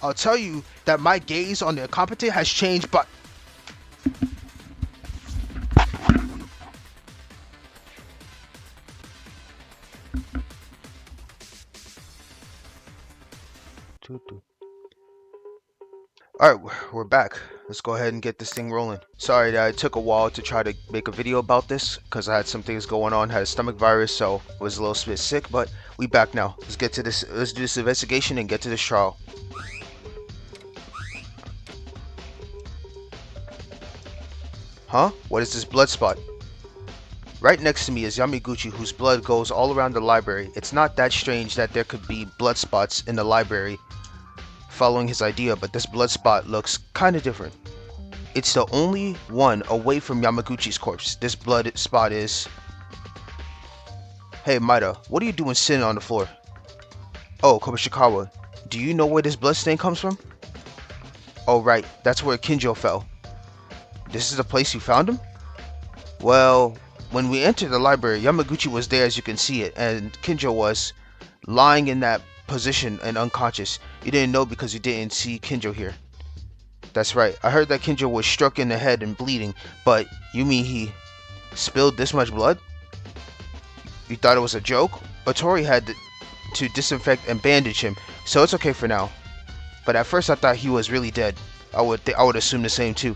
I'll tell you that my gaze on the incompetent has changed, but... Alright, we're back. Let's go ahead and get this thing rolling. Sorry that it took a while to try to make a video about this, because I had some things going on, had a stomach virus, so I was a little bit sick, but we back now. Let's get to this, let's do this investigation and get to this trial. Huh? What is this blood spot? Right next to me is Yamaguchi, whose blood goes all around the library. It's not that strange that there could be blood spots in the library following his idea, but this blood spot looks kinda different. It's the only one away from Yamaguchi's corpse. This blood spot is... Hey Maida, what are you doing sitting on the floor? Oh, Kobushikawa, do you know where this blood stain comes from? Oh right, that's where Kinjo fell. This is the place you found him? Well, when we entered the library, Yamaguchi was there as you can see it, and Kinjo was lying in that position and unconscious. You didn't know because you didn't see Kinjo here. That's right, I heard that Kinjo was struck in the head and bleeding, but you mean he spilled this much blood? You thought it was a joke? Otori had to disinfect and bandage him, so it's okay for now. But at first I thought he was really dead. I would assume the same too.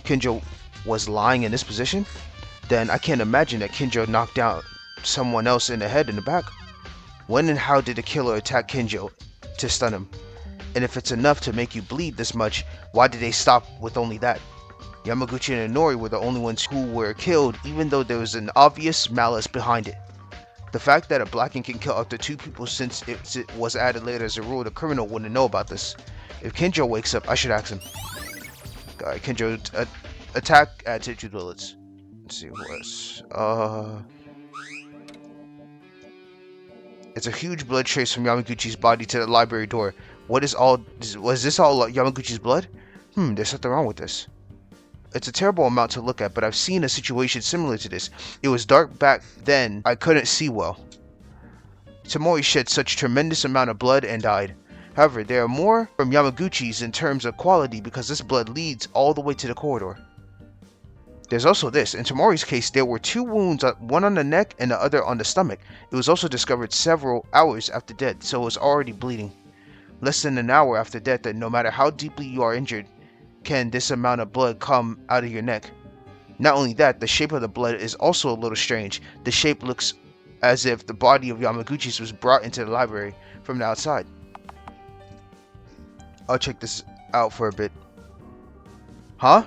Kinjo was lying in this position? Then I can't imagine that Kinjo knocked down someone else in the head and the back. When and how did the killer attack Kinjo to stun him? And if it's enough to make you bleed this much, why did they stop with only that? Yamaguchi and Inori were the only ones who were killed, even though there was an obvious malice behind it. The fact that a blacking can kill up to 2 people since it was added later as a rule, the criminal wouldn't know about this. If Kinjo wakes up, I should ask him. Kinjo, attack, add to 2 bullets. Let's see what else. It's a huge blood trace from Yamaguchi's body to the library door. Was this all Yamaguchi's blood? There's something wrong with this. It's a terrible amount to look at, but I've seen a situation similar to this. It was dark back then, I couldn't see well. Tamori shed such tremendous amount of blood and died. However, there are more from Yamaguchi's in terms of quality because this blood leads all the way to the corridor. There's also this. In Tamori's case, there were 2 wounds, one on the neck and the other on the stomach. It was also discovered several hours after death, so it was already bleeding. Less than an hour after death, and no matter how deeply you are injured, can this amount of blood come out of your neck. Not only that, the shape of the blood is also a little strange. The shape looks as if the body of Yamaguchi's was brought into the library from the outside. I'll check this out for a bit. Huh?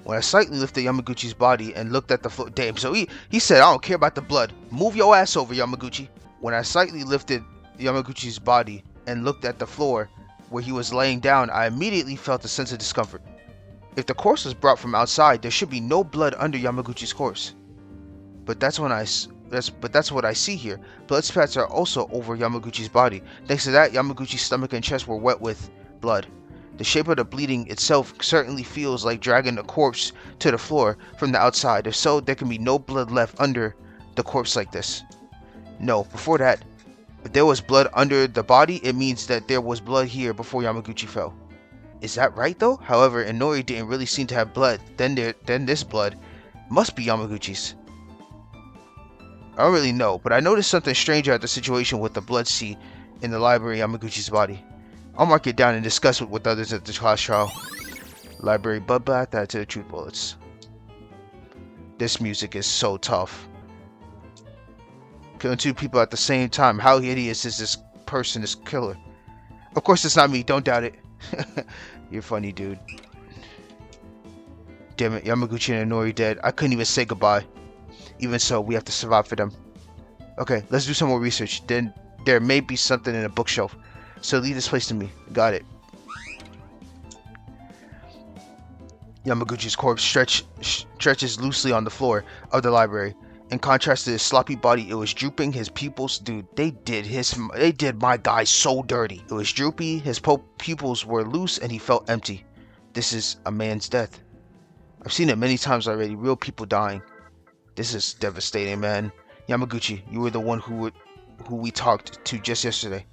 When I slightly lifted Yamaguchi's body and looked at the floor... Damn, so he said, I don't care about the blood. Move your ass over, Yamaguchi. When I slightly lifted Yamaguchi's body and looked at the floor where he was laying down, I immediately felt a sense of discomfort. If the corpse was brought from outside, there should be no blood under Yamaguchi's corpse. But that's what I see here. Blood spots are also over Yamaguchi's body. Thanks to that, Yamaguchi's stomach and chest were wet with blood. The shape of the bleeding itself certainly feels like dragging the corpse to the floor from the outside. If so, there can be no blood left under the corpse like this. No, before that, if there was blood under the body, it means that there was blood here before Yamaguchi fell. Is that right though? However, Inori didn't really seem to have blood. Then this blood must be Yamaguchi's. I don't really know, but I noticed something strange about the situation with the blood sea in the library Yamaguchi's body. I'll mark it down and discuss it with others at the class trial. Library blood bath, add to the truth bullets. This music is so tough. Killing 2 people at the same time. How hideous is this person, this killer? Of course it's not me, don't doubt it. You're funny, dude. Damn it, Yamaguchi and Inori dead. I couldn't even say goodbye. Even so, we have to survive for them. Okay, let's do some more research. Then there may be something in a bookshelf. So leave this place to me. Got it. Yamaguchi's corpse stretches loosely on the floor of the library. In contrast to his sloppy body, it was drooping. His pupils, dude, they did my guy so dirty. It was droopy, his pupils were loose, and he felt empty. This is a man's death. I've seen it many times already, real people dying. This is devastating, man. Yamaguchi, you were the one who we talked to just yesterday.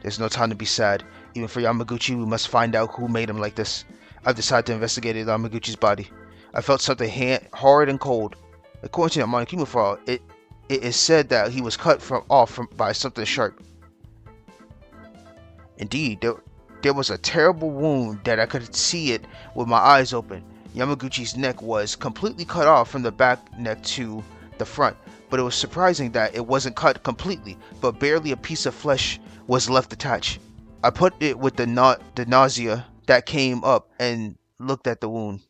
There's no time to be sad. Even for Yamaguchi, we must find out who made him like this. I've decided to investigate Yamaguchi's body. I felt something hard and cold. According to the Monokuma file, it is said that he was cut by something sharp. Indeed, there was a terrible wound that I could see it with my eyes open. Yamaguchi's neck was completely cut off from the back neck to the front, but it was surprising that it wasn't cut completely, but barely a piece of flesh was left attached. I put it with the nausea that came up and looked at the wound.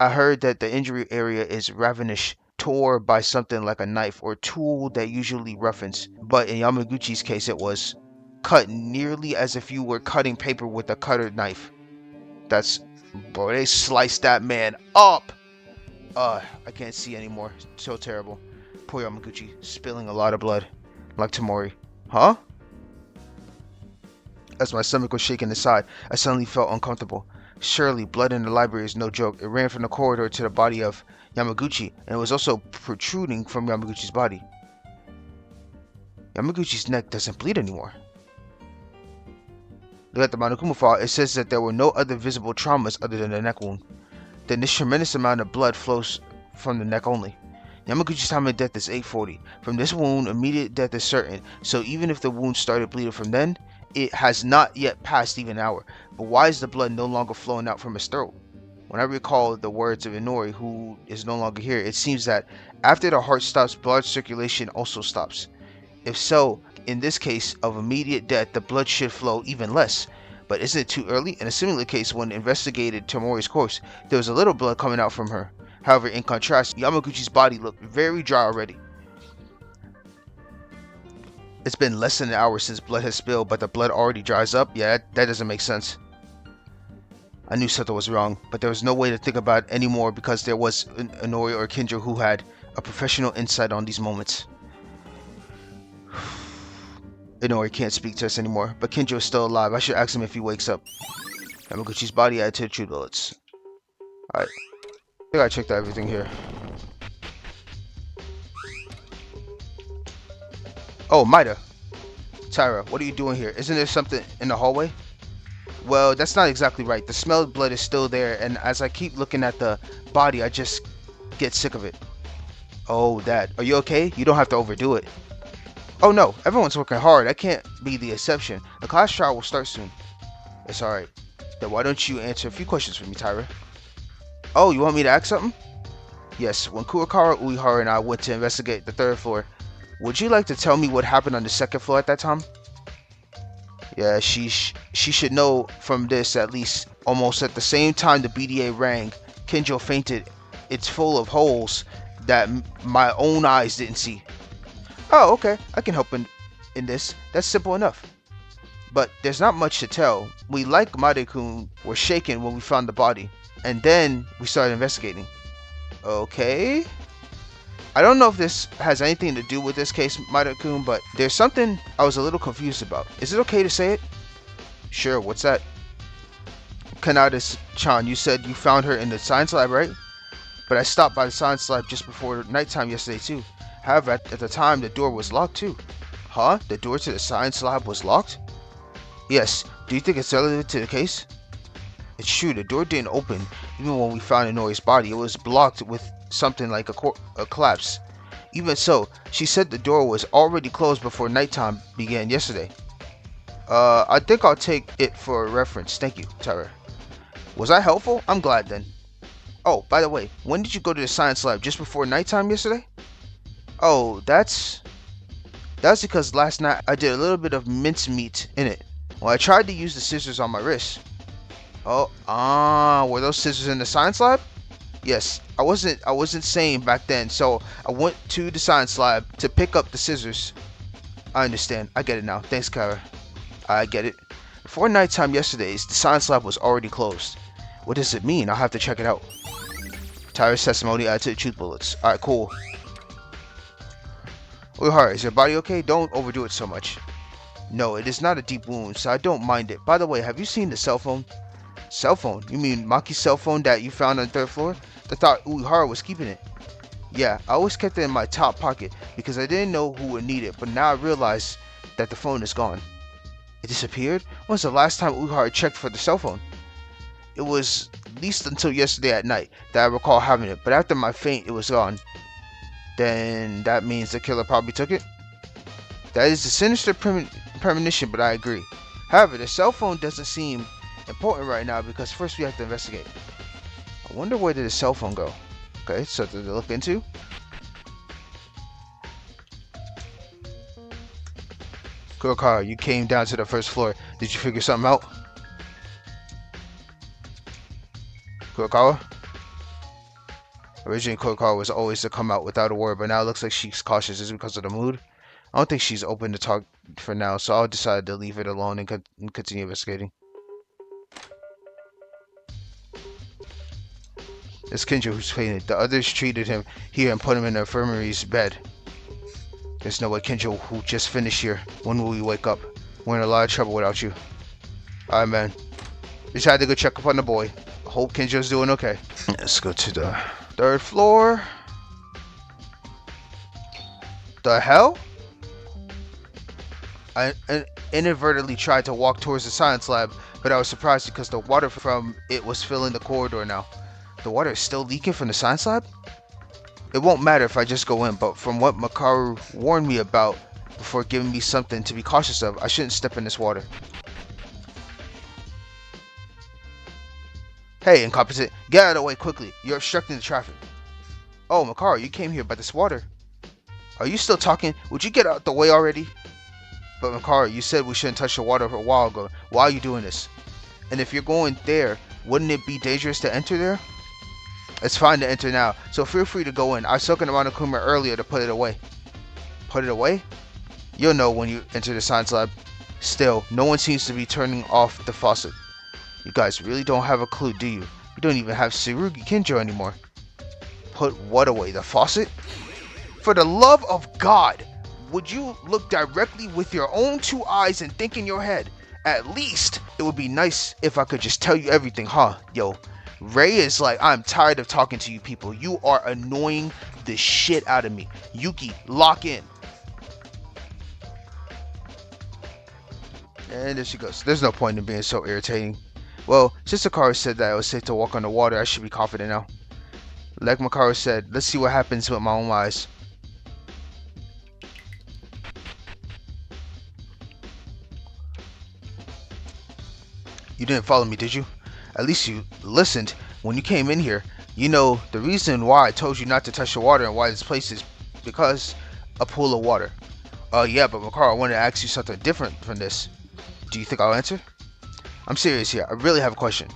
I heard that the injury area is ravaged, tore by something like a knife or tool that usually roughens, but in Yamaguchi's case it was cut nearly as if you were cutting paper with a cutter knife. Bro, they sliced that man up! I can't see anymore. So terrible. Poor Yamaguchi, spilling a lot of blood. Like Tamori. Huh? As my stomach was shaking aside, I suddenly felt uncomfortable. Surely, blood in the library is no joke. It ran from the corridor to the body of Yamaguchi, and it was also protruding from Yamaguchi's body. Yamaguchi's neck doesn't bleed anymore. Look at the Monokuma file. It says that there were no other visible traumas other than the neck wound. Then this tremendous amount of blood flows from the neck only. Yamaguchi's time of death is 8:40. From this wound, immediate death is certain, so even if the wound started bleeding from then, it has not yet passed even an hour. But why is the blood no longer flowing out from his throat? When I recall the words of Inori, who is no longer here, it seems that after the heart stops, blood circulation also stops. If so, in this case of immediate death, the blood should flow even less. But isn't it too early? In a similar case, when investigated Tamori's corpse, there was a little blood coming out from her. However, in contrast, Yamaguchi's body looked very dry already. It's been less than an hour since blood has spilled, but the blood already dries up? Yeah, that doesn't make sense. I knew something was wrong, but there was no way to think about it anymore because there was Inori or Kinjo who had a professional insight on these moments. Inori can't speak to us anymore, but Kinjo is still alive. I should ask him if he wakes up. Yamaguchi's body added to the true bullets. Alright. I think I checked everything here. Oh, Maida. Tyra, what are you doing here? Isn't there something in the hallway? Well, that's not exactly right. The smell of blood is still there, and as I keep looking at the body, I just get sick of it. Oh, Dad. Are you okay? You don't have to overdo it. Oh no, everyone's working hard. I can't be the exception. The class trial will start soon. It's alright. Then why don't you answer a few questions for me, Tyra? Oh, you want me to ask something? Yes, when Kurokawa, Uehara, and I went to investigate the third floor, would you like to tell me what happened on the second floor at that time? Yeah, she should know from this at least. Almost at the same time the BDA rang, Kinjo fainted. It's full of holes that my own eyes didn't see. Oh, okay. I can help in this. That's simple enough. But there's not much to tell. We, like Made-kun, were shaken when we found the body. And then we started investigating. Okay. I don't know if this has anything to do with this case, Made-kun, but there's something I was a little confused about. Is it okay to say it? Sure, what's that? Kanada-chan, you said you found her in the science lab, right? But I stopped by the science lab just before nighttime yesterday too. However, at the time, the door was locked too. Huh? The door to the science lab was locked? Yes. Do you think it's relevant to the case? It's true, the door didn't open. Even when we found Inori's body, it was blocked with something like a collapse. Even so, she said the door was already closed before nighttime began yesterday. I think I'll take it for a reference. Thank you, Tyra. Was I helpful? I'm glad then. Oh, by the way, when did you go to the science lab? Just before nighttime yesterday? Oh, that's because last night I did a little bit of mincemeat in it. Well, I tried to use the scissors on my wrist. Oh, were those scissors in the science lab? Yes, I wasn't sane back then, so I went to the science lab to pick up the scissors. I understand. I get it now. Thanks, Kara. I get it. Before nighttime yesterday, the science lab was already closed. What does it mean? I'll have to check it out. Tyra's testimony added to the truth bullets. Alright, cool. Uehara, is your body okay? Don't overdo it so much. No, it is not a deep wound, so I don't mind it. By the way, have you seen the cell phone? Cell phone? You mean Maki's cell phone that you found on the third floor? I thought Uehara was keeping it. Yeah, I always kept it in my top pocket because I didn't know who would need it, but now I realize that the phone is gone. It disappeared? When was the last time Uhara checked for the cell phone? It was at least until yesterday at night that I recall having it, but after my faint, it was gone. Then that means the killer probably took it? That is a sinister premonition, but I agree. However, the cell phone doesn't seem important right now because first we have to investigate. I wonder where did the cell phone go? Okay, something to look into. Kurokawa, you came down to the first floor. Did you figure something out? Kurokawa? Originally, Kurokawa was always to come out without a word, but now it looks like she's cautious. Is it because of the mood? I don't think she's open to talk for now, so I'll decide to leave it alone and continue investigating. It's Kinjo who's fainted. The others treated him here and put him in the infirmary's bed. There's no way Kinjo, who just finished here. When will we wake up? We're in a lot of trouble without you. Alright, man. Just had to go check up on the boy. Hope Kinjo's doing okay. Let's go to the 3rd floor. The hell? I inadvertently tried to walk towards the science lab, but I was surprised because the water from it was filling the corridor now. The water is still leaking from the science lab? It won't matter if I just go in, but from what Makaru warned me about before giving me something to be cautious of, I shouldn't step in this water. Hey, incompetent, get out of the way quickly. You're obstructing the traffic. Oh, Makaru, you came here by this water. Are you still talking? Would you get out the way already? But Makaru, you said we shouldn't touch the water a while ago. Why are you doing this? And if you're going there, wouldn't it be dangerous to enter there? It's fine to enter now, so feel free to go in. I was talking to Monokuma earlier to put it away. Put it away? You'll know when you enter the science lab. Still, no one seems to be turning off the faucet. You guys really don't have a clue, do you? You don't even have Tsurugi Kinjo anymore. Put what away? The faucet? For the love of God! Would you look directly with your own 2 eyes and think in your head? At least, it would be nice if I could just tell you everything, huh? Yo, Ray is like, I'm tired of talking to you people. You are annoying the shit out of me. Yuki, lock in. And there she goes. There's no point in being so irritating. Well, since Makaru said that it was safe to walk on the water, I should be confident now. Like Makaru said, let's see what happens with my own eyes. You didn't follow me, did you? At least you listened when you came in here. You know, the reason why I told you not to touch the water and why this place is because a pool of water. Yeah, but Makaru, I wanted to ask you something different from this. Do you think I'll answer? I'm serious here. I really have a question.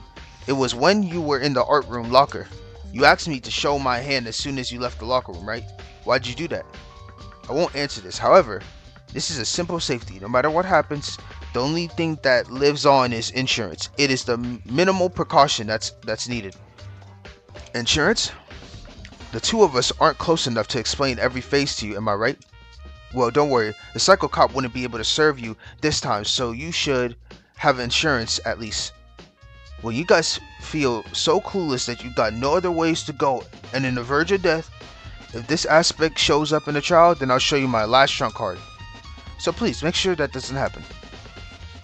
It was when you were in the art room locker. You asked me to show my hand as soon as you left the locker room, right? Why'd you do that? I won't answer this. However, this is a simple safety. No matter what happens, the only thing that lives on is insurance. It is the minimal precaution that's needed. Insurance? The 2 of us aren't close enough to explain every phase to you, am I right? Well, don't worry. The psycho cop wouldn't be able to serve you this time, so you should have insurance at least. When you guys feel so clueless that you got no other ways to go and in the verge of death, if this aspect shows up in the trial, then I'll show you my last trump card. So please, make sure that doesn't happen.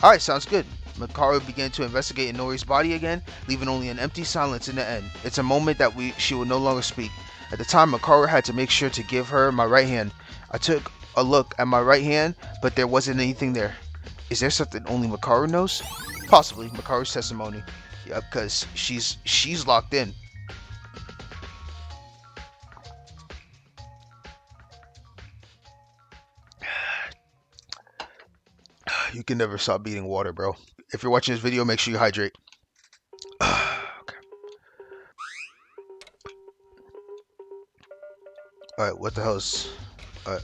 Alright, sounds good. Makaru began to investigate Inori's body again, leaving only an empty silence in the end. It's a moment that she will no longer speak. At the time, Makaru had to make sure to give her my right hand. I took a look at my right hand, but there wasn't anything there. Is there something only Makaru knows? Possibly. Makaru's testimony. Yeah, because she's locked in. You can never stop beating water, bro. If you're watching this video, make sure you hydrate. Okay. Alright, what the hell is... Alright.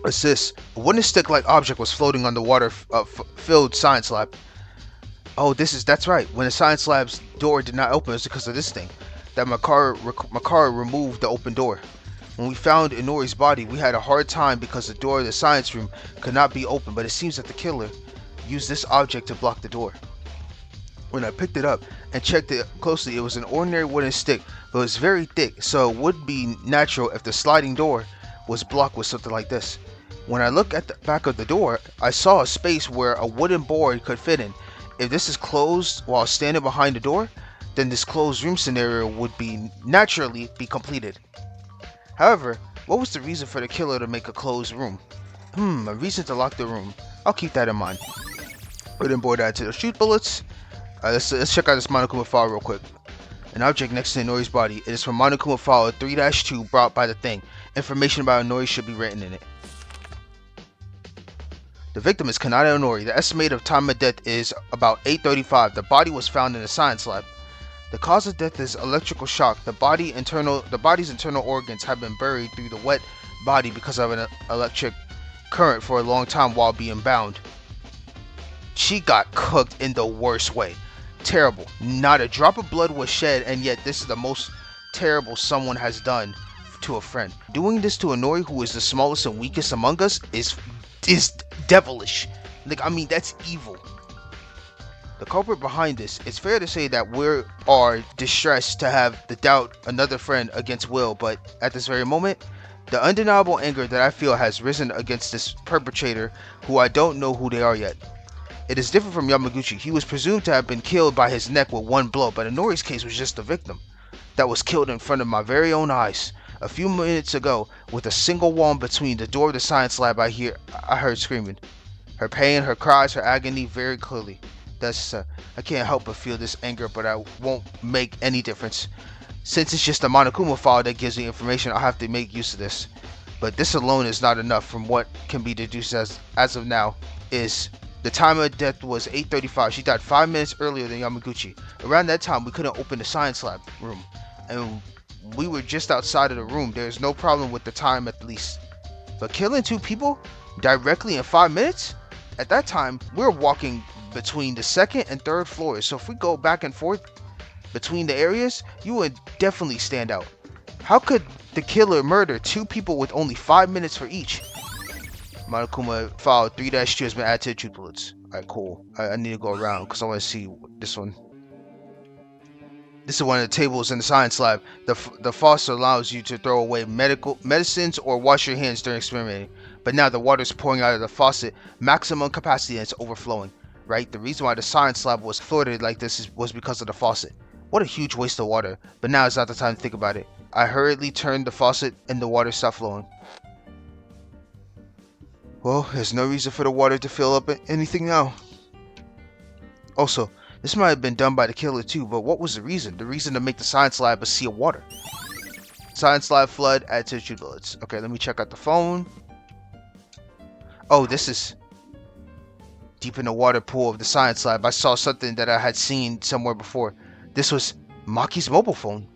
What's this? A wooden stick-like object was floating on the water-filled science lab. Oh, that's right. When the science lab's door did not open, it was because of this thing. That Makaru removed the open door. When we found Inori's body, we had a hard time because the door of the science room could not be opened, but it seems that the killer used this object to block the door. When I picked it up and checked it closely, it was an ordinary wooden stick, but it was very thick, so it would be natural if the sliding door was blocked with something like this. When I looked at the back of the door, I saw a space where a wooden board could fit in. If this is closed while standing behind the door, then this closed room scenario would be naturally be completed. However, what was the reason for the killer to make a closed room? A reason to lock the room. I'll keep that in mind. Wooden board added to the shoot bullets. Let's check out this Monokuma file real quick. An object next to Inori's body. It is from Monokuma file 3-2 brought by the Thing. Information about Inori should be written in it. The victim is Kanata Inori. The estimated time of death is about 8:35. The body was found in a science lab. The cause of death is electrical shock. The body's internal organs have been buried through the wet body because of an electric current for a long time while being bound. She got cooked in the worst way. Terrible. Not a drop of blood was shed, and yet this is the most terrible someone has done to a friend. Doing this to Inori, who is the smallest and weakest among us, is devilish. Like, I mean, that's evil. The culprit behind this, it's fair to say that we are distressed to have the doubt another friend against Will, but at this very moment, the undeniable anger that I feel has risen against this perpetrator, who I don't know who they are yet. It is different from Yamaguchi. He was presumed to have been killed by his neck with one blow, but Inori's case was just a victim that was killed in front of my very own eyes. A few minutes ago, with a single wall between the door of the science lab, I heard screaming. Her pain, her cries, her agony very clearly. I can't help but feel this anger, but I won't make any difference. Since it's just a Monokuma file that gives me information, I'll have to make use of this. But this alone is not enough. From what can be deduced as of now is the time of death was 8:35. She died 5 minutes earlier than Yamaguchi. Around that time, we couldn't open the science lab room, and we were just outside of the room. There's no problem with the time at least. But killing 2 people directly in 5 minutes? At that time, we're walking between the 2nd and 3rd floors, so if we go back and forth between the areas, you would definitely stand out. How could the killer murder 2 people with only 5 minutes for each? Monokuma file 3-2 has been added to the truth bullets. Alright, cool. I need to go around because I want to see this one. This is one of the tables in the science lab. The faucet allows you to throw away medicines or wash your hands during experimenting. But now the water is pouring out of the faucet, maximum capacity, and it's overflowing. Right? The reason why the science lab was flooded like this was because of the faucet. What a huge waste of water. But now is not the time to think about it. I hurriedly turned the faucet and the water stopped flowing. Well, there's no reason for the water to fill up anything now. Also, this might have been done by the killer too, but what was the reason? The reason to make the science lab a sea of water. Science lab flood, add to the truth bullets. Okay, let me check out the phone. Oh, this is deep in the water pool of the science lab. I saw something that I had seen somewhere before. This was Maki's mobile phone.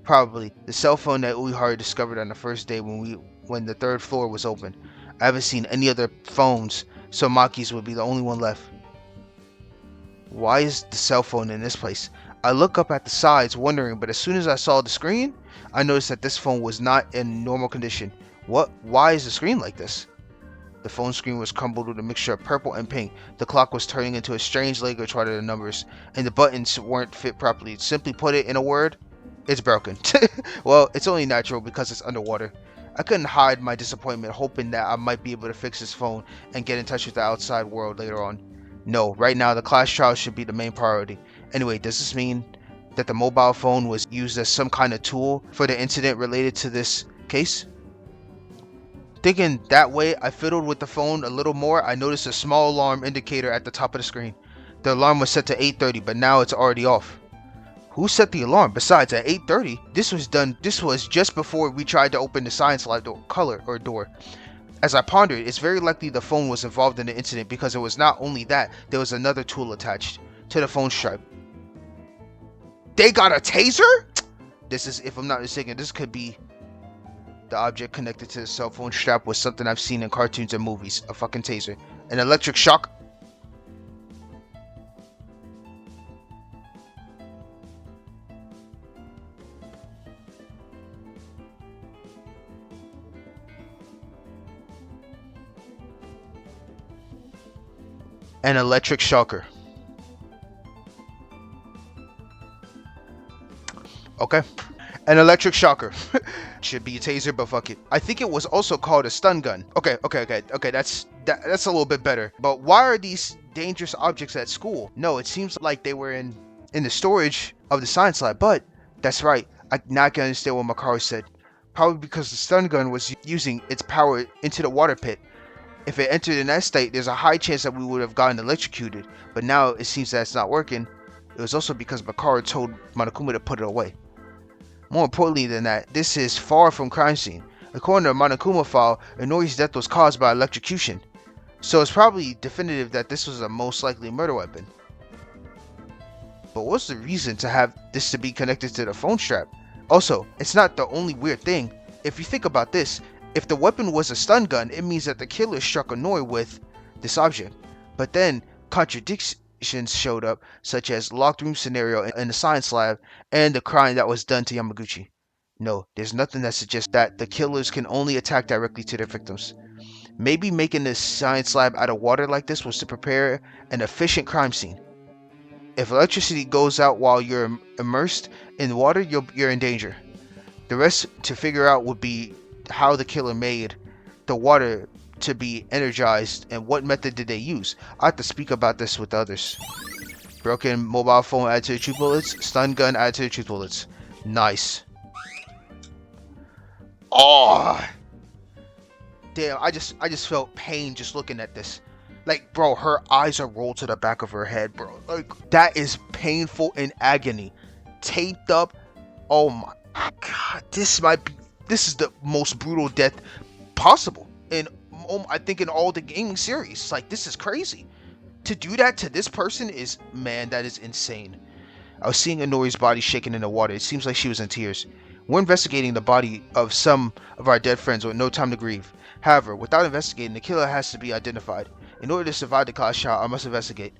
Probably the cell phone that Uehara discovered on the first day when the 3rd floor was open. I haven't seen any other phones, so Maki's would be the only one left. Why is the cell phone in this place? I look up at the sides wondering, but as soon as I saw the screen, I noticed that this phone was not in normal condition. Why is the screen like this? The phone screen was crumbled with a mixture of purple and pink. The clock was turning into a strange Lego chart of the numbers, and the buttons weren't fit properly. Simply put it in a word, it's broken. Well, it's only natural because it's underwater. I couldn't hide my disappointment, hoping that I might be able to fix this phone and get in touch with the outside world later on. No, right now the class trial should be the main priority. Anyway, does this mean that the mobile phone was used as some kind of tool for the incident related to this case? Thinking that way, I fiddled with the phone a little more. I noticed a small alarm indicator at the top of the screen. The alarm was set to 8:30, but now it's already off. Who set the alarm? Besides, at 8:30, this was just before we tried to open the science lab door. As I pondered, it's very likely the phone was involved in the incident because it was not only that, there was another tool attached to the phone strap. They got a taser? This is, if I'm not mistaken, this could be the object connected to the cell phone strap was something I've seen in cartoons and movies. A fucking taser. An electric shock? An electric shocker. Okay. An electric shocker. Should be a taser, but fuck it. I think it was also called a stun gun. Okay. That's a little bit better. But why are these dangerous objects at school? No, it seems like they were in the storage of the science lab. But that's right. I now can understand what Makaro said. Probably because the stun gun was using its power into the water pit. If it entered in that state, there's a high chance that we would have gotten electrocuted. But now it seems that it's not working. It was also because Makaro told Monokuma to put it away. More importantly than that, this is far from crime scene. According to the Monokuma file, Inori's death was caused by electrocution. So it's probably definitive that this was a most likely murder weapon. But what's the reason to have this to be connected to the phone strap? Also, it's not the only weird thing. If you think about this, if the weapon was a stun gun, it means that the killer struck Inori with this object. But then, contradictions showed up, such as locked room scenario in the science lab and the crime that was done to Yamaguchi. No, there's nothing that suggests that the killers can only attack directly to their victims. Maybe making this science lab out of water like this was to prepare an efficient crime scene. If electricity goes out while you're immersed in water, you're in danger. The rest to figure out would be how the killer made the water to be energized and what method did they use. I have to speak about this with others. Broken mobile phone added to the truth bullets. Stun gun added to the truth bullets. Nice. Oh, damn! I just felt pain just looking at this. Like, bro, her eyes are rolled to the back of her head, bro. Like, that is painful and agony. Taped up. Oh my god, this is the most brutal death possible. And I think in all the gaming series. Like, this is crazy. To do that to this person is, man, that is insane. I was seeing Inori's body shaking in the water. It seems like she was in tears. We're investigating the body of some of our dead friends with no time to grieve. However, without investigating, the killer has to be identified. In order to survive the class shot, I must investigate.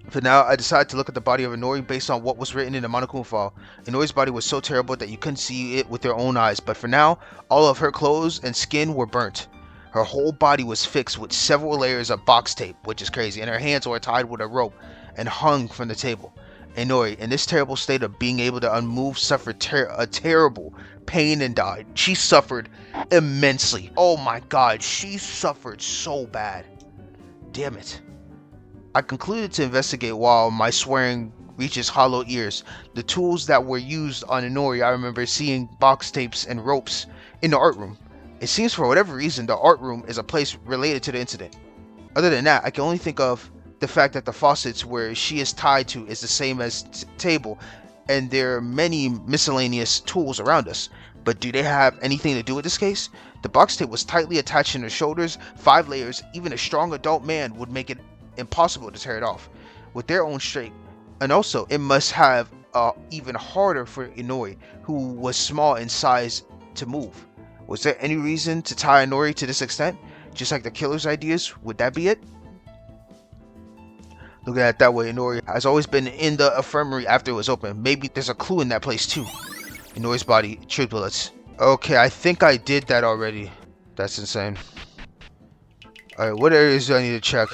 For now, I decided to look at the body of Inori based on what was written in the Monokuma file. Inori's body was so terrible that you couldn't see it with your own eyes, but for now, all of her clothes and skin were burnt. Her whole body was fixed with several layers of box tape, which is crazy, and her hands were tied with a rope and hung from the table. Inori, in this terrible state of being able to unmove, suffered a terrible pain and died. She suffered immensely. Oh my god, she suffered so bad. Damn it. I concluded to investigate while my swearing reaches hollow ears. The tools that were used on Inori, I remember seeing box tapes and ropes in the art room. It seems for whatever reason the art room is a place related to the incident. Other than that, I can only think of the fact that the faucets where she is tied to is the same as table, and there are many miscellaneous tools around us. But do they have anything to do with this case? The box tape was tightly attached in her shoulders, 5 layers. Even a strong adult man would make it impossible to tear it off with their own strength. And also, it must have even harder for Inori, who was small in size, to move. Was there any reason to tie Inori to this extent? Just like the killer's ideas? Would that be it? Looking at it that way, Inori has always been in the infirmary after it was open. Maybe there's a clue in that place too. Inori's body, truth bullets. Okay, I think I did that already. That's insane. Alright, what areas do I need to check?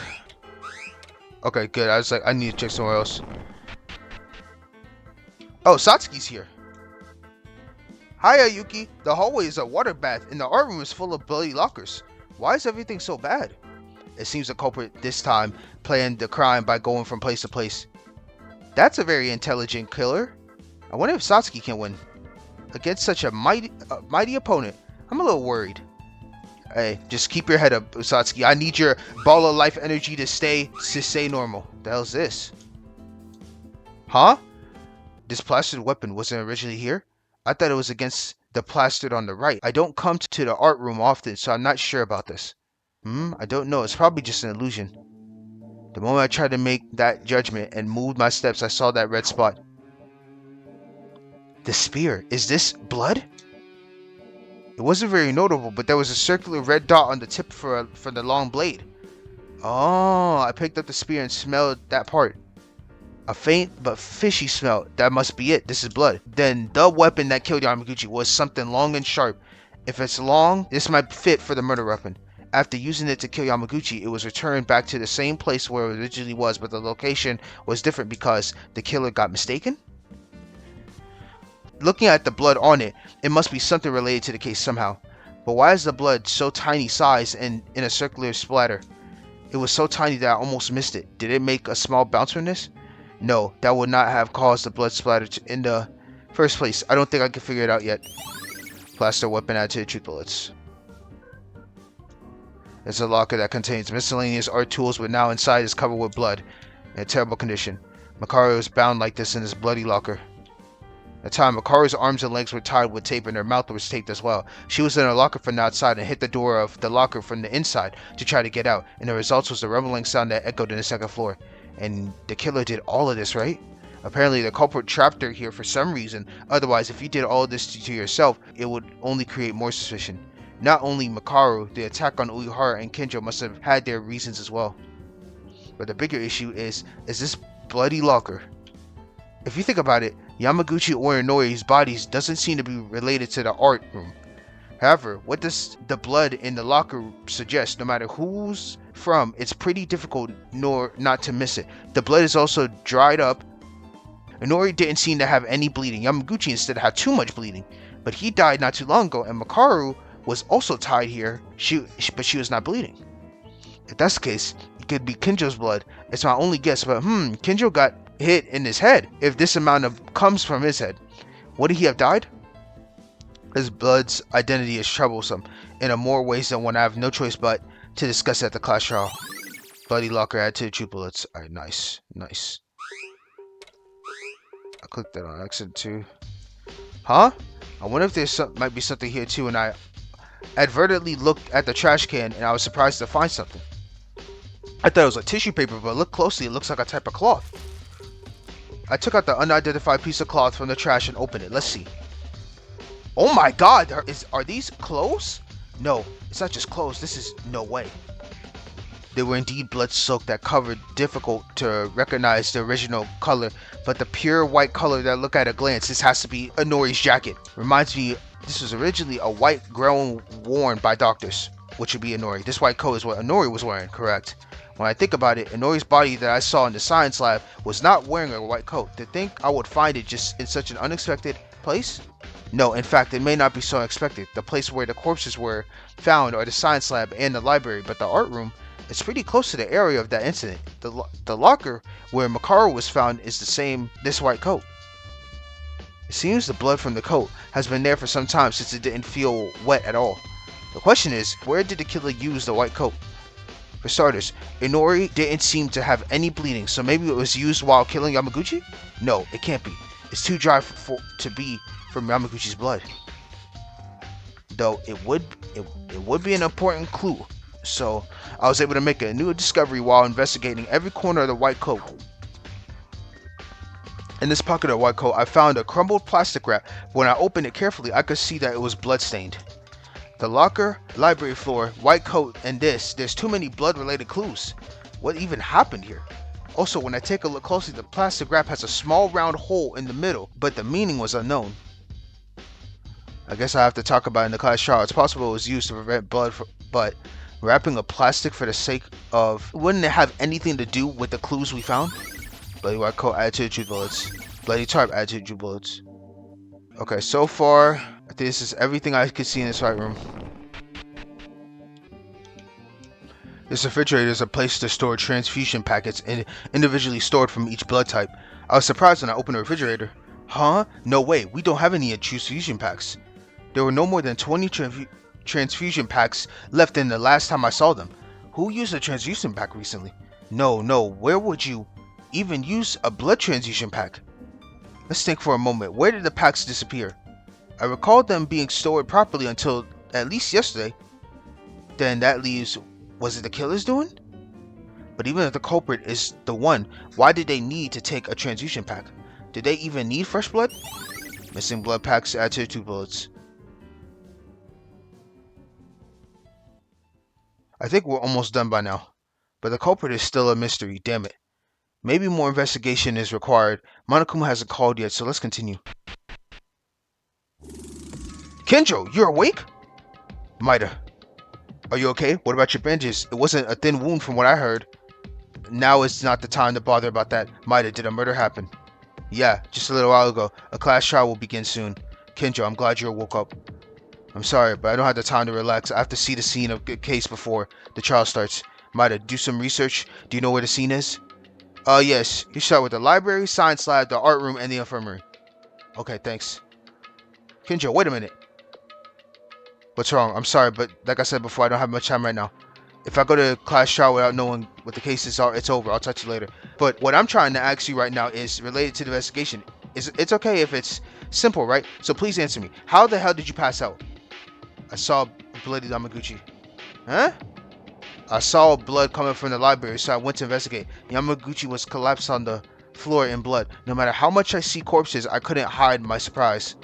Okay, good. I was like, I need to check somewhere else. Oh, Satsuki's here. Hiya, Yuki. The hallway is a water bath and the art room is full of bloody lockers. Why is everything so bad? It seems the culprit this time planned the crime by going from place to place. That's a very intelligent killer. I wonder if Satsuki can win. Against such a mighty opponent, I'm a little worried. Hey, just keep your head up, Satsuki. I need your ball of life energy to stay normal. The hell's this? Huh? This plastered weapon wasn't originally here? I thought it was against the plastered on the right. I don't come to the art room often, so I'm not sure about this. I don't know. It's probably just an illusion. The moment I tried to make that judgment and moved my steps, I saw that red spot. The spear. Is this blood? It wasn't very notable, but there was a circular red dot on the tip for the long blade. Oh, I picked up the spear and smelled that part. A faint but fishy smell. That must be it. This is blood. Then the weapon that killed Yamaguchi was something long and sharp. If it's long, this might fit for the murder weapon. After using it to kill Yamaguchi, it was returned back to the same place where it originally was, but the location was different because the killer got mistaken? Looking at the blood on it, it must be something related to the case somehow. But why is the blood so tiny size and in a circular splatter? It was so tiny that I almost missed it. Did it make a small bounce from this? No, that would not have caused the blood splatter in the first place. I don't think I can figure it out yet. Plaster weapon added to the truth bullets. There's a locker that contains miscellaneous art tools, but now inside is covered with blood in a terrible condition. Makaru was bound like this in his bloody locker. At the time, Makaru's arms and legs were tied with tape and her mouth was taped as well. She was in her locker from the outside and hit the door of the locker from the inside to try to get out, and the result was the rumbling sound that echoed in the second floor. And the killer did all of this, right? Apparently the culprit trapped her here for some reason. Otherwise, if you did all of this to yourself, it would only create more suspicion. Not only Makaru, the attack on Uehara and Kinjo must have had their reasons as well. But the bigger issue is this bloody locker. If you think about it, Yamaguchi or Inori's bodies doesn't seem to be related to the art room. However, what does the blood in the locker suggest? No matter who's from, it's pretty difficult not to miss it. The blood is also dried up. Inori didn't seem to have any bleeding. Yamaguchi instead had too much bleeding. But he died not too long ago, and Makaru was also tied here, but she was not bleeding. If that's the case, it could be Kinjo's blood. It's my only guess, but Kinjo got hit in his head. If this amount comes from his head, would he have died? His blood's identity is troublesome in more ways than one. I have no choice but to discuss at the class trial. Bloody locker added to the truth bullets. Alright, nice. I clicked that on accident too. Huh? I wonder if there's might be something here too, and I advertently looked at the trash can and I was surprised to find something. I thought it was like tissue paper, but look closely, it looks like a type of cloth. I took out the unidentified piece of cloth from the trash and opened it. Let's see. Oh my god, are these clothes? No, it's not just clothes. This is no way. They were indeed blood-soaked, that covered difficult to recognize the original color, but the pure white color that look at a glance, this has to be Inori's jacket. Reminds me, this was originally a white gown worn by doctors, which would be Inori. This white coat is what Inori was wearing, correct? When I think about it, Inori's body that I saw in the science lab was not wearing a white coat. To think I would find it just in such an unexpected place? No, in fact, it may not be so unexpected. The place where the corpses were found are the science lab and the library, but the art room, it's pretty close to the area of that incident. The locker where Makaru was found is the same, this white coat. It seems the blood from the coat has been there for some time since it didn't feel wet at all. The question is, where did the killer use the white coat? For starters, Inori didn't seem to have any bleeding, so maybe it was used while killing Yamaguchi? No, it can't be. It's too dry to be from Yamaguchi's blood. Though it would be an important clue. So I was able to make a new discovery while investigating every corner of the white coat. In this pocket of the white coat, I found a crumbled plastic wrap. When I opened it carefully, I could see that it was bloodstained. The locker, library floor, white coat, and there's too many blood-related clues. What even happened here? Also, when I take a look closely, the plastic wrap has a small round hole in the middle, but the meaning was unknown. I guess I have to talk about it in the class trial. It's possible it was used to prevent blood, but wrapping a plastic for the sake of... wouldn't it have anything to do with the clues we found? Bloody white coat, added to the truth bullets. Bloody tarp, added to the truth bullets. Okay, so far, I think this is everything I could see in this right room. This refrigerator is a place to store transfusion packets individually stored from each blood type. I was surprised when I opened the refrigerator. Huh? No way, we don't have any transfusion packs. There were no more than 20 transfusion packs left in the last time I saw them. Who used a transfusion pack recently? No, where would you even use a blood transfusion pack? Let's think for a moment. Where did the packs disappear? I recall them being stored properly until at least yesterday. Then that leaves, was it the killer's doing? But even if the culprit is the one, why did they need to take a transfusion pack? Did they even need fresh blood? Missing blood packs, add to the 2 bullets. I think we're almost done by now, but the culprit is still a mystery, damn it. Maybe more investigation is required. Monokuma hasn't called yet, so let's continue. Kinjo, you're awake? Maida, are you okay? What about your bandages? It wasn't a thin wound from what I heard. Now is not the time to bother about that. Maida, did a murder happen? Yeah, just a little while ago. A class trial will begin soon. Kinjo, I'm glad you woke up. I'm sorry, but I don't have the time to relax. I have to see the scene of the case before the trial starts. Maida, do some research. Do you know where the scene is? Yes. You start with the library, science lab, the art room, and the infirmary. Okay, thanks. Kinjo, wait a minute. What's wrong? I'm sorry, but like I said before, I don't have much time right now. If I go to class trial without knowing what the case is, it's over. I'll touch you later. But what I'm trying to ask you right now is related to the investigation. It's okay if it's simple, right? So please answer me. How the hell did you pass out? I saw bloody Yamaguchi. Huh? I saw blood coming from the library, so I went to investigate. Yamaguchi was collapsed on the floor in blood. No matter how much I see corpses, I couldn't hide my surprise.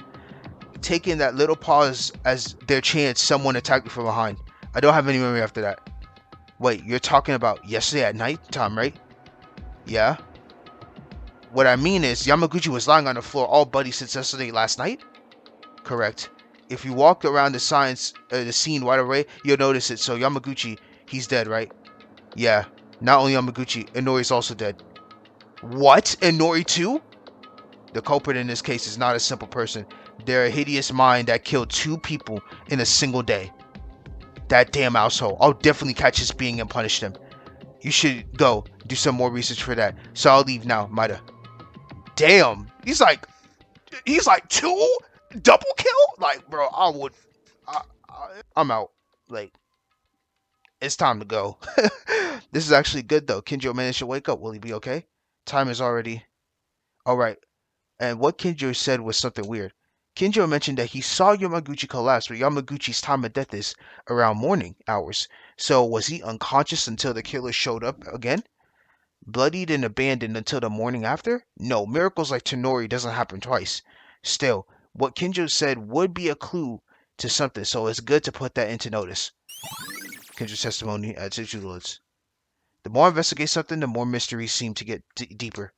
Taking that little pause as their chance someone attacked me from behind. I don't have any memory after that. Wait, you're talking about yesterday at night time, right? Yeah. What I mean is, Yamaguchi was lying on the floor all bloody since yesterday last night? Correct. If you walk around the scene right away, you'll notice it. So Yamaguchi, he's dead, right? Yeah. Not only Yamaguchi, Inori's also dead. What? Inori too? The culprit in this case is not a simple person. They're a hideous mind that killed 2 people in a single day. That damn asshole. I'll definitely catch his being and punish them. You should go do some more research for that. So I'll leave now, Maida. Damn. He's like 2 double kill? Like, bro, I'm out. Like, it's time to go. This is actually good though. Kinjo managed to wake up. Will he be okay? Time is already... Alright. And what Kinjo said was something weird. Kinjo mentioned that he saw Yamaguchi collapse, but Yamaguchi's time of death is around morning hours. So was he unconscious until the killer showed up again? Bloodied and abandoned until the morning after? No, miracles like Tonori doesn't happen twice. Still, what Kinjo said would be a clue to something, so it's good to put that into notice. Kinjo's testimony adds its jubilance. The more I investigate something, the more mysteries seem to get deeper.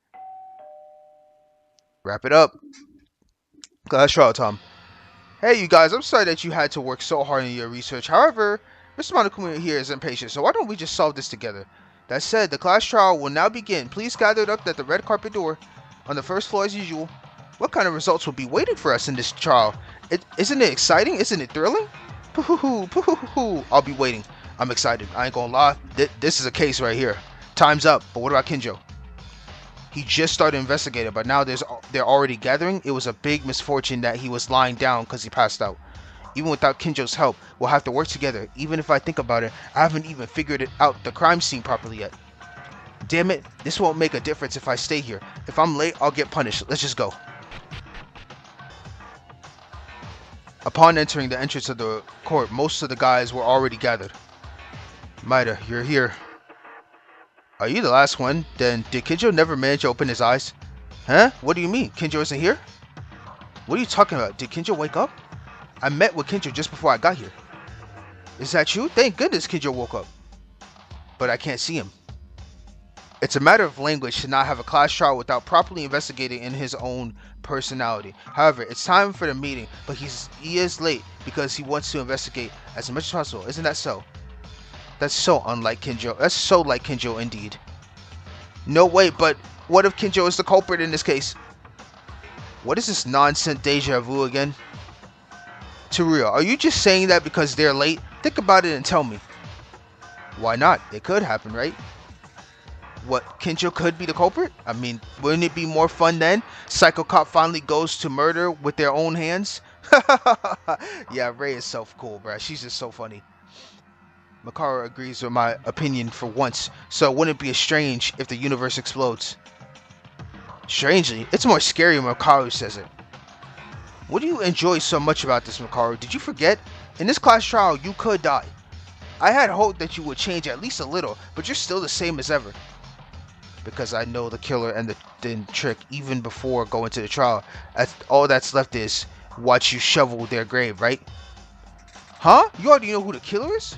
Wrap it up. Class trial time. Hey, you guys, I'm sorry that you had to work so hard in your research. However, Mr. Monokuma here is impatient, so why don't we just solve this together? That said, the class trial will now begin. Please gather up at the red carpet door on the first floor as usual. What kind of results will be waiting for us in this trial? Isn't it exciting? Isn't it thrilling? Pooh-hoo-hoo, pooh-hoo-hoo. I'll be waiting. I'm excited. I ain't gonna lie. This is a case right here. Time's up. But what about Kinjo? He just started investigating, but now they're already gathering. It was a big misfortune that he was lying down because he passed out. Even without Kinjo's help, we'll have to work together. Even if I think about it, I haven't even figured out the crime scene properly yet. Damn it, this won't make a difference if I stay here. If I'm late, I'll get punished. Let's just go. Upon entering the entrance of the court, most of the guys were already gathered. Maida, you're here. Are you the last one? Then did Kinjo never manage to open his eyes? Huh? What do you mean? Kinjo isn't here? What are you talking about? Did Kinjo wake up? I met with Kinjo just before I got here. Is that you? Thank goodness Kinjo woke up. But I can't see him. It's a matter of language to not have a class trial without properly investigating in his own personality. However, it's time for the meeting, but he is late because he wants to investigate as much as possible. Isn't that so? That's so unlike Kinjo. That's so like Kinjo indeed. No, wait, but what if Kinjo is the culprit in this case? What is this nonsense deja vu again? Teruya, are you just saying that because they're late? Think about it and tell me. Why not? It could happen, right? What, Kinjo could be the culprit? I mean, wouldn't it be more fun then? Psycho Cop finally goes to murder with their own hands? Yeah, Rei is so cool, bruh. She's just so funny. Makara agrees with my opinion for once, so it wouldn't be strange if the universe explodes. Strangely, it's more scary when Makaru says it. What do you enjoy so much about this, Makaru? Did you forget? In this class trial, you could die. I had hoped that you would change at least a little, but you're still the same as ever. Because I know the killer and the trick even before going to the trial. All that's left is watch you shovel their grave, right? Huh? You already know who the killer is?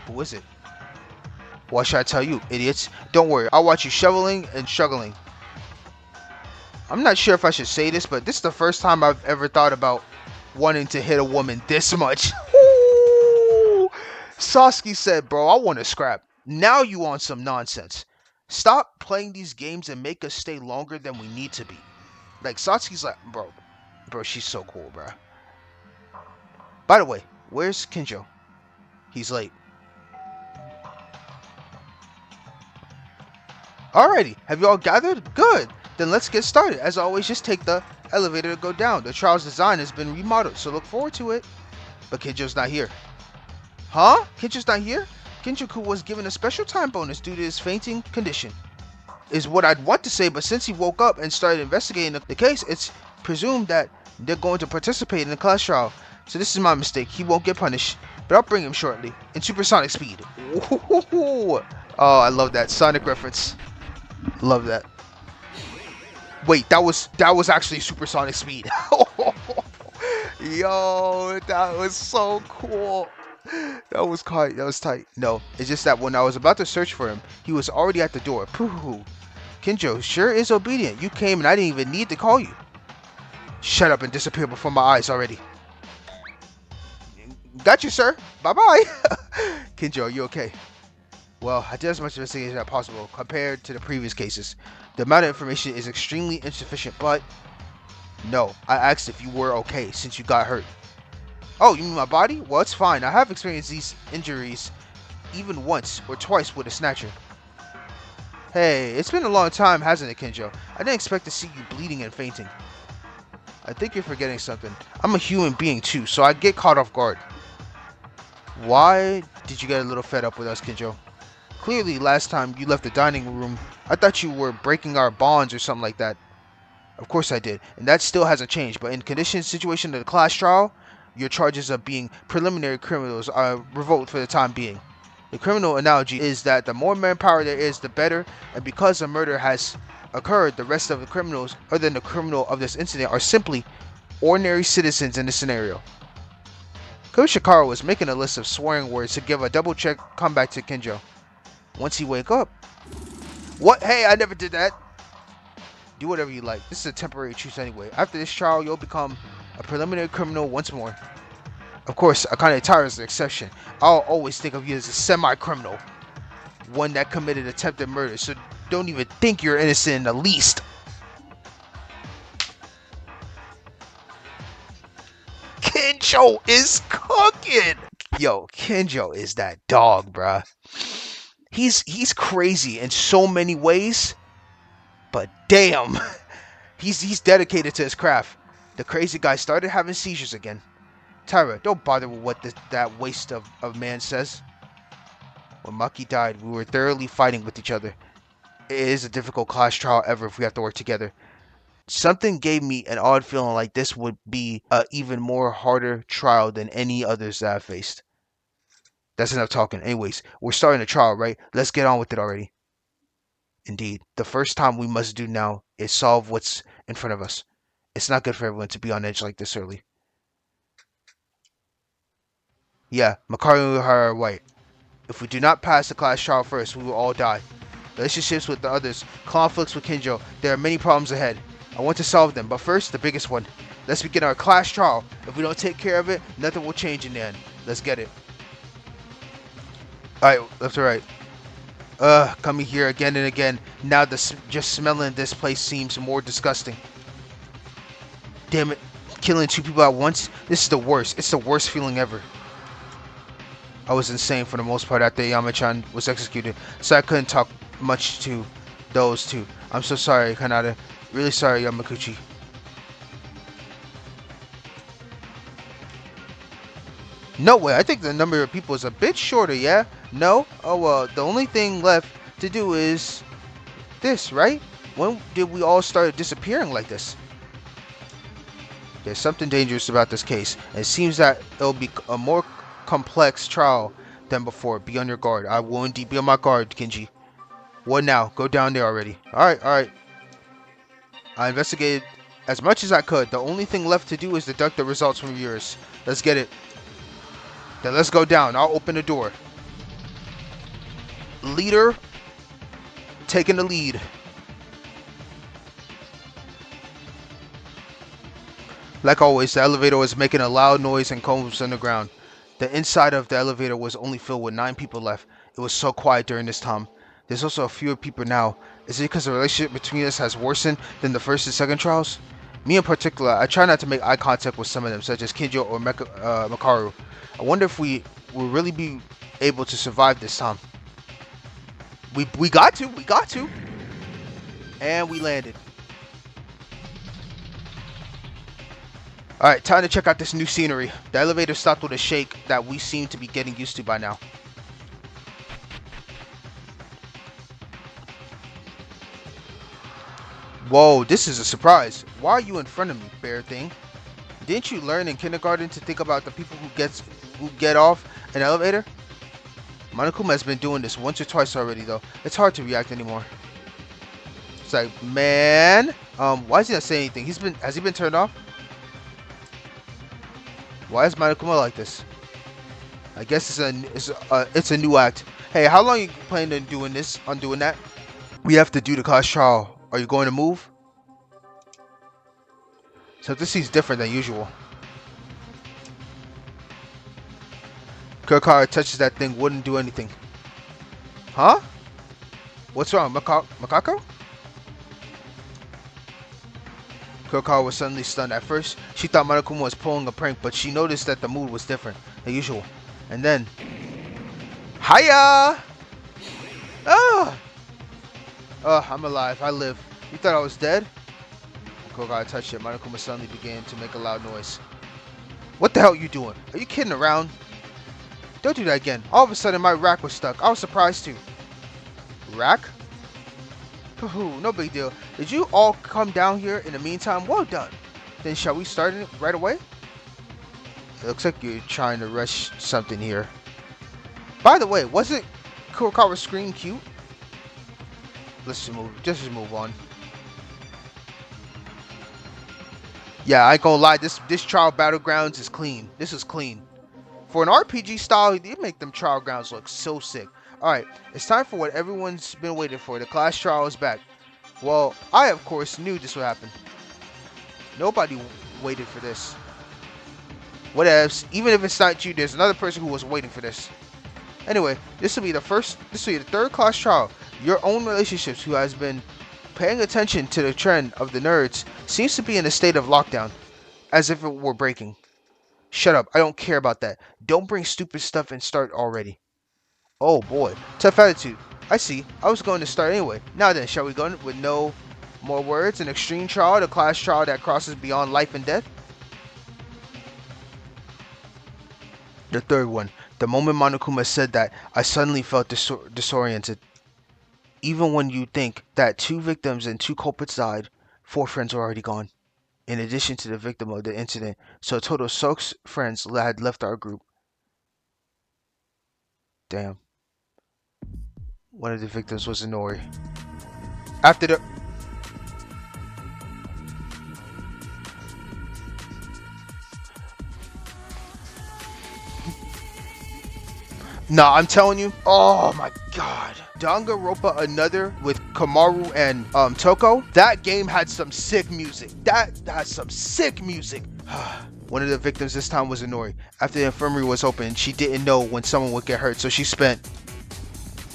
Who is it? What should I tell you, idiots? Don't worry, I'll watch you shoveling and struggling. I'm not sure if I should say this, but this is the first time I've ever thought about wanting to hit a woman this much. Ooh! Sasuke said, bro, I want to scrap. Now you on some nonsense. Stop playing these games and make us stay longer than we need to be. Like, Satsuki's like, bro, she's so cool, bro. By the way, where's Kinjo? He's late. Alrighty, have you all gathered? Good. Then let's get started. As always, just take the elevator to go down. The trial's design has been remodeled, so look forward to it. But Kinjo's not here. Huh? Kinjo's not here? Kinjo-kun was given a special time bonus due to his fainting condition. Is what I'd want to say, but since he woke up and started investigating the case, it's presumed that they're going to participate in the class trial. So this is my mistake. He won't get punished, but I'll bring him shortly in supersonic speed. Ooh. Oh, I love that sonic reference. Love that. Wait, that was actually supersonic speed. Yo, that was so cool. That was tight. That was tight. No, it's just that when I was about to search for him, he was already at the door. Pooh. Kinjo sure is obedient. You came and I didn't even need to call you. Shut up and disappear before my eyes already. Got you, sir. Bye-bye. Kinjo, are you okay? Well, I did as much investigation as possible compared to the previous cases. The amount of information is extremely insufficient, but no, I asked if you were okay since you got hurt. Oh, you mean my body? Well, it's fine. I have experienced these injuries even once or twice with a snatcher. Hey, it's been a long time, hasn't it, Kinjo? I didn't expect to see you bleeding and fainting. I think you're forgetting something. I'm a human being too, so I get caught off guard. Why did you get a little fed up with us, Kinjo? Clearly, last time you left the dining room, I thought you were breaking our bonds or something like that. Of course I did, and that still hasn't changed, but in conditions situation of the class trial, your charges of being preliminary criminals are revoked for the time being. The criminal analogy is that the more manpower there is, the better, and because a murder has occurred, the rest of the criminals, other than the criminal of this incident, are simply ordinary citizens in this scenario. Koshikawa was making a list of swearing words to give a double-check comeback to Kinjo. Once he wake up... What? Hey, I never did that! Do whatever you like. This is a temporary truce anyway. After this trial, you'll become a preliminary criminal once more. Of course, Akane Tara is the exception. I'll always think of you as a semi-criminal. One that committed attempted murder, so don't even think you're innocent in the least. Kinjo is cooking! Yo, Kinjo is that dog, bruh. He's crazy in so many ways, but damn, he's dedicated to his craft. The crazy guy started having seizures again. Tyra, don't bother with what that waste of man says. When Maki died, we were thoroughly fighting with each other. It is a difficult class trial ever if we have to work together. Something gave me an odd feeling like this would be an even more harder trial than any others that I've faced. That's enough talking. Anyways, we're starting the trial, right? Let's get on with it already. Indeed, the first time we must do now is solve what's in front of us. It's not good for everyone to be on edge like this early. Yeah, Makaru and her are right. If we do not pass the class trial first, we will all die. Relationships with the others, conflicts with Kinjo, there are many problems ahead. I want to solve them, but first, the biggest one. Let's begin our class trial. If we don't take care of it, nothing will change in the end. Let's get it. Alright, left to right. Coming here again and again. Now just smelling this place seems more disgusting. Damn it. Killing two people at once? This is the worst. It's the worst feeling ever. I was insane for the most part after Yamachan was executed, so I couldn't talk much to those two. I'm so sorry, Kanata. Really sorry, Yamaguchi. No way, I think the number of people is a bit shorter, yeah? No? Oh well, the only thing left to do is this, right? When did we all start disappearing like this? There's something dangerous about this case, and it seems that it'll be a more complex trial than before. Be on your guard. I will indeed be on my guard, Kinji. What now? Go down there already. Alright. I investigated as much as I could. The only thing left to do is deduct the results from yours. Let's get it. Then let's go down. I'll open the door. Leader taking the lead. Like always, the elevator was making a loud noise and combs on the ground. The inside of the elevator was only filled with 9 people left. It was so quiet during this time. There's also fewer people now. Is it because the relationship between us has worsened than the first and second trials? Me in particular, I try not to make eye contact with some of them, such as Kinjo or Makaru. I wonder if we will really be able to survive this time. We got to, and we landed. All right, time to check out this new scenery. The elevator stopped with a shake that we seem to be getting used to by now. Whoa, this is a surprise. Why are you in front of me, bear thing? Didn't you learn in kindergarten to think about the people who get off an elevator? Monokuma has been doing this once or twice already, though. It's hard to react anymore. It's like, man, why is he not saying anything? Has he been turned off? Why is Monokuma like this? I guess it's a new act. Hey, how long are you planning on doing this? On doing that? We have to do the class trial. Are you going to move? So this seems different than usual. Kurokara touches that thing, wouldn't do anything. Huh? What's wrong, Makako? Kurokara was suddenly stunned. At first, she thought Monokuma was pulling a prank, but she noticed that the mood was different than usual. And then... Hiya! Ah! Oh, I'm alive. I live. You thought I was dead? When Kurokara touched it, Monokuma suddenly began to make a loud noise. What the hell are you doing? Are you kidding around? Don't do that again. All of a sudden, my rack was stuck. I was surprised too. Rack? Pooh, no big deal. Did you all come down here in the meantime? Well done. Then shall we start it right away? It looks like you're trying to rush something here. By the way, wasn't Kurokara's scream cute? Let's just move on. Yeah, I ain't gonna lie, this trial battlegrounds is clean. This is clean. For an RPG style, they make them trial grounds look so sick. Alright, it's time for what everyone's been waiting for. The class trial is back. Well, I of course knew this would happen. Nobody waited for this. Whatevs, even if it's not you, there's another person who was waiting for this. Anyway, this will be the third class trial. Your own relationships, who has been paying attention to the trend of the nerds, seems to be in a state of lockdown, as if it were breaking. Shut up, I don't care about that. Don't bring stupid stuff and start already. Oh boy, tough attitude. I see, I was going to start anyway. Now then, shall we go with no more words? An extreme trial, the class trial that crosses beyond life and death? The third one. The moment Monokuma said that, I suddenly felt disoriented. Even when you think that 2 victims and 2 culprits died, 4 friends were already gone. In addition to the victim of the incident, so a total of 6 friends had left our group. Damn. One of the victims was Inori. After the... Nah, I'm telling you. Oh my god. Danganronpa Another with Kamaru and Toko. That game had some sick music. That has some sick music. One of the victims this time was Inori. After the infirmary was open, she didn't know when someone would get hurt, so she spent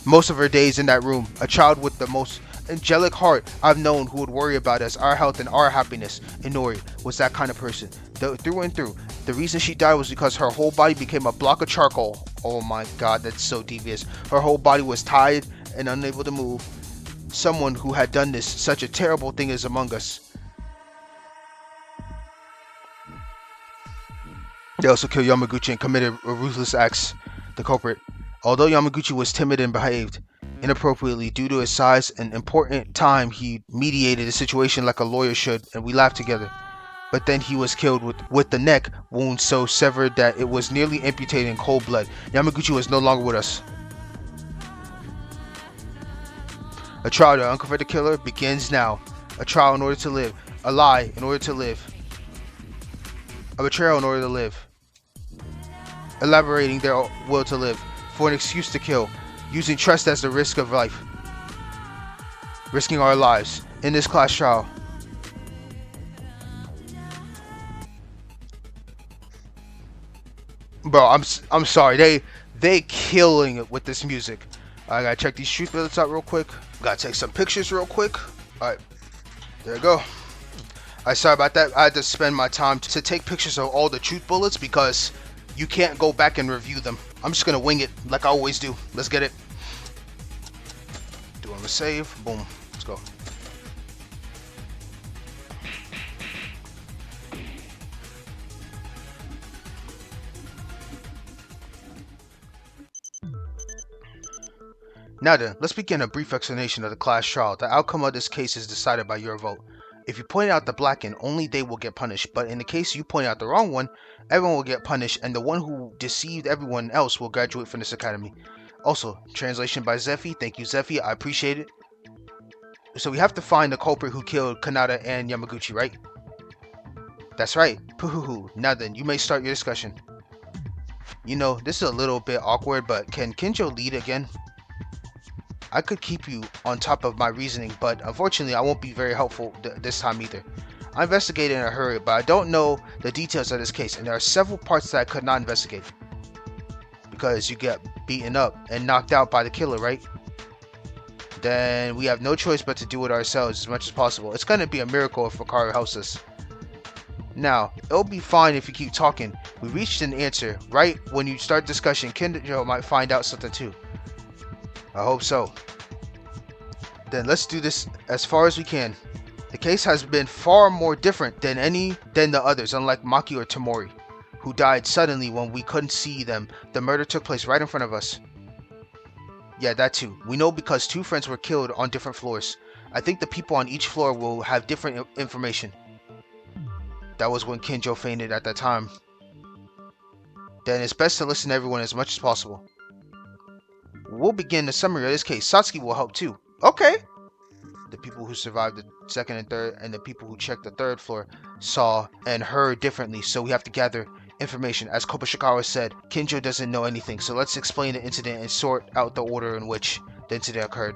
most of her days in that room. A child with the most angelic heart I've known who would worry about us, our health and our happiness. Inori was that kind of person, through and through. The reason she died was because her whole body became a block of charcoal. Oh my god, that's so devious. Her whole body was tied and unable to move. Someone who had done this, such a terrible thing, is among us. They also killed Yamaguchi and committed a ruthless acts. The culprit. Although Yamaguchi was timid and behaved inappropriately due to his size and important time, he mediated the situation like a lawyer should, and we laughed together. But then he was killed with the neck wound so severed that it was nearly amputated in cold blood. Yamaguchi was no longer with us. A trial to uncover the killer begins now. A trial in order to live. A lie in order to live. A betrayal in order to live. Elaborating their will to live. For an excuse to kill. Using trust as the risk of life. Risking our lives. In this class trial. Bro, I'm sorry. They killing it with this music. I gotta check these truth bullets out real quick. Gotta take some pictures real quick. Alright, there we go. Sorry about that. I had to spend my time to take pictures of all the truth bullets because you can't go back and review them. I'm just gonna wing it like I always do. Let's get it. Doing a save. Boom. Let's go. Now then, let's begin a brief explanation of the class trial. The outcome of this case is decided by your vote. If you point out the black one, only they will get punished, but in the case you point out the wrong one, everyone will get punished, and the one who deceived everyone else will graduate from this academy. Also, translation by Zephy. Thank you, Zephy. I appreciate it. So we have to find the culprit who killed Kanata and Yamaguchi, right? That's right. Puhuhu. Now then, you may start your discussion. You know, this is a little bit awkward, but can Kinjo lead again? I could keep you on top of my reasoning, but unfortunately I won't be very helpful this time either. I investigated in a hurry, but I don't know the details of this case, and there are several parts that I could not investigate. Because you get beaten up and knocked out by the killer, right? Then we have no choice but to do it ourselves as much as possible. It's gonna be a miracle if Makaru helps us. Now, it'll be fine if you keep talking. We reached an answer. Right when you start discussion, Kinjo might find out something too. I hope so. Then let's do this as far as we can. The case has been far more different than the others, unlike Maki or Tamori, who died suddenly when we couldn't see them. The murder took place right in front of us. Yeah, that too. We know because two friends were killed on different floors. I think the people on each floor will have different information. That was when Kinjo fainted at that time. Then it's best to listen to everyone as much as possible. We'll begin the summary of this case. Satsuki will help too. Okay. The people who survived the second and third, and the people who checked the third floor saw and heard differently, so we have to gather information. As Kobushikawa said, Kinjo doesn't know anything, so let's explain the incident and sort out the order in which the incident occurred.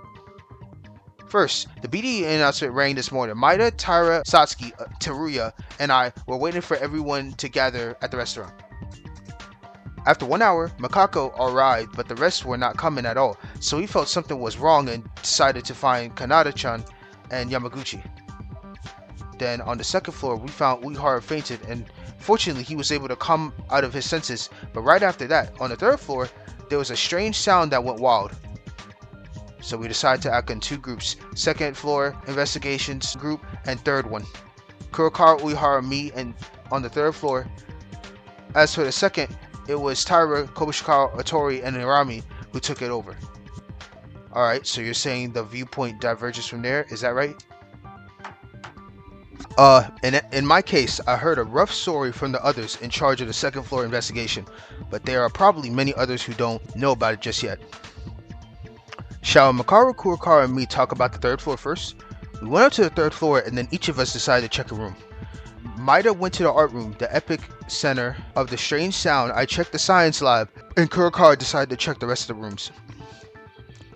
First, the BD announcement rang this morning. Maida, Taira, Satsuki, Teruya, and I were waiting for everyone to gather at the restaurant. After 1 hour, Makako arrived, but the rest were not coming at all, so we felt something was wrong and decided to find Kanata-chan and Yamaguchi. Then on the second floor, we found Uehara fainted, and fortunately he was able to come out of his senses, but right after that, on the third floor, there was a strange sound that went wild. So we decided to act in two groups, second floor investigations group and third one. Kurokawa, Uehara, me, and on the third floor. As for the second, it was Taira, Kobushikawa, Otori, and Hirami who took it over. Alright, so you're saying the viewpoint diverges from there, is that right? In my case, I heard a rough story from the others in charge of the second floor investigation, but there are probably many others who don't know about it just yet. Shall Makaru, Kurokawa, and me talk about the third floor first? We went up to the third floor and then each of us decided to check a room. Maida went to the art room, the epic center of the strange sound. I checked the science lab, and Kurokawa decided to check the rest of the rooms.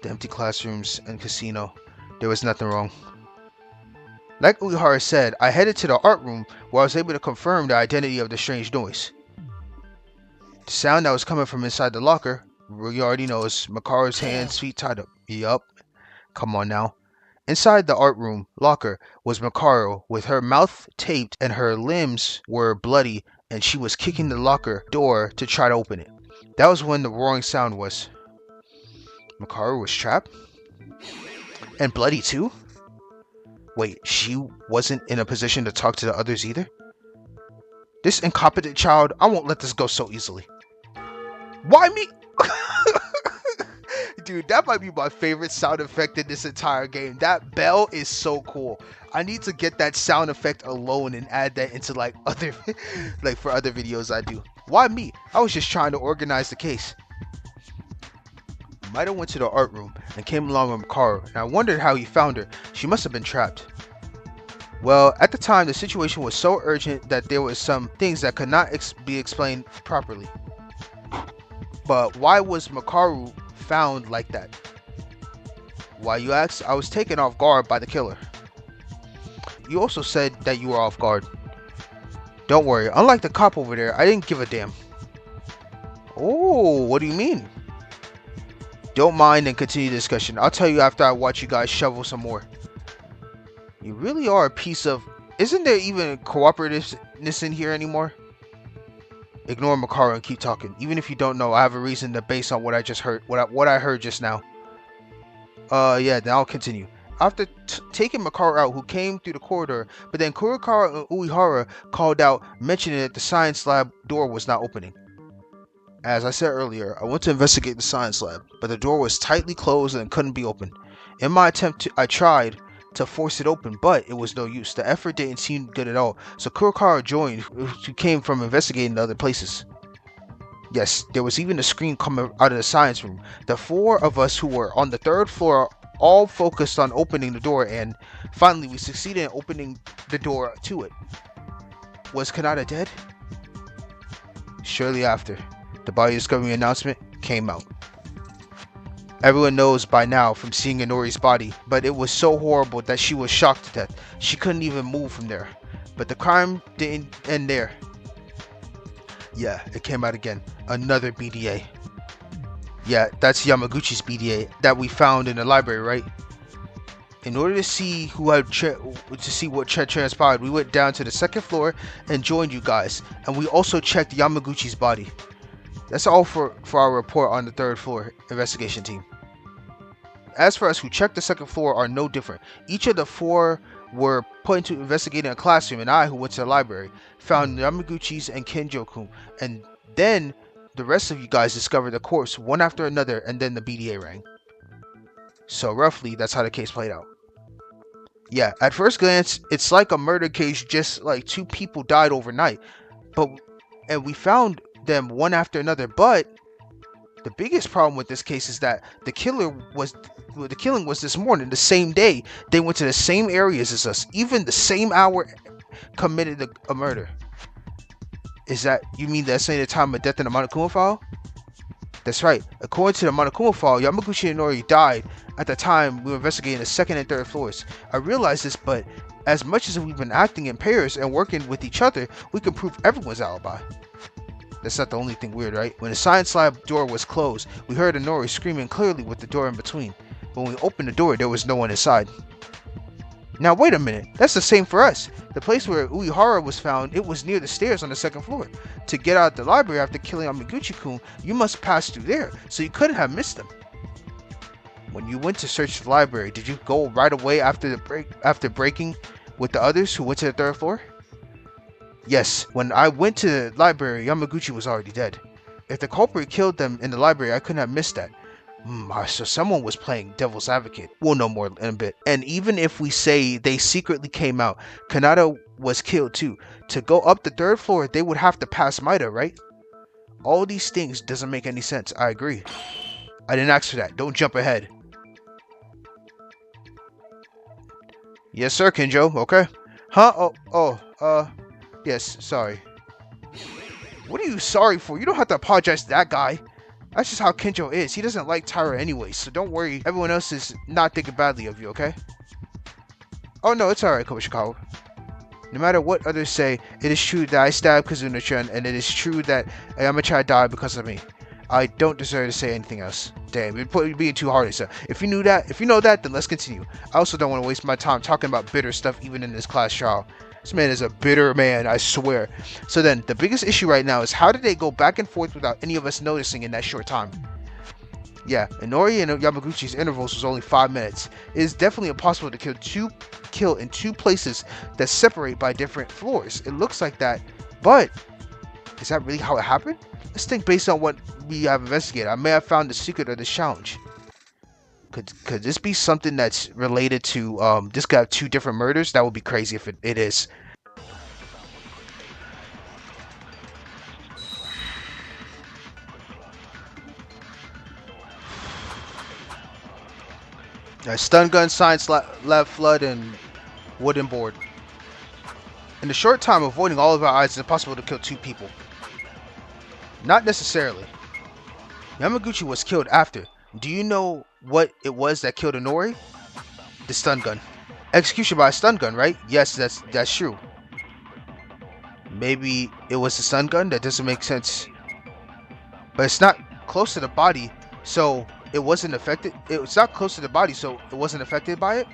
The empty classrooms and casino. There was nothing wrong. Like Uehara said, I headed to the art room where I was able to confirm the identity of the strange noise. The sound that was coming from inside the locker, you already know, is Makaru's hands, feet tied up. Yup. Come on now. Inside the art room locker was Makaru with her mouth taped and her limbs were bloody, and she was kicking the locker door to try to open it. That was when the roaring sound was. Makaru was trapped? And bloody too? Wait, she wasn't in a position to talk to the others either? This incompetent child, I won't let this go so easily. Why me? Dude, that might be my favorite sound effect in this entire game. That bell is so cool. I need to get that sound effect alone and add that into like other for other videos I do. Why me? I was just trying to organize the case. Maida went to the art room and came along with Makaru, and I wondered how he found her. She must have been trapped. Well, at the time the situation was so urgent that there was some things that could not be explained properly. But why was Makaru found like that? Why, you ask? I was taken off guard by the killer. You also said that you were off guard. Don't worry, unlike the cop over there, I didn't give a damn. Oh, what do you mean? Don't mind and continue the discussion. I'll tell you after I watch you guys shovel some more. You really are a piece of... Isn't there even cooperativeness in here anymore? Ignore Makara and keep talking. Even if you don't know, I have a reason to base on what I just heard. What I heard just now. Yeah, then I'll continue. After taking Makara out, who came through the corridor, but then Kurikara and Uehara called out, mentioning that the science lab door was not opening. As I said earlier, I went to investigate the science lab, but the door was tightly closed and couldn't be opened. In my attempt, I tried to force it open, but it was no use. The effort didn't seem good at all, so Kurikara joined, who came from investigating the other places. Yes, there was even a scream coming out of the science room. The four of us who were on the third floor all focused on opening the door, and finally we succeeded in opening the door to it. Was Kanata dead? Shortly after, the body discovery announcement came out. Everyone knows by now from seeing Inori's body, but it was so horrible that she was shocked to death. She couldn't even move from there. But the crime didn't end there. Yeah, it came out again. Another BDA. Yeah, that's Yamaguchi's BDA that we found in the library, right? In order to see what transpired, we went down to the second floor and joined you guys, and we also checked Yamaguchi's body. That's all for our report on the third floor investigation team. As for us who checked the second floor are no different. Each of the four were put into investigating a classroom, and I, who went to the library, found Yamaguchi's and Kenjo-kun, and then the rest of you guys discovered the corpse one after another, and then the BDA rang. So roughly, that's how the case played out. Yeah, at first glance, it's like a murder case, just like two people died overnight, and we found them one after another, but the biggest problem with this case is that the killing was this morning, the same day. They went to the same areas as us, even the same hour committed a murder. Is that, you mean the estimated time of death in the Monokuma file? That's right. According to the Monokuma file, Yamaguchi and Inori died at the time we were investigating the second and third floors. I realize this, but as much as we've been acting in pairs and working with each other, we can prove everyone's alibi. That's not the only thing weird, right? When the science lab door was closed, we heard Inori screaming clearly with the door in between. When we opened the door, there was no one inside. Now wait a minute, that's the same for us. The place where Uehara was found, it was near the stairs on the second floor. To get out of the library after killing Yamaguchi-kun, you must pass through there, so you couldn't have missed them. When you went to search the library, did you go right away after breaking with the others who went to the third floor? Yes, when I went to the library, Yamaguchi was already dead. If the culprit killed them in the library, I couldn't have missed that. So someone was playing devil's advocate. We'll know more in a bit. And even if we say they secretly came out, Kanata was killed too. To go up the third floor, they would have to pass Maida, right? All these things doesn't make any sense. I agree. I didn't ask for that. Don't jump ahead. Yes, sir, Kinjo. Okay. Huh? Yes, sorry. What are you sorry for? You don't have to apologize to that guy. That's just how Kinjo is. He doesn't like Tyra anyway, so don't worry. Everyone else is not thinking badly of you, okay? Oh no, it's alright, Kobayashi. No matter what others say, it is true that I stabbed Kazuna-chan, and it is true that Yamacha died because of me. I don't deserve to say anything else. Damn, you're being too hard on yourself. If you know that, then let's continue. I also don't want to waste my time talking about bitter stuff even in this class trial. This man is a bitter man, I swear. So then, the biggest issue right now is how did they go back and forth without any of us noticing in that short time? Yeah, Inori and Yamaguchi's intervals was only 5 minutes. It is definitely impossible to kill in two places that separate by different floors. It looks like that, but is that really how it happened? Let's think based on what we have investigated. I may have found the secret of this challenge. Could this be something that's related to this guy have two different murders? That would be crazy if it is. Stun gun, science lab flood, and wooden board. In a short time, avoiding all of our eyes, it's impossible to kill two people. Not necessarily. Yamaguchi was killed after. Do you know what it was that killed Inori? The stun gun. Execution by a stun gun, right? Yes, that's true. Maybe it was the stun gun? That doesn't make sense. But it's not close to the body, so It wasn't affected. It's not close to the body, so it wasn't affected by it.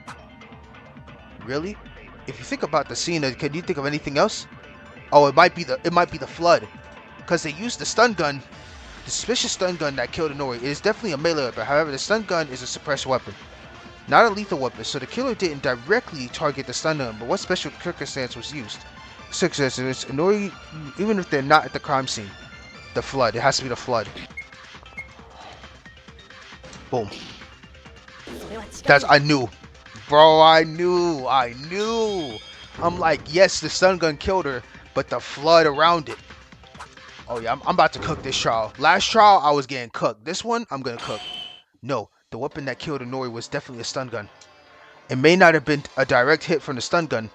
Really? If you think about the scene, can you think of anything else? Oh, it might be the flood, because they used the stun gun, the suspicious stun gun that killed Inori. It is definitely a melee weapon. However, the stun gun is a suppressed weapon, not a lethal weapon. So the killer didn't directly target the stun gun, but what special circumstance was used? Circumstance Inori, even if they're not at the crime scene. The flood. It has to be the flood. Boom. I knew. Bro, I knew. I'm like, yes, the stun gun killed her, but the flood around it. Oh yeah, I'm about to cook this trial. Last trial, I was getting cooked. This one, I'm gonna cook. No, the weapon that killed Inori was definitely a stun gun. It may not have been a direct hit from the stun gun.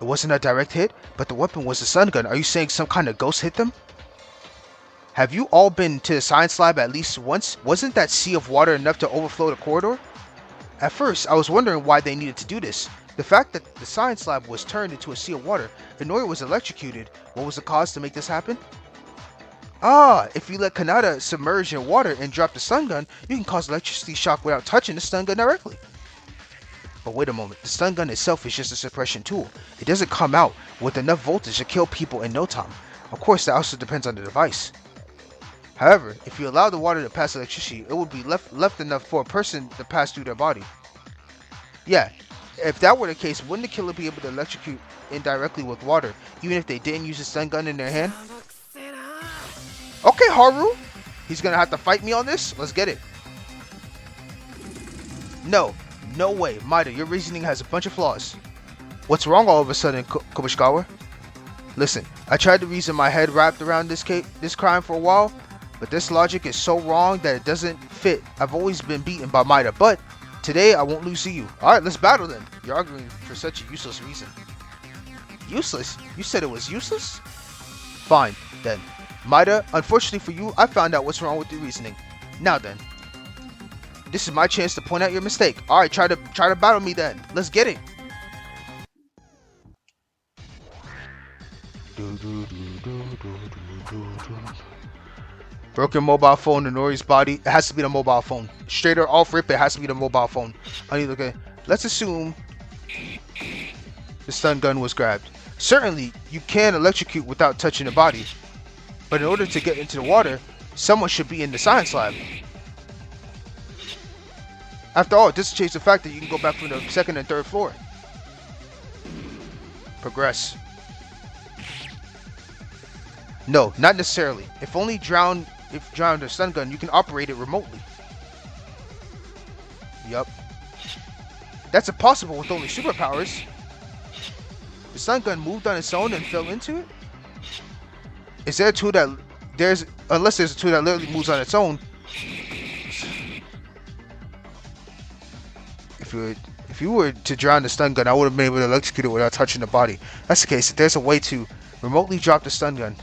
It wasn't a direct hit, but the weapon was a stun gun. Are you saying some kind of ghost hit them? Have you all been to the science lab at least once? Wasn't that sea of water enough to overflow the corridor? At first, I was wondering why they needed to do this. The fact that the science lab was turned into a sea of water, Inori was electrocuted. What was the cause to make this happen? Ah, if you let Kanata submerge in water and drop the stun gun, you can cause electricity shock without touching the stun gun directly. But wait a moment, the stun gun itself is just a suppression tool. It doesn't come out with enough voltage to kill people in no time. Of course, that also depends on the device. However, if you allow the water to pass electricity, it would be left enough for a person to pass through their body. Yeah, if that were the case, wouldn't the killer be able to electrocute indirectly with water, even if they didn't use a stun gun in their hand? Okay, Haru, he's gonna have to fight me on this. Let's get it. No way, Maida, your reasoning has a bunch of flaws. What's wrong all of a sudden, Kobushikawa? Listen, I tried to reason my head wrapped around this crime for a while, but this logic is so wrong that it doesn't fit. I've always been beaten by Maida, but today I won't lose to you. Alright, let's battle then. You're arguing for such a useless reason. Useless? You said it was useless? Fine, then. Maida, unfortunately for you, I found out what's wrong with your reasoning. Now then. This is my chance to point out your mistake. Alright, try to battle me then. Let's get it. Broken mobile phone in Nori's body. It has to be the mobile phone. Straight or off rip, it has to be the mobile phone. Okay, let's assume the stun gun was grabbed. Certainly, you can electrocute without touching the body. But in order to get into the water, someone should be in the science lab. After all, this changes the fact that you can go back from the second and third floor. Progress. No, not necessarily. If drowned a stun gun, you can operate it remotely. Yup. That's impossible with only superpowers. The stun gun moved on its own and fell into it? Is there a tool that unless there's a tool that literally moves on its own? If you were to drown the stun gun, I would have been able to electrocute it without touching the body. That's the case. If there's a way to remotely drop the stun gun,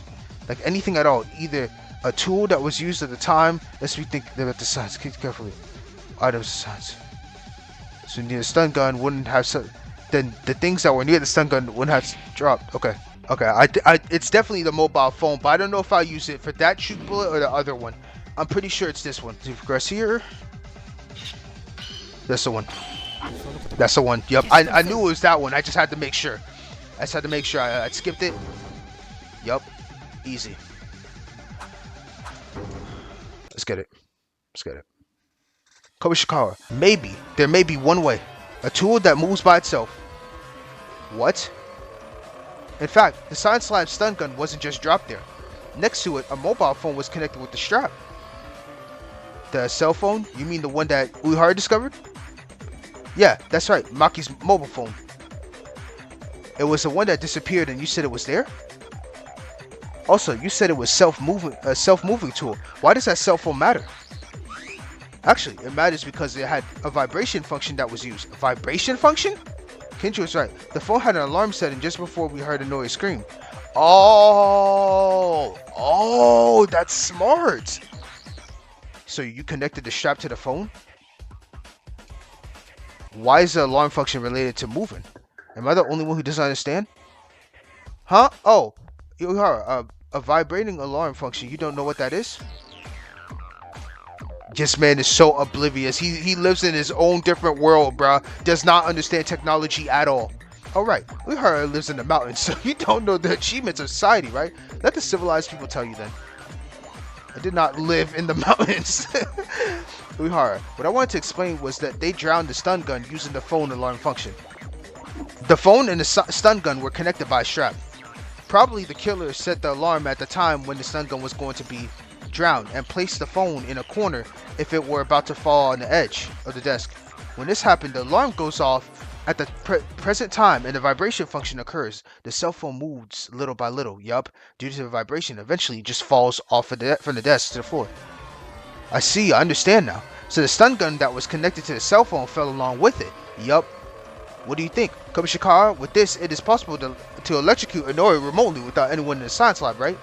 like anything at all, either a tool that was used at the time. Let's rethink about the science. Carefully. Items of science. So near the stun gun wouldn't have. Then the things that were near the stun gun wouldn't have dropped. Okay. It's definitely the mobile phone, but I don't know if I'll use it for that shoot bullet or the other one. I'm pretty sure it's this one. To progress here. That's the one. That's the one. Yep. I knew it was that one. I just had to make sure. I skipped it. Yup. Easy. Let's get it. Kobushikawa. Maybe. There may be one way. A tool that moves by itself. What? In fact, the science lab stun gun wasn't just dropped there. Next to it, a mobile phone was connected with the strap. The cell phone? You mean the one that Uehara discovered? Yeah, that's right. Maki's mobile phone. It was the one that disappeared and you said it was there? Also, you said it was a self-moving tool. Why does that cell phone matter? Actually, it matters because it had a vibration function that was used. A vibration function? Kenji was right. The phone had an alarm setting just before we heard a noise scream. Oh, that's smart. So you connected the strap to the phone? Why is the alarm function related to moving? Am I the only one who doesn't understand? Huh? Oh, Uehara, a vibrating alarm function. You don't know what that is? This man is so oblivious. He lives in his own different world, bruh. Does not understand technology at all. Alright, we heard he lives in the mountains, so you don't know the achievements of society, right? Let the civilized people tell you then. I did not live in the mountains. Uehara, what I wanted to explain was that they drowned the stun gun using the phone alarm function. The phone and the stun gun were connected by a strap. Probably the killer set the alarm at the time when the stun gun was going to be drowned and placed the phone in a corner if it were about to fall on the edge of the desk. When this happened, the alarm goes off at the present time and the vibration function occurs. The cell phone moves little by little. Yup, due to the vibration, eventually it just falls off from the desk to the floor. I see, I understand now. So the stun gun that was connected to the cell phone fell along with it. Yup. What do you think? Komishikara, with this, it is possible to electrocute Inori remotely without anyone in the science lab, right?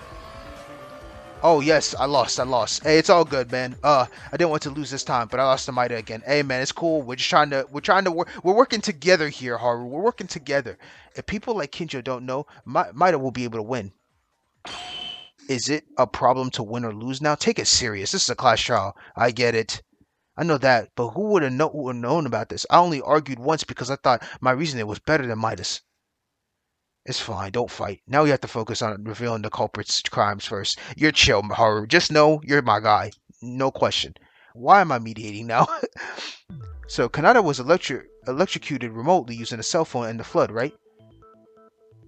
Oh yes, I lost. Hey, it's all good, man. I didn't want to lose this time, but I lost to Maida again. Hey man, it's cool. We're working together here, Haru. We're working together. If people like Kinjo don't know, Maida will be able to win. Is it a problem to win or lose now? Take it serious. This is a class trial. I get it. I know that, but who would have known about this? I only argued once because I thought my reasoning was better than Maida's. It's fine, don't fight. Now we have to focus on revealing the culprit's crimes first. You're chill, Haru. Just know you're my guy. No question. Why am I mediating now? So, Kanata was electrocuted remotely using a cell phone in the flood, right?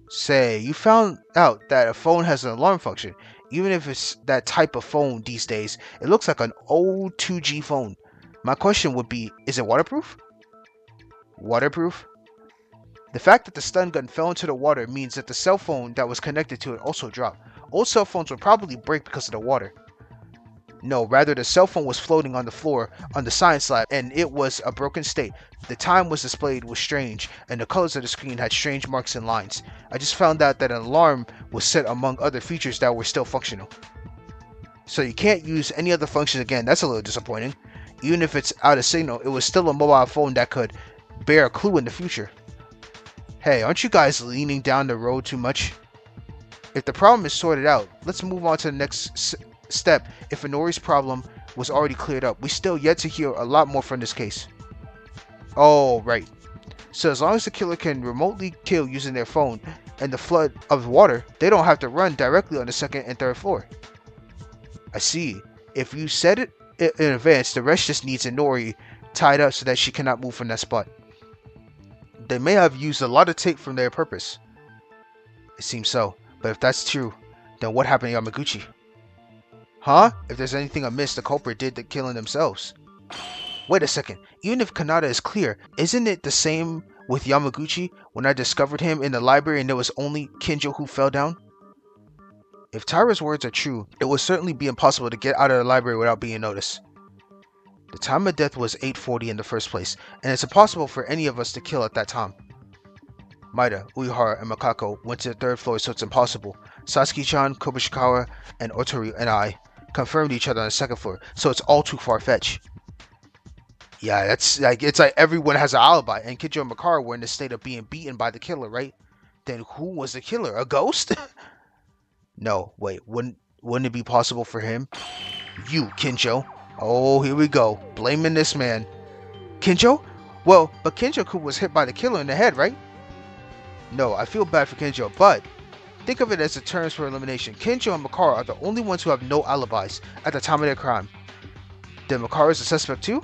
Say, you found out that a phone has an alarm function. Even if it's that type of phone these days, it looks like an old 2G phone. My question would be, is it waterproof? Waterproof? The fact that the stun gun fell into the water means that the cell phone that was connected to it also dropped. Old cell phones would probably break because of the water. No, rather the cell phone was floating on the floor on the science lab and it was a broken state. The time was displayed was strange and the colors of the screen had strange marks and lines. I just found out that an alarm was set among other features that were still functional. So you can't use any other functions again. That's a little disappointing. Even if it's out of signal, it was still a mobile phone that could bear a clue in the future. Hey, aren't you guys leaning down the road too much? If the problem is sorted out, let's move on to the next step. If Inori's problem was already cleared up, we still yet to hear a lot more from this case. Oh, right. So as long as the killer can remotely kill using their phone and the flood of water, they don't have to run directly on the second and third floor. I see. If you said it in advance, the rest just needs Inori tied up so that she cannot move from that spot. They may have used a lot of tape from their purpose. It seems so. But if that's true, then what happened to Yamaguchi? Huh? If there's anything amiss, the culprit did the killing themselves. Wait a second. Even if Kanata is clear, isn't it the same with Yamaguchi when I discovered him in the library and there was only Kinjo who fell down? If Taira's words are true, it would certainly be impossible to get out of the library without being noticed. The time of death was 8:40 in the first place, and it's impossible for any of us to kill at that time. Maida, Uehara, and Makako went to the third floor, so it's impossible. Satsuki-chan, Kobushikawa, and Otori and I confirmed each other on the second floor, so it's all too far-fetched. Yeah, it's like everyone has an alibi, and Kinjo and Makara were in the state of being beaten by the killer, right? Then who was the killer? A ghost? No, wait, wouldn't it be possible for him? You, Kinjo. Oh, here we go. Blaming this man. Kinjo? Well, but Kinjo was hit by the killer in the head, right? No, I feel bad for Kinjo, but think of it as the terms for elimination. Kinjo and Makara are the only ones who have no alibis at the time of their crime. Then Makara is a suspect too?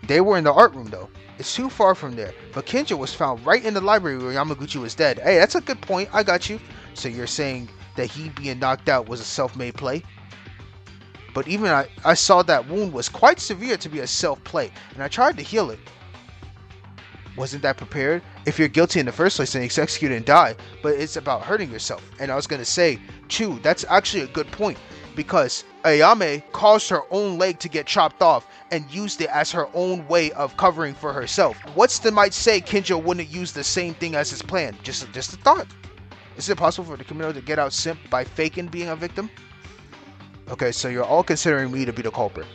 They were in the art room though. It's too far from there, but Kinjo was found right in the library where Yamaguchi was dead. Hey, that's a good point. I got you. So you're saying that he being knocked out was a self-made play? But even I saw that wound was quite severe to be a self-play, and I tried to heal it. Wasn't that prepared? If you're guilty in the first place, then it's executed and die, but it's about hurting yourself. And I was going to say, too, that's actually a good point, because Ayame caused her own leg to get chopped off and used it as her own way of covering for herself. What's the might say Kinjo wouldn't use the same thing as his plan? Just a thought. Is it possible for the criminal to get out simp by faking being a victim? Okay, so you're all considering me to be the culprit.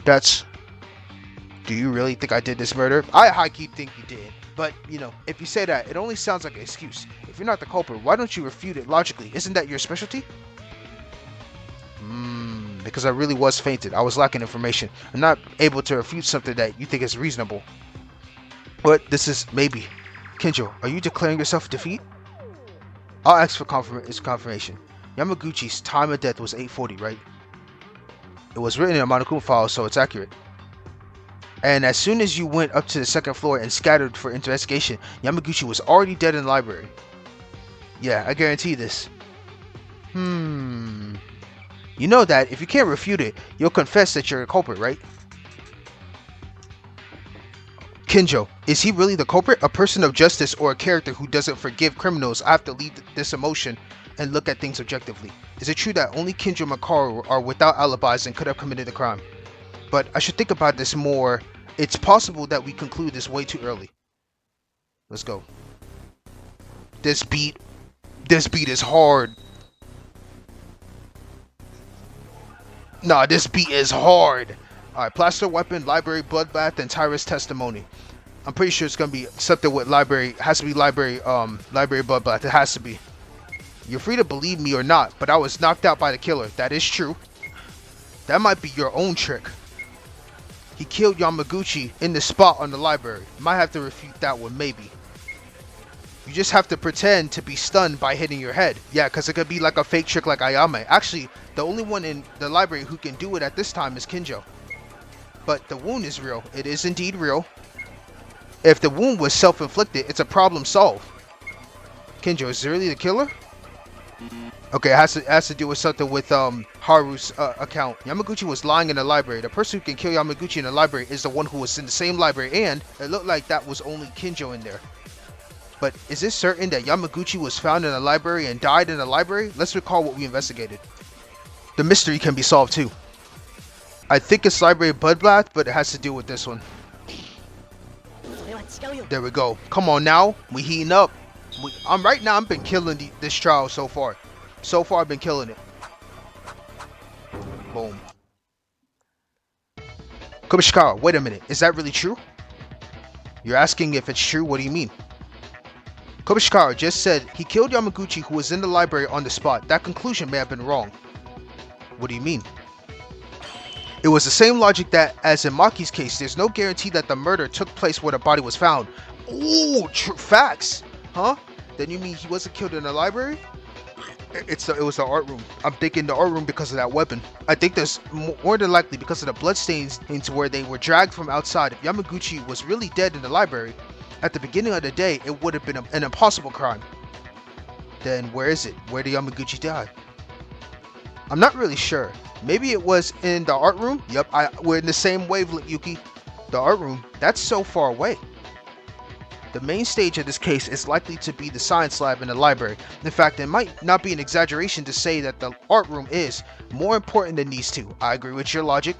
Do you really think I did this murder? I high-key think you did. But, you know, if you say that, it only sounds like an excuse. If you're not the culprit, why don't you refute it logically? Isn't that your specialty? The because I really was fainted. I was lacking information. I'm not able to refute something that you think is reasonable. But this is maybe. Kinjo, are you declaring yourself defeat? I'll ask for confirmation. Yamaguchi's time of death was 8:40, right? It was written in a Monokuma file, so it's accurate. And as soon as you went up to the second floor and scattered for investigation, Yamaguchi was already dead in the library. Yeah, I guarantee this. You know that if you can't refute it, you'll confess that you're a culprit, right? Kinjo, is he really the culprit? A person of justice or a character who doesn't forgive criminals? I have to leave this emotion and look at things objectively. Is it true that only Kinjo and Makaru are without alibis and could have committed the crime? But I should think about this more. It's possible that we conclude this way too early. Let's go. This beat is hard. Nah, this beat is hard. Alright, plaster weapon, library, bloodbath, and Tyra's testimony. I'm pretty sure it's gonna be something with library. It has to be library bloodbath. It has to be. You're free to believe me or not, but I was knocked out by the killer. That is true. That might be your own trick. He killed Yamaguchi in the spot on the library. Might have to refute that one, maybe. You just have to pretend to be stunned by hitting your head. Yeah, because it could be like a fake trick like Ayame. Actually, the only one in the library who can do it at this time is Kinjo. But the wound is real. It is indeed real. If the wound was self-inflicted, it's a problem solved. Kinjo, is he really the killer? Okay, it has to do with something with Haru's account. Yamaguchi was lying in the library. The person who can kill Yamaguchi in the library is the one who was in the same library, and it looked like that was only Kinjo in there. But is it certain that Yamaguchi was found in the library and died in the library? Let's recall what we investigated. The mystery can be solved too. I think it's library bloodbath, but it has to do with this one. There we go. Come on now, we heating up. Right now. I've been killing this trial so far. So far, I've been killing it. Boom. Kubishikawa, wait a minute. Is that really true? You're asking if it's true? What do you mean? Kubishikawa just said he killed Yamaguchi, who was in the library on the spot. That conclusion may have been wrong. What do you mean? It was the same logic that, as in Maki's case, there's no guarantee that the murder took place where the body was found. Ooh, facts. Huh? Then you mean he wasn't killed in the library? It was the art room. I'm thinking the art room because of that weapon. I think there's more than likely because of the bloodstains into where they were dragged from outside. If Yamaguchi was really dead in the library, at the beginning of the day, it would have been an impossible crime. Then where is it? Where did Yamaguchi die? I'm not really sure. Maybe it was in the art room? Yep, we're in the same wavelength, Yuki. The art room? That's so far away. The main stage of this case is likely to be the science lab in the library. In fact, it might not be an exaggeration to say that the art room is more important than these two. I agree with your logic.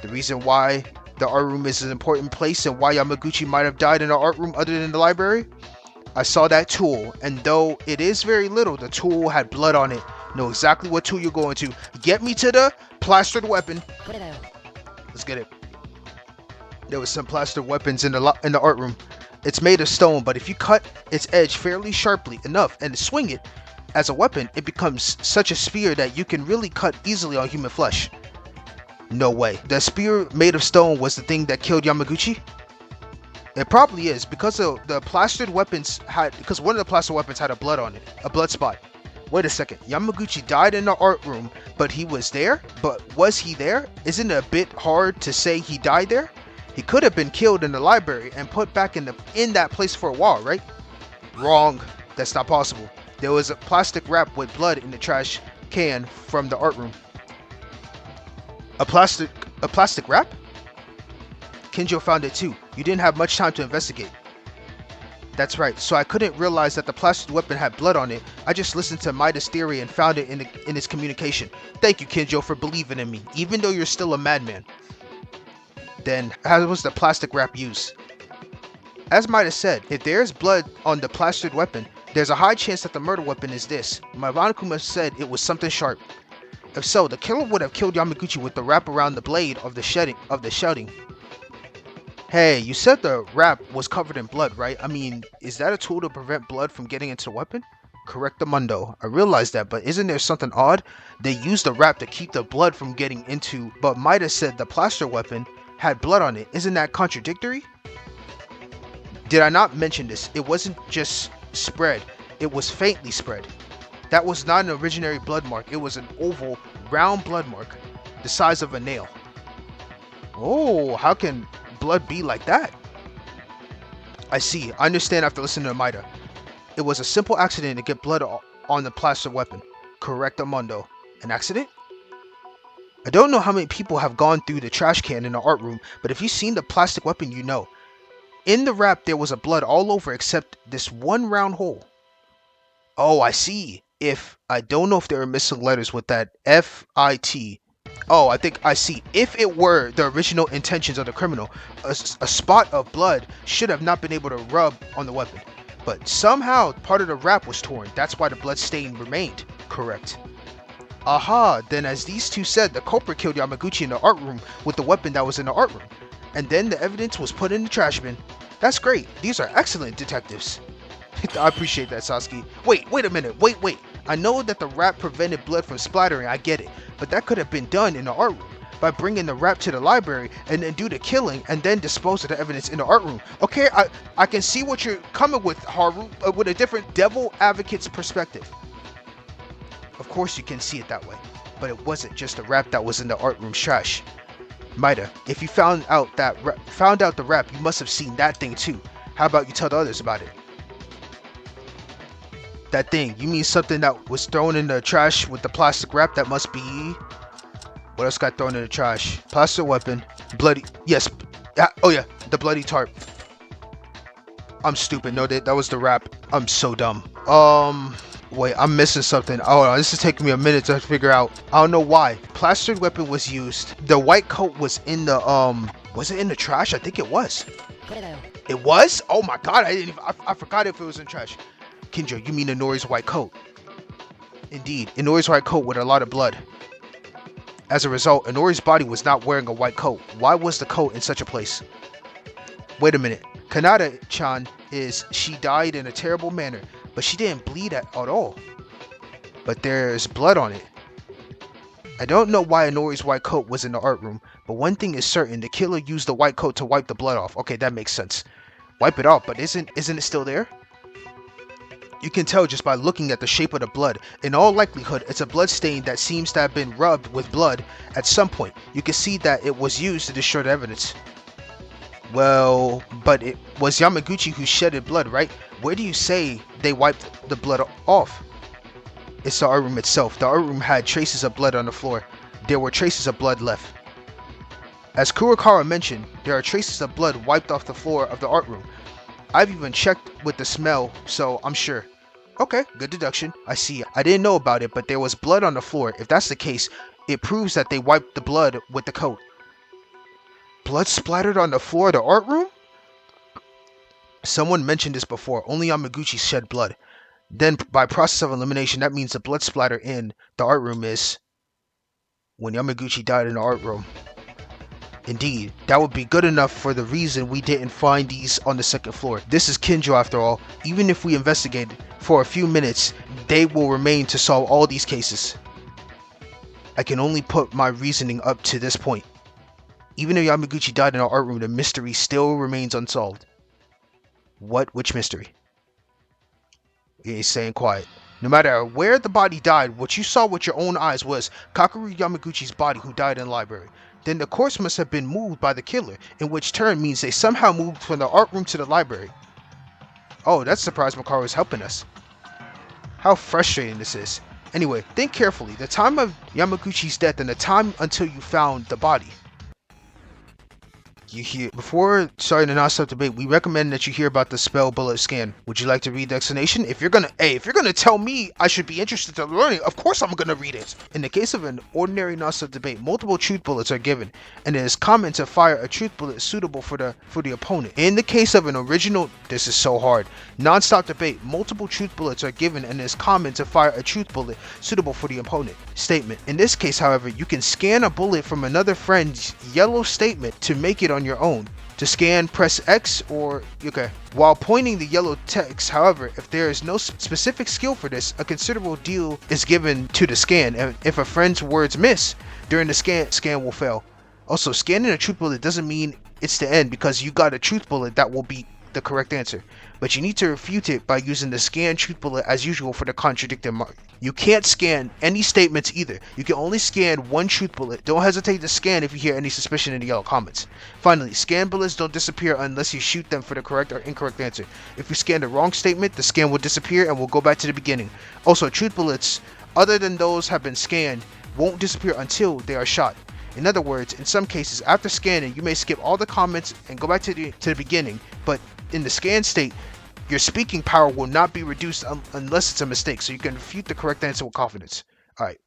The reason why the art room is an important place and why Yamaguchi might have died in the art room other than the library? I saw that tool, and though it is very little, the tool had blood on it. Know exactly what tool you're going to. Get me to the plastered weapon. Let's get it. There was some plastered weapons in the art room. It's made of stone, but if you cut its edge fairly sharply enough and swing it as a weapon, it becomes such a spear that you can really cut easily on human flesh. No way. The spear made of stone was the thing that killed Yamaguchi? It probably is because one of the plastered weapons had a blood on it, a blood spot. Wait a second. Yamaguchi died in the art room, but he was there? But was he there? Isn't it a bit hard to say he died there? He could have been killed in the library and put back in that place for a while, right? Wrong. That's not possible. There was a plastic wrap with blood in the trash can from the art room. A plastic wrap? Kinjo found it too. You didn't have much time to investigate. That's right. So I couldn't realize that the plastic weapon had blood on it. I just listened to Midas' theory and found it in its communication. Thank you, Kinjo, for believing in me, even though you're still a madman. Then, how was the plastic wrap used? As Midas said, if there's blood on the plastered weapon, there's a high chance that the murder weapon is this. My Monokuma said it was something sharp. If so, the killer would have killed Yamaguchi with the wrap around the blade of the shouting. Hey, you said the wrap was covered in blood, right? I mean, is that a tool to prevent blood from getting into the weapon? Correctamundo. I realize that, but isn't there something odd? They used the wrap to keep the blood from getting into, but Mida said the plaster weapon had blood on it. Isn't that contradictory? Did I not mention this? It wasn't just spread, it was faintly spread. That was not an originary blood mark, it was an oval, round blood mark, the size of a nail. Oh, how can blood be like that? I see. I understand after listening to Mida. It was a simple accident to get blood on the plaster weapon. Correctamundo. An accident? I don't know how many people have gone through the trash can in the art room, but if you've seen the plastic weapon, you know. In the wrap, there was a blood all over except this one round hole. Oh, I see. I don't know if there were missing letters with that F-I-T. Oh, I think I see. If it were the original intentions of the criminal, a spot of blood should have not been able to rub on the weapon. But somehow part of the wrap was torn. That's why the blood stain remained. Correct. Aha, then as these two said, the culprit killed Yamaguchi in the art room with the weapon that was in the art room. And then the evidence was put in the trash bin. That's great. These are excellent detectives. I appreciate that, Sasuke. Wait a minute. Wait. I know that the wrap prevented blood from splattering, I get it. But that could have been done in the art room by bringing the wrap to the library and then do the killing and then dispose of the evidence in the art room. Okay, I can see what you're coming with, Haru, with a different devil advocate's perspective. Of course you can see it that way, but it wasn't just the wrap that was in the art room's trash. Mida, if you found out the wrap, you must have seen that thing too. How about you tell the others about it? That thing, you mean something that was thrown in the trash with the plastic wrap? That must be... What else got thrown in the trash? Plastic weapon, bloody... Yes, oh yeah, the bloody tarp. I'm stupid, no, that was the wrap. I'm so dumb. Wait, I'm missing something. Oh, this is taking me a minute to figure out. I don't know why. Plastered weapon was used. The white coat was in the, was it in the trash? I think it was. It was? Oh my god, I forgot if it was in trash. Kinjo, you mean Inori's white coat? Indeed, Inori's white coat with a lot of blood. As a result, Inori's body was not wearing a white coat. Why was the coat in such a place? Wait a minute. Kanata-chan she died in a terrible manner, but she didn't bleed at all. But there's blood on it. I don't know why Inori's white coat was in the art room, but one thing is certain, the killer used the white coat to wipe the blood off. Okay, that makes sense. Wipe it off, but isn't it still there? You can tell just by looking at the shape of the blood. In all likelihood, it's a blood stain that seems to have been rubbed with blood at some point. You can see that it was used to destroy the evidence. Well, but it was Yamaguchi who shedded blood, right? Where do you say they wiped the blood off? It's the art room itself. The art room had traces of blood on the floor. There were traces of blood left. As Kurokawa mentioned, there are traces of blood wiped off the floor of the art room. I've even checked with the smell, so I'm sure. Okay, good deduction. I see. I didn't know about it, but there was blood on the floor. If that's the case, it proves that they wiped the blood with the coat. Blood splattered on the floor of the art room? Someone mentioned this before. Only Yamaguchi shed blood. Then, by process of elimination, that means the blood splatter in the art room is when Yamaguchi died in the art room. Indeed, that would be good enough for the reason we didn't find these on the second floor. This is Kinjo after all. Even if we investigate for a few minutes, they will remain to solve all these cases. I can only put my reasoning up to this point. Even if Yamaguchi died in our art room, the mystery still remains unsolved. Which mystery? He's staying quiet. No matter where the body died, what you saw with your own eyes was Kakeru Yamaguchi's body who died in the library. Then the corpse must have been moved by the killer, in which turn means they somehow moved from the art room to the library. Oh, that's surprised Makaru is helping us. How frustrating this is. Anyway, think carefully. The time of Yamaguchi's death and the time until you found the body. Before starting the non-stop debate, we recommend that you hear about the spell bullet scan. Would you like to read the explanation? If you're gonna tell me I should be interested in learning, of course I'm gonna read it. In the case of an ordinary non-stop debate, multiple truth bullets are given, and it is common to fire a truth bullet suitable for the opponent. In the case of an original, this is so hard, non-stop debate, multiple truth bullets are given, and it is common to fire a truth bullet suitable for the opponent. Statement. In this case, however, you can scan a bullet from another friend's yellow statement to make it on your own. To scan, press X or okay. While pointing the yellow text, however, if there is no specific skill for this, a considerable deal is given to the scan, and if a friend's words miss during the scan will fail. Also, scanning a truth bullet doesn't mean it's the end because you got a truth bullet that will be the correct answer, but you need to refute it by using the scan truth bullet as usual for the contradicting mark. You can't scan any statements either. You can only scan one truth bullet. Don't hesitate to scan if you hear any suspicion in the yellow comments. Finally, scan bullets don't disappear unless you shoot them for the correct or incorrect answer. If you scan the wrong statement, the scan will disappear and will go back to the beginning. Also, truth bullets, other than those have been scanned, won't disappear until they are shot. In other words, in some cases, after scanning, you may skip all the comments and go back to the beginning, but in the scan state, your speaking power will not be reduced unless it's a mistake, so you can refute the correct answer with confidence. Alright.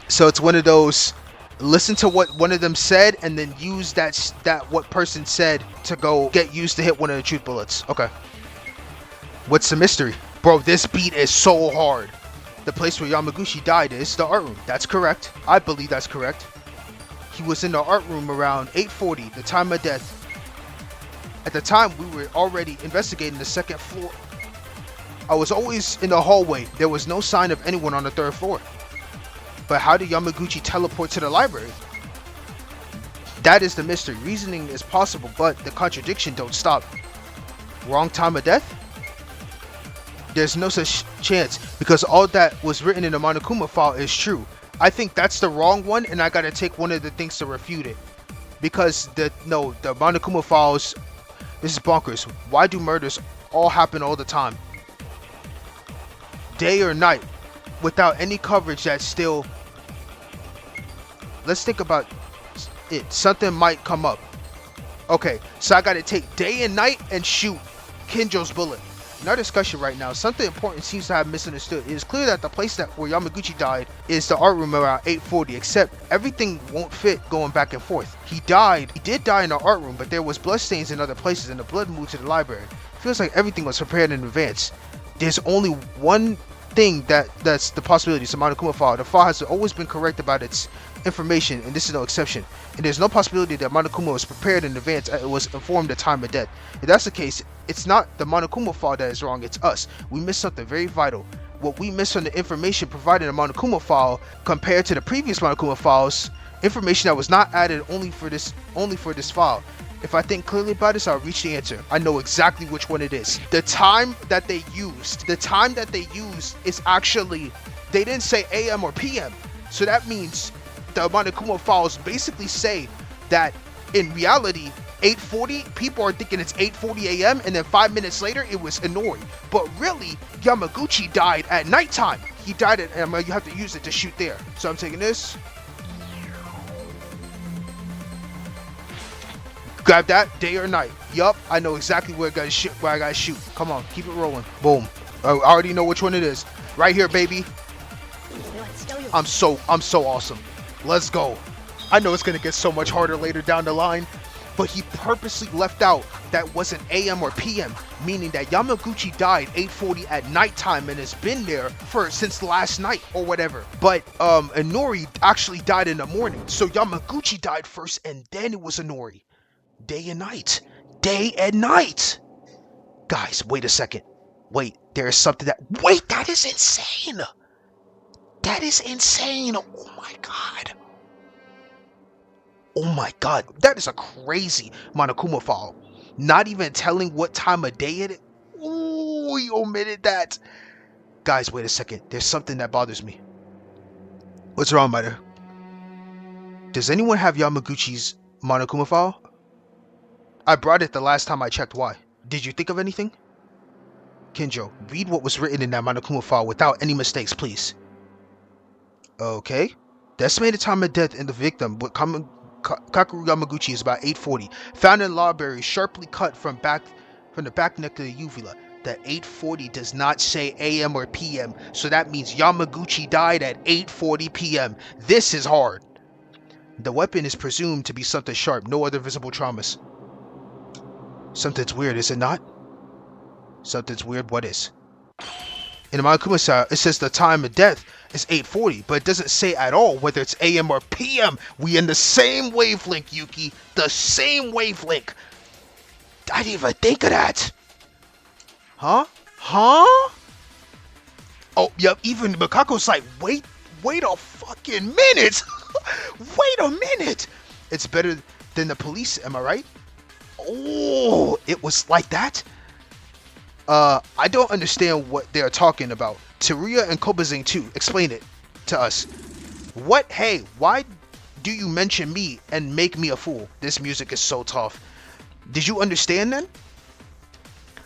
So it's one of those, listen to what one of them said, and then use that what person said to go get used to hit one of the truth bullets. Okay. What's the mystery? Bro, this beat is so hard. The place where Yamaguchi died is the art room. That's correct. I believe that's correct. He was in the art room around 8:40, the time of death. At the time, we were already investigating the second floor. I was always in the hallway. There was no sign of anyone on the third floor. But how did Yamaguchi teleport to the library? That is the mystery. Reasoning is possible, but the contradiction don't stop. Wrong time of death? There's no such chance because all that was written in the Monokuma file is true. I think that's the wrong one, and I gotta take one of the things to refute it. Because the Monokuma files, this is bonkers. Why do murders all happen all the time? Day or night, without any coverage that's still... Let's think about it. Something might come up. Okay, so I gotta take day and night and shoot Kinjo's bullet. In our discussion right now, something important seems to have misunderstood. It is clear that the place where Yamaguchi died is the art room around 8:40, except everything won't fit going back and forth. He did die in the art room, but there was bloodstains in other places and the blood moved to the library. It feels like everything was prepared in advance. There's only one thing that's the possibility. It's a Monokuma file. The file has always been correct about its information, and this is no exception. And there's no possibility that Monokuma was prepared in advance. It was informed the time of death. If that's the case, it's not the Monokuma file that is wrong, it's us. We missed something very vital. What we missed from the information provided in the Monokuma file compared to the previous Monokuma files, information that was not added only for this file. If I think clearly about this, I'll reach the answer. I know exactly which one it is. The time that they used is actually, they didn't say AM or PM. So that means the Monokuma files basically say that in reality, 8:40, people are thinking it's 8:40 AM, and then 5 minutes later, it was Inori. But really, Yamaguchi died at nighttime. He died at, you have to use it to shoot there. So I'm taking this. Grab that, day or night. Yup, I know exactly where I gotta shoot. Come on, keep it rolling. Boom. I already know which one it is. Right here, baby. I'm so awesome. Let's go. I know it's gonna get so much harder later down the line, but he purposely left out that wasn't AM or PM, meaning that Yamaguchi died 8:40 at nighttime and has been there since last night or whatever. But Inori actually died in the morning, so Yamaguchi died first and then it was Inori. Day and night. Day and night. Guys, wait a second. Wait, there is something wait, that is insane. That is insane. Oh my god. Oh my god. That is a crazy Monokuma file. Not even telling what time of day it is. Ooh, he omitted that. Guys, wait a second. There's something that bothers me. What's wrong, Mater? Does anyone have Yamaguchi's Monokuma file? I brought it the last time I checked. Why? Did you think of anything? Kinjo, read what was written in that Monokuma file without any mistakes, please. Okay. The estimated time of death in the victim with Kakeru Yamaguchi is about 8:40. Found in the library, sharply cut from the back neck of the uvula. The 8:40 does not say AM or PM, so that means Yamaguchi died at 8:40 PM. This is hard. The weapon is presumed to be something sharp, no other visible traumas. Something's weird, is it not? Something's weird, what is? In the Monokuma style, it says the time of death It's 8:40, but it doesn't say at all whether it's AM or PM. We in the same wavelength, Yuki. The same wavelength. I didn't even think of that. Huh? Huh? Oh, yep, even Makako's like, wait a fucking minute. Wait a minute. It's better than the police, am I right? Oh, it was like that? I don't understand what they're talking about. Teruya and Kobazing too. Explain it to us. What? Hey, why do you mention me and make me a fool? This music is so tough. Did you understand then?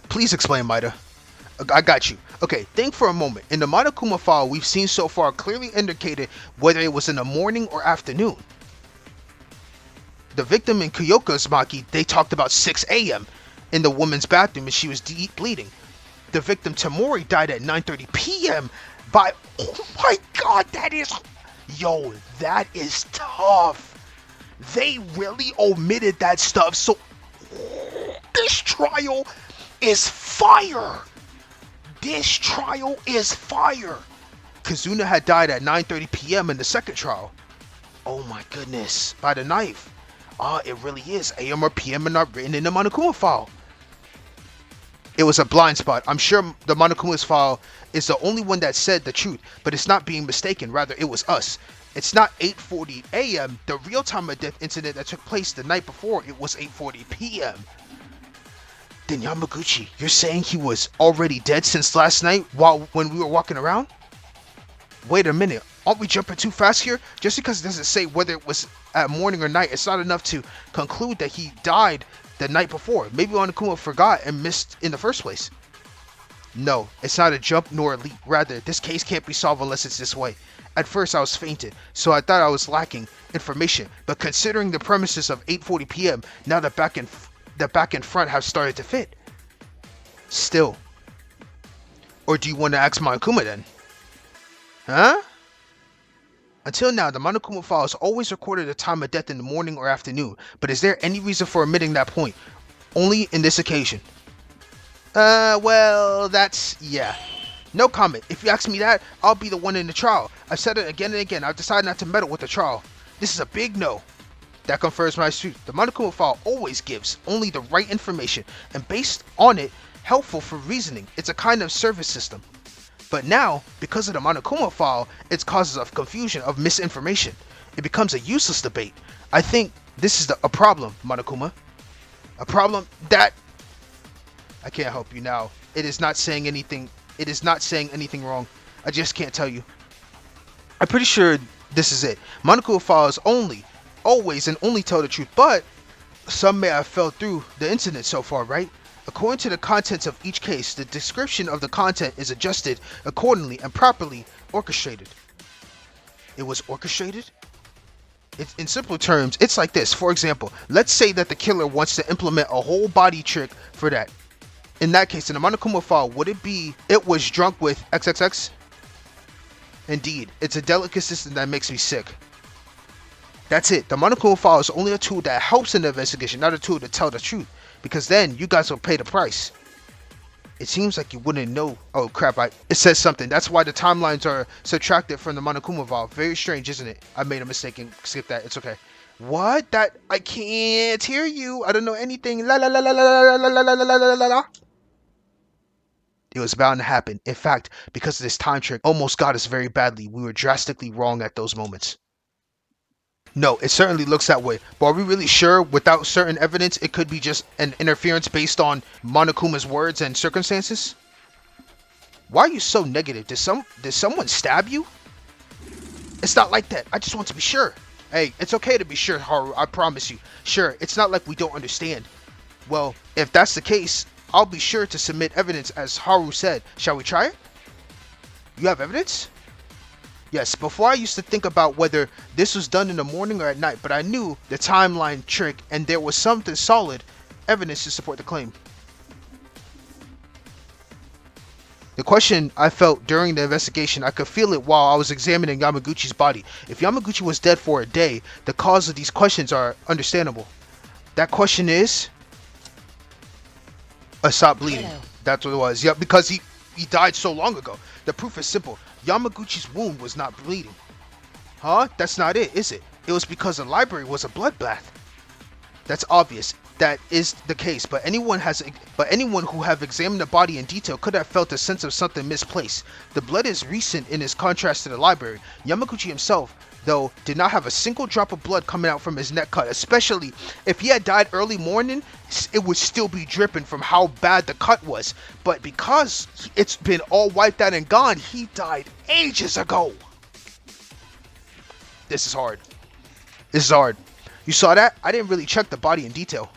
Please explain, Maida. I got you. Okay, think for a moment. In the Monokuma file we've seen so far clearly indicated whether it was in the morning or afternoon. The victim in Kyoka's Maki, they talked about 6 a.m. in the woman's bathroom and she was deep bleeding. The victim Tamori died at 9:30 p.m. by... Oh my god, that is... Yo, that is tough. They really omitted that stuff, so... This trial is fire. This trial is fire. Kazuna had died at 9:30 p.m. in the second trial. Oh my goodness, by the knife. It really is. AM or PM are not written in the Monokuma file. It was a blind spot. I'm sure the Monokuma's file is the only one that said the truth, but it's not being mistaken. Rather, it was us. It's not 8:40 a.m. The real time of death incident that took place the night before, it was 8:40 p.m. Then Yamaguchi, you're saying he was already dead since last night when we were walking around? Wait a minute. Aren't we jumping too fast here? Just because it doesn't say whether it was at morning or night, it's not enough to conclude that he died the night before. Maybe Monokuma forgot and missed in the first place. No, it's not a jump nor a leap. Rather, this case can't be solved unless it's this way. At first I was fainted, so I thought I was lacking information. But considering the premises of 8:40 p.m., now the back and front have started to fit. Still. Or do you want to ask Monokuma then? Huh? Until now, the Monokuma file has always recorded the time of death in the morning or afternoon, but is there any reason for omitting that point? Only in this occasion. Well, yeah. No comment. If you ask me that, I'll be the one in the trial. I've said it again and again. I've decided not to meddle with the trial. This is a big no. That confirms my truth. The Monokuma file always gives only the right information, and based on it, helpful for reasoning. It's a kind of service system. But now, because of the Monokuma file, it causes a confusion of misinformation. It becomes a useless debate. I think this is a problem, Monokuma. A problem that... I can't help you now. It is not saying anything. It is not saying anything wrong. I just can't tell you. I'm pretty sure this is it. Monokuma files always and only tell the truth, but some may have fell through the incident so far, right? According to the contents of each case, the description of the content is adjusted accordingly and properly orchestrated. It was orchestrated? In simple terms, it's like this. For example, let's say that the killer wants to implement a whole body trick for that. In that case, in the Monokuma file, would it be, it was drunk with XXX? Indeed, it's a delicate system that makes me sick. That's it. The Monokuma file is only a tool that helps in the investigation, not a tool to tell the truth. Because then, you guys will pay the price. It seems like you wouldn't know. Oh crap, it says something. That's why the timelines are subtracted from the Monokuma file. Very strange, isn't it? I made a mistake and skip that. It's okay. What? That? I can't hear you. I don't know anything. La la la la la la la la la la la la. It was bound to happen. In fact, because of this time trick almost got us very badly. We were drastically wrong at those moments. No, it certainly looks that way. But are we really sure without certain evidence it could be just an interference based on Monokuma's words and circumstances? Why are you so negative? Did someone stab you? It's not like that. I just want to be sure. Hey, it's okay to be sure, Haru. I promise you. Sure, it's not like we don't understand. Well, if that's the case, I'll be sure to submit evidence as Haru said. Shall we try it? You have evidence? Yes, before I used to think about whether this was done in the morning or at night, but I knew the timeline trick and there was something solid evidence to support the claim. The question I felt during the investigation, I could feel it while I was examining Yamaguchi's body. If Yamaguchi was dead for a day, the cause of these questions are understandable. That question is... stop bleeding. Hello. That's what it was. Yep, because he died so long ago. The proof is simple. Yamaguchi's wound was not bleeding. Huh? That's not it, is it? It was because the library was a bloodbath. That's obvious. That is the case, but anyone who have examined the body in detail could have felt a sense of something misplaced. The blood is recent in its contrast to the library. Yamaguchi himself, though, did not have a single drop of blood coming out from his neck cut, especially if he had died early morning, it would still be dripping from how bad the cut was. But because it's been all wiped out and gone, he died ages ago. This is hard. This is hard. You saw that? I didn't really check the body in detail.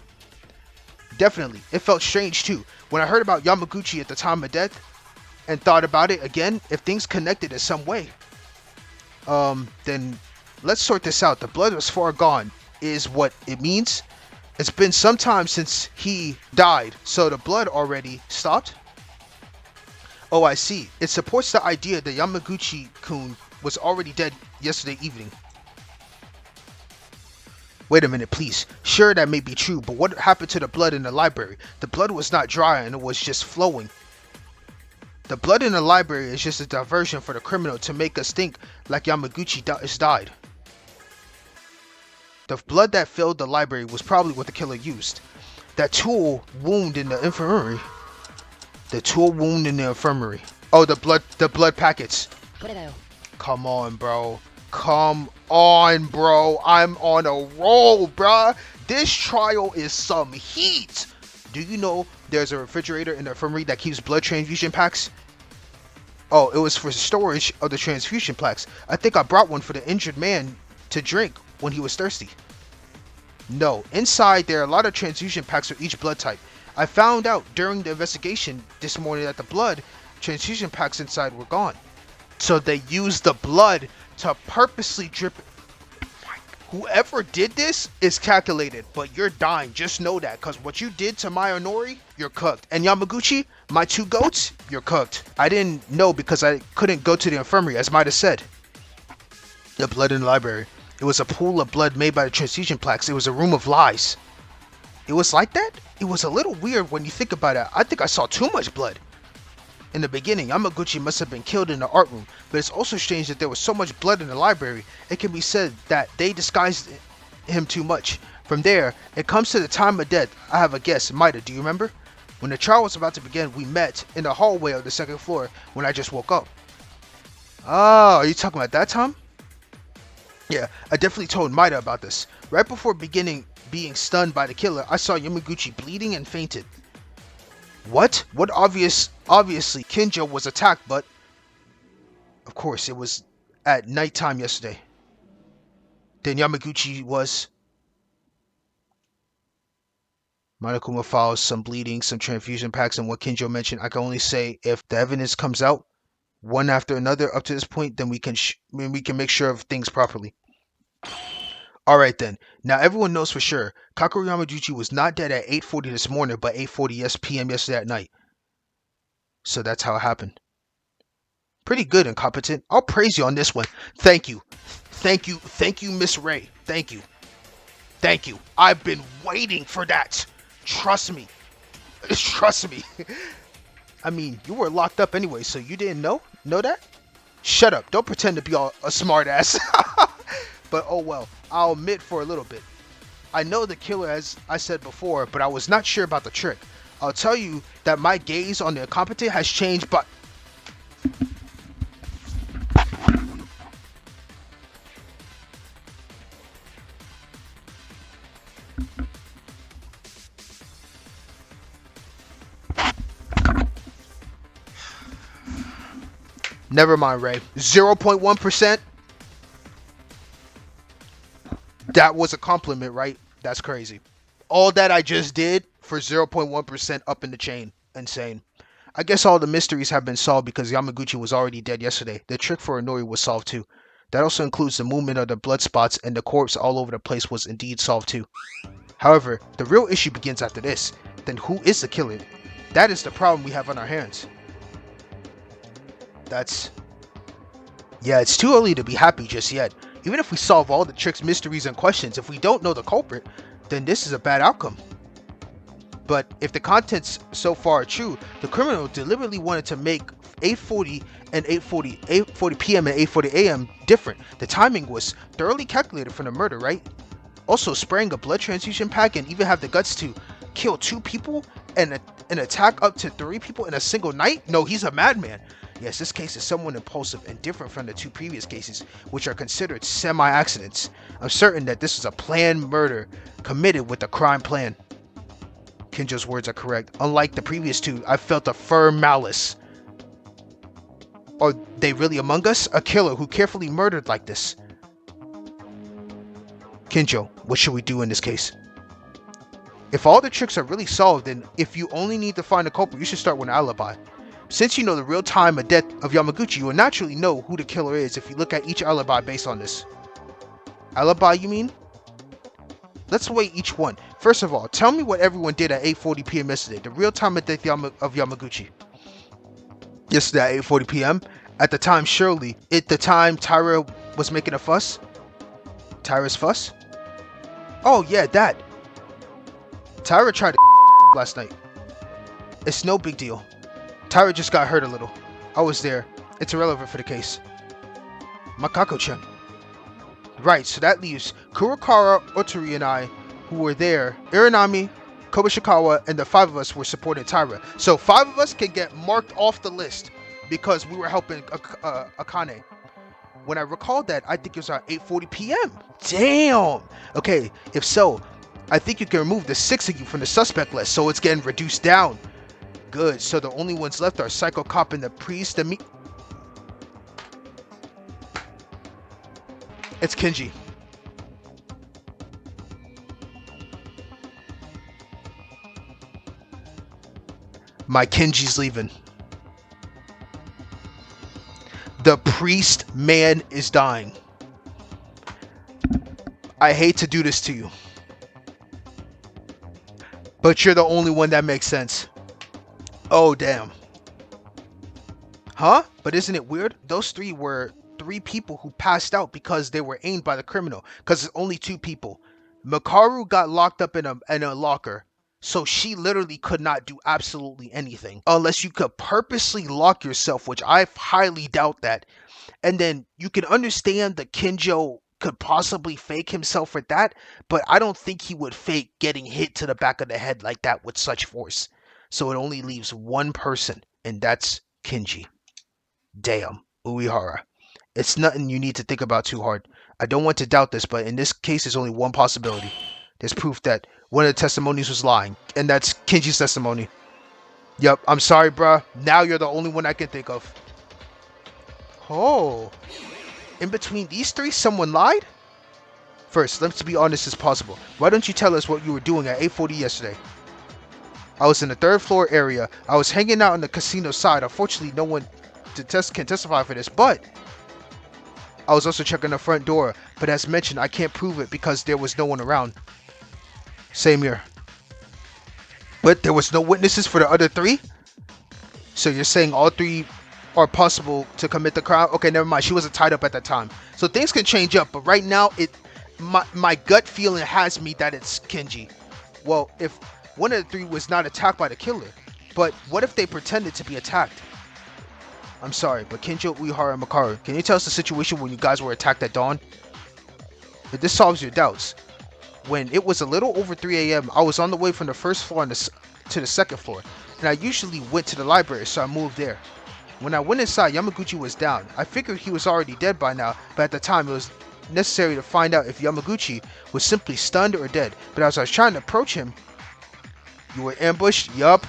Definitely. It felt strange too. When I heard about Yamaguchi at the time of death and thought about it again, if things connected in some way. Then let's sort this out. The blood was far gone is what it means. It's been some time since he died, so the blood already stopped. Oh, I see. It supports the idea that Yamaguchi-kun was already dead yesterday evening. Wait a minute, please. Sure, that may be true, but what happened to the blood in the library? The blood was not dry and it was just flowing. The blood in the library is just a diversion for the criminal to make us think like Yamaguchi has died. The blood that filled the library was probably what the killer used. That tool wound in the infirmary. The tool wound in the infirmary. Oh, the blood packets. Come on, bro. Come on, bro. I'm on a roll, bruh. This trial is some heat. Do you know there's a refrigerator in the infirmary that keeps blood transfusion packs? Oh, it was for storage of the transfusion packs. I think I brought one for the injured man to drink when he was thirsty. No, inside there are a lot of transfusion packs for each blood type. I found out during the investigation this morning that the blood transfusion packs inside were gone. So they used the blood to purposely drip it. Whoever did this is calculated, but you're dying. Just know that, because what you did to my Onori, you're cooked. And Yamaguchi, my two goats, you're cooked. I didn't know because I couldn't go to the infirmary, as might have said. The blood in the library. It was a pool of blood made by the transfusion plaques. It was a room of lies. It was like that? It was a little weird when you think about it. I think I saw too much blood. In the beginning, Yamaguchi must have been killed in the art room, but it's also strange that there was so much blood in the library. It can be said that they disguised him too much. From there, it comes to the time of death. I have a guess. Maida, do you remember? When the trial was about to begin, we met in the hallway of the second floor when I just woke up. Oh, are you talking about that time? Yeah, I definitely told Maida about this. Right before being stunned by the killer, I saw Yamaguchi bleeding and fainted. What? Obviously, Kinjo was attacked, but... Of course, it was at nighttime yesterday. Then Yamaguchi was... Monokuma files, some bleeding, some transfusion packs, and what Kinjo mentioned. I can only say if the evidence comes out, one after another up to this point, then we can make sure of things properly. Alright then, now everyone knows for sure, Kakeru Yamaguchi was not dead at 8:40 this morning, but 8:40 p.m. yesterday at night. So that's how it happened. Pretty good, Incompetent. I'll praise you on this one. Thank you. Thank you, Miss Ray. Thank you. Thank you. I've been waiting for that. Trust me. Trust me. I mean, you were locked up anyway, so you didn't know? Know that? Shut up. Don't pretend to be all a smart ass. But oh well, I'll admit for a little bit. I know the killer, as I said before, but I was not sure about the trick. I'll tell you that my gaze on the incompetent has changed, but... Never mind, Ray. 0.1%? That was a compliment, right? That's crazy. All that I just did for 0.1% up in the chain. Insane. I guess all the mysteries have been solved because Yamaguchi was already dead yesterday. The trick for Inori was solved too. That also includes the movement of the blood spots, and the corpse all over the place was indeed solved too. However, the real issue begins after this. Then who is the killer? That is the problem we have on our hands. Yeah, it's too early to be happy just yet. Even if we solve all the tricks, mysteries, and questions, if we don't know the culprit, then this is a bad outcome. But if the contents so far are true, the criminal deliberately wanted to make 8:40 and 8:40 p.m. and 8:40 a.m. different. The timing was thoroughly calculated for the murder, right? Also, spraying a blood transfusion pack and even have the guts to kill 2 people and attack up to 3 people in a single night? No, he's a madman. Yes, this case is somewhat impulsive and different from the 2 previous cases, which are considered semi-accidents. I'm certain that this was a planned murder committed with a crime plan. Kinjo's words are correct. Unlike the previous 2, I felt a firm malice. Are they really among us? A killer who carefully murdered like this? Kinjo, what should we do in this case? If all the tricks are really solved, then if you only need to find a culprit, you should start with an alibi. Since you know the real time of death of Yamaguchi, you will naturally know who the killer is if you look at each alibi based on this. Alibi, you mean? Let's weigh each one. First of all, tell me what everyone did at 8:40 p.m. yesterday, the real time of death of Yamaguchi. Yesterday at 8:40 p.m. At the time, surely, the time Tyra was making a fuss? Tyra's fuss? Oh yeah, that. Tyra tried to last night. It's no big deal. Tyra just got hurt a little. I was there. It's irrelevant for the case. Makako-chan. Right, so that leaves Kurokawa, Otori, and I, who were there. Iranami, Kobashikawa, and the 5 of us were supporting Tyra. So 5 of us can get marked off the list because we were helping Akane. When I recalled that, I think it was around 8:40 p.m. Damn! Okay, if so, I think you can remove the 6 of you from the suspect list, so it's getting reduced down. Good, so the only ones left are Psycho Cop and the priest. It's Kinji. My Kinji's leaving. The priest man is dying. I hate to do this to you, but you're the only one that makes sense. Oh, damn. Huh? But isn't it weird? Those 3 were 3 people who passed out because they were aimed by the criminal. Because it's only 2 people. Makaru got locked up in a locker. So she literally could not do absolutely anything. Unless you could purposely lock yourself, which I highly doubt that. And then you can understand that Kinjo could possibly fake himself for that. But I don't think he would fake getting hit to the back of the head like that with such force. So it only leaves 1 person. And that's Kinji. Damn. Uehara. It's nothing you need to think about too hard. I don't want to doubt this, but in this case, there's only one possibility. There's proof that one of the testimonies was lying, and that's Kinji's testimony. Yep, I'm sorry, bruh. Now you're the only one I can think of. Oh. In between these 3, someone lied? First, let's be honest as possible. Why don't you tell us what you were doing at 8:40 yesterday? I was in the 3rd floor area. I was hanging out on the casino side. Unfortunately, no one can testify for this, but I was also checking the front door, but as mentioned, I can't prove it because there was no one around. Same here. But there was no witnesses for the other 3? So you're saying all 3 are possible to commit the crime? Okay, never mind. She wasn't tied up at that time. So things can change up, but right now, my gut feeling has me that it's Kinji. Well, if one of the 3 was not attacked by the killer, but what if they pretended to be attacked? I'm sorry, but Kinjo, Uehara, and Makaru, can you tell us the situation when you guys were attacked at dawn? If this solves your doubts. When it was a little over 3 a.m., I was on the way from the 1st floor to the 2nd floor, and I usually went to the library, so I moved there. When I went inside, Yamaguchi was down. I figured he was already dead by now, but at the time it was necessary to find out if Yamaguchi was simply stunned or dead. But as I was trying to approach him... You were ambushed? Yup.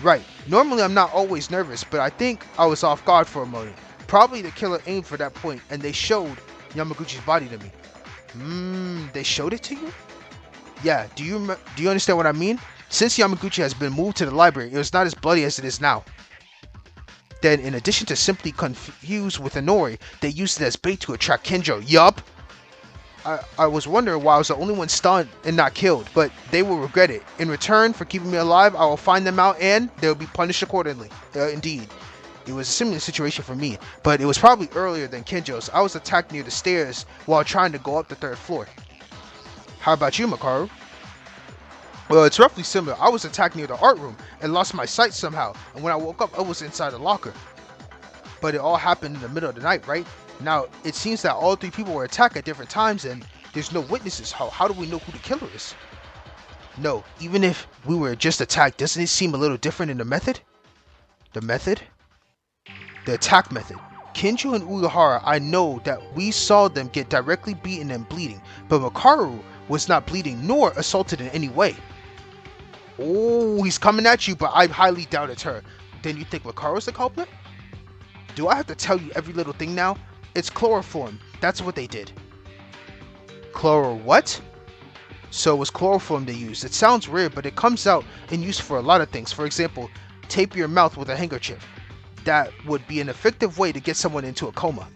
Right. Normally I'm not always nervous, but I think I was off guard for a moment. Probably the killer aimed for that point, and they showed Yamaguchi's body to me. They showed it to you? Yeah, do you understand what I mean? Since Yamaguchi has been moved to the library, it was not as bloody as it is now. Then, in addition to simply confused with Inori, they used it as bait to attract Kinjo. Yup! I was wondering why I was the only one stunned and not killed, but they will regret it. In return for keeping me alive, I will find them out and they will be punished accordingly. Indeed. It was a similar situation for me, but it was probably earlier than Kinjo's. I was attacked near the stairs while trying to go up the 3rd floor. How about you, Makaru? Well, it's roughly similar. I was attacked near the art room and lost my sight somehow, and when I woke up, I was inside a locker. But it all happened in the middle of the night, right? Now, it seems that all three people were attacked at different times, and there's no witnesses. How do we know who the killer is? No, even if we were just attacked, doesn't it seem a little different in the method? The method? The attack method. Kinjo and Uehara, I know that we saw them get directly beaten and bleeding, but Makaru was not bleeding nor assaulted in any way. Oh, he's coming at you, but I highly doubt it's her. Then you think Makaru's the culprit? Do I have to tell you every little thing now? It's chloroform. That's what they did. Chloro what? So it was chloroform they used. It sounds weird, but it comes out in use for a lot of things. For example, tape your mouth with a handkerchief. That would be an effective way to get someone into a coma.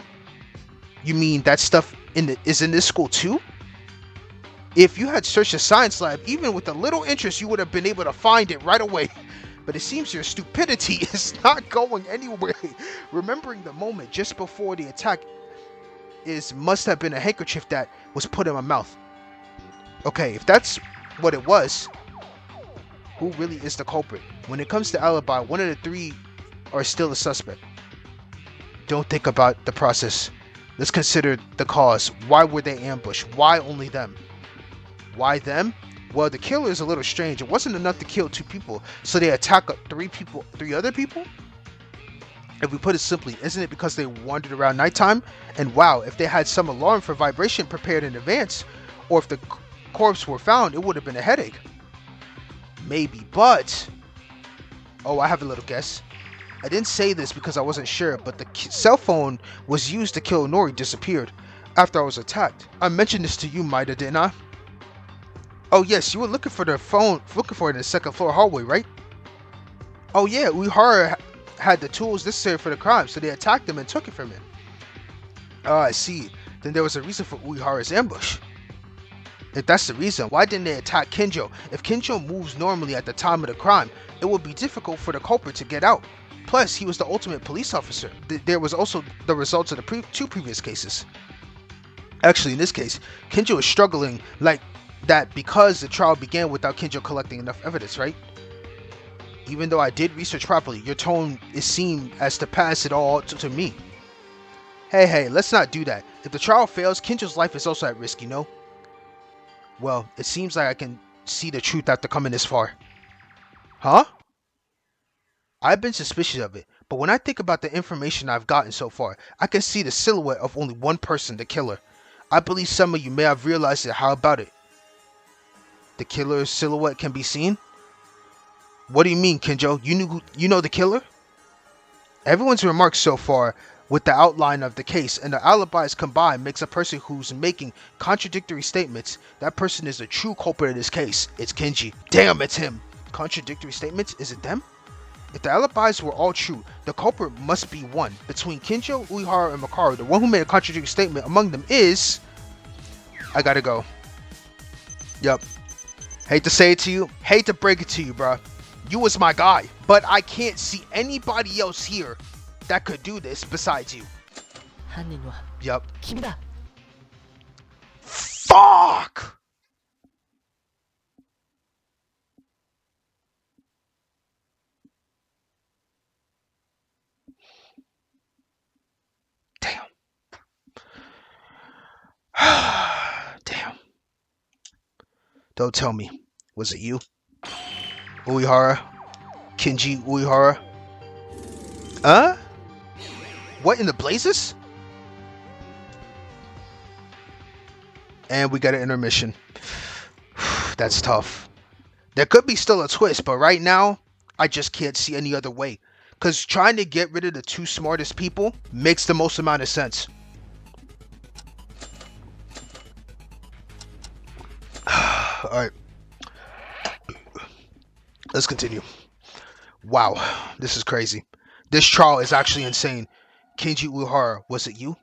You mean that stuff is in this school too? If you had searched the science lab, even with a little interest, you would have been able to find it right away. But it seems your stupidity is not going anywhere. Remembering the moment just before the attack must have been a handkerchief that was put in my mouth. Okay, if that's what it was, who really is the culprit? When it comes to alibi, one of the three are still a suspect. Don't think about the process. Let's consider the cause. Why were they ambushed? Why only them? Why them? Well, the killer is a little strange. It wasn't enough to kill 2 people, so they attack 3 other people? If we put it simply, isn't it because they wandered around nighttime? And wow, if they had some alarm for vibration prepared in advance, or if the corpse were found, it would have been a headache. Maybe, but... Oh, I have a little guess. I didn't say this because I wasn't sure, but the cell phone was used to kill Nori disappeared after I was attacked. I mentioned this to you, Maida, didn't I? Oh yes, you were looking for the phone, looking for it in the 2nd floor hallway, right? Oh yeah, Uehara had the tools necessary for the crime, so they attacked him and took it from him. Oh, I see. Then there was a reason for Uehara's ambush. If that's the reason, why didn't they attack Kinjo? If Kinjo moves normally at the time of the crime, it would be difficult for the culprit to get out. Plus, he was the ultimate police officer. There was also the results of the 2 previous cases. Actually, in this case, Kinjo is struggling like that because the trial began without Kinjo collecting enough evidence, right? Even though I did research properly, your tone seemed as to pass it all to me. Hey, let's not do that. If the trial fails, Kinjo's life is also at risk, you know? Well, it seems like I can see the truth after coming this far. Huh? I've been suspicious of it, but when I think about the information I've gotten so far, I can see the silhouette of only one person, the killer. I believe some of you may have realized it. How about it? The killer's silhouette can be seen? What do you mean, Kinjo? You know the killer? Everyone's remarks so far with the outline of the case and the alibis combined makes a person who's making contradictory statements. That person is the true culprit in this case. It's Kenji. Damn, it's him. Contradictory statements? Is it them? If the alibis were all true, the culprit must be one. Between Kinjo, Uehara, and Makaru, the one who made a contradictory statement among them is... I gotta go. Yup. Hate to say it to you. Hate to break it to you, bruh. You was my guy. But I can't see anybody else here that could do this besides you. Yup. Fuck! Damn. Damn. Don't tell me. Was it you? Uehara? Kenji Uehara? Huh? What in the blazes? And we got an intermission. That's tough. There could be still a twist, but right now, I just can't see any other way. Because trying to get rid of the 2 smartest people makes the most amount of sense. Alright. Let's continue. Wow, this is crazy. This trial is actually insane. Kenji Uehara, was it you?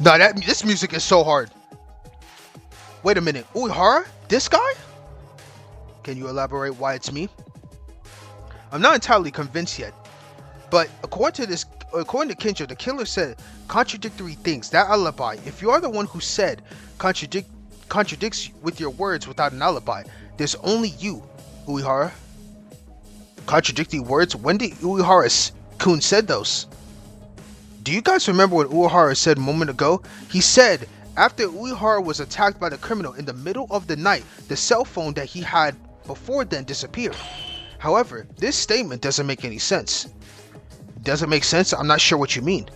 No, this music is so hard. Wait a minute, Uehara? This guy? Can you elaborate why it's me? I'm not entirely convinced yet, but according to Kinjo, the killer said contradictory things. That alibi, if you are the one who said contradicts with your words without an alibi, there's only you, Uehara. Contradicting words? When did Uehara-kun said those? Do you guys remember what Uehara said a moment ago? He said after Uehara was attacked by the criminal in the middle of the night, the cell phone that he had before then disappeared. However, this statement doesn't make any sense. Doesn't make sense? I'm not sure what you mean.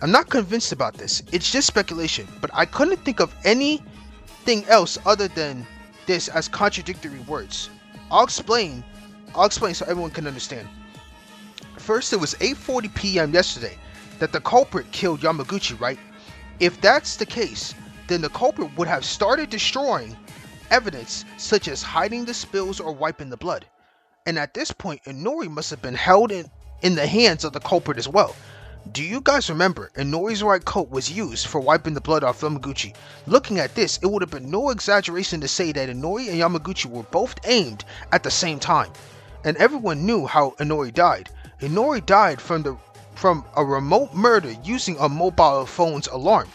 I'm not convinced about this. It's just speculation, but I couldn't think of anything else other than this as contradictory words. I'll explain so everyone can understand. First, it was 8:40 p.m. yesterday that the culprit killed Yamaguchi, right? If that's the case, then the culprit would have started destroying evidence such as hiding the spills or wiping the blood. And at this point, Inori must have been held in the hands of the culprit as well. Do you guys remember Inori's right coat was used for wiping the blood off Yamaguchi? Looking at this, it would have been no exaggeration to say that Inori and Yamaguchi were both aimed at the same time. And everyone knew how Inori died. Inori died from a remote murder using a mobile phone's alarm.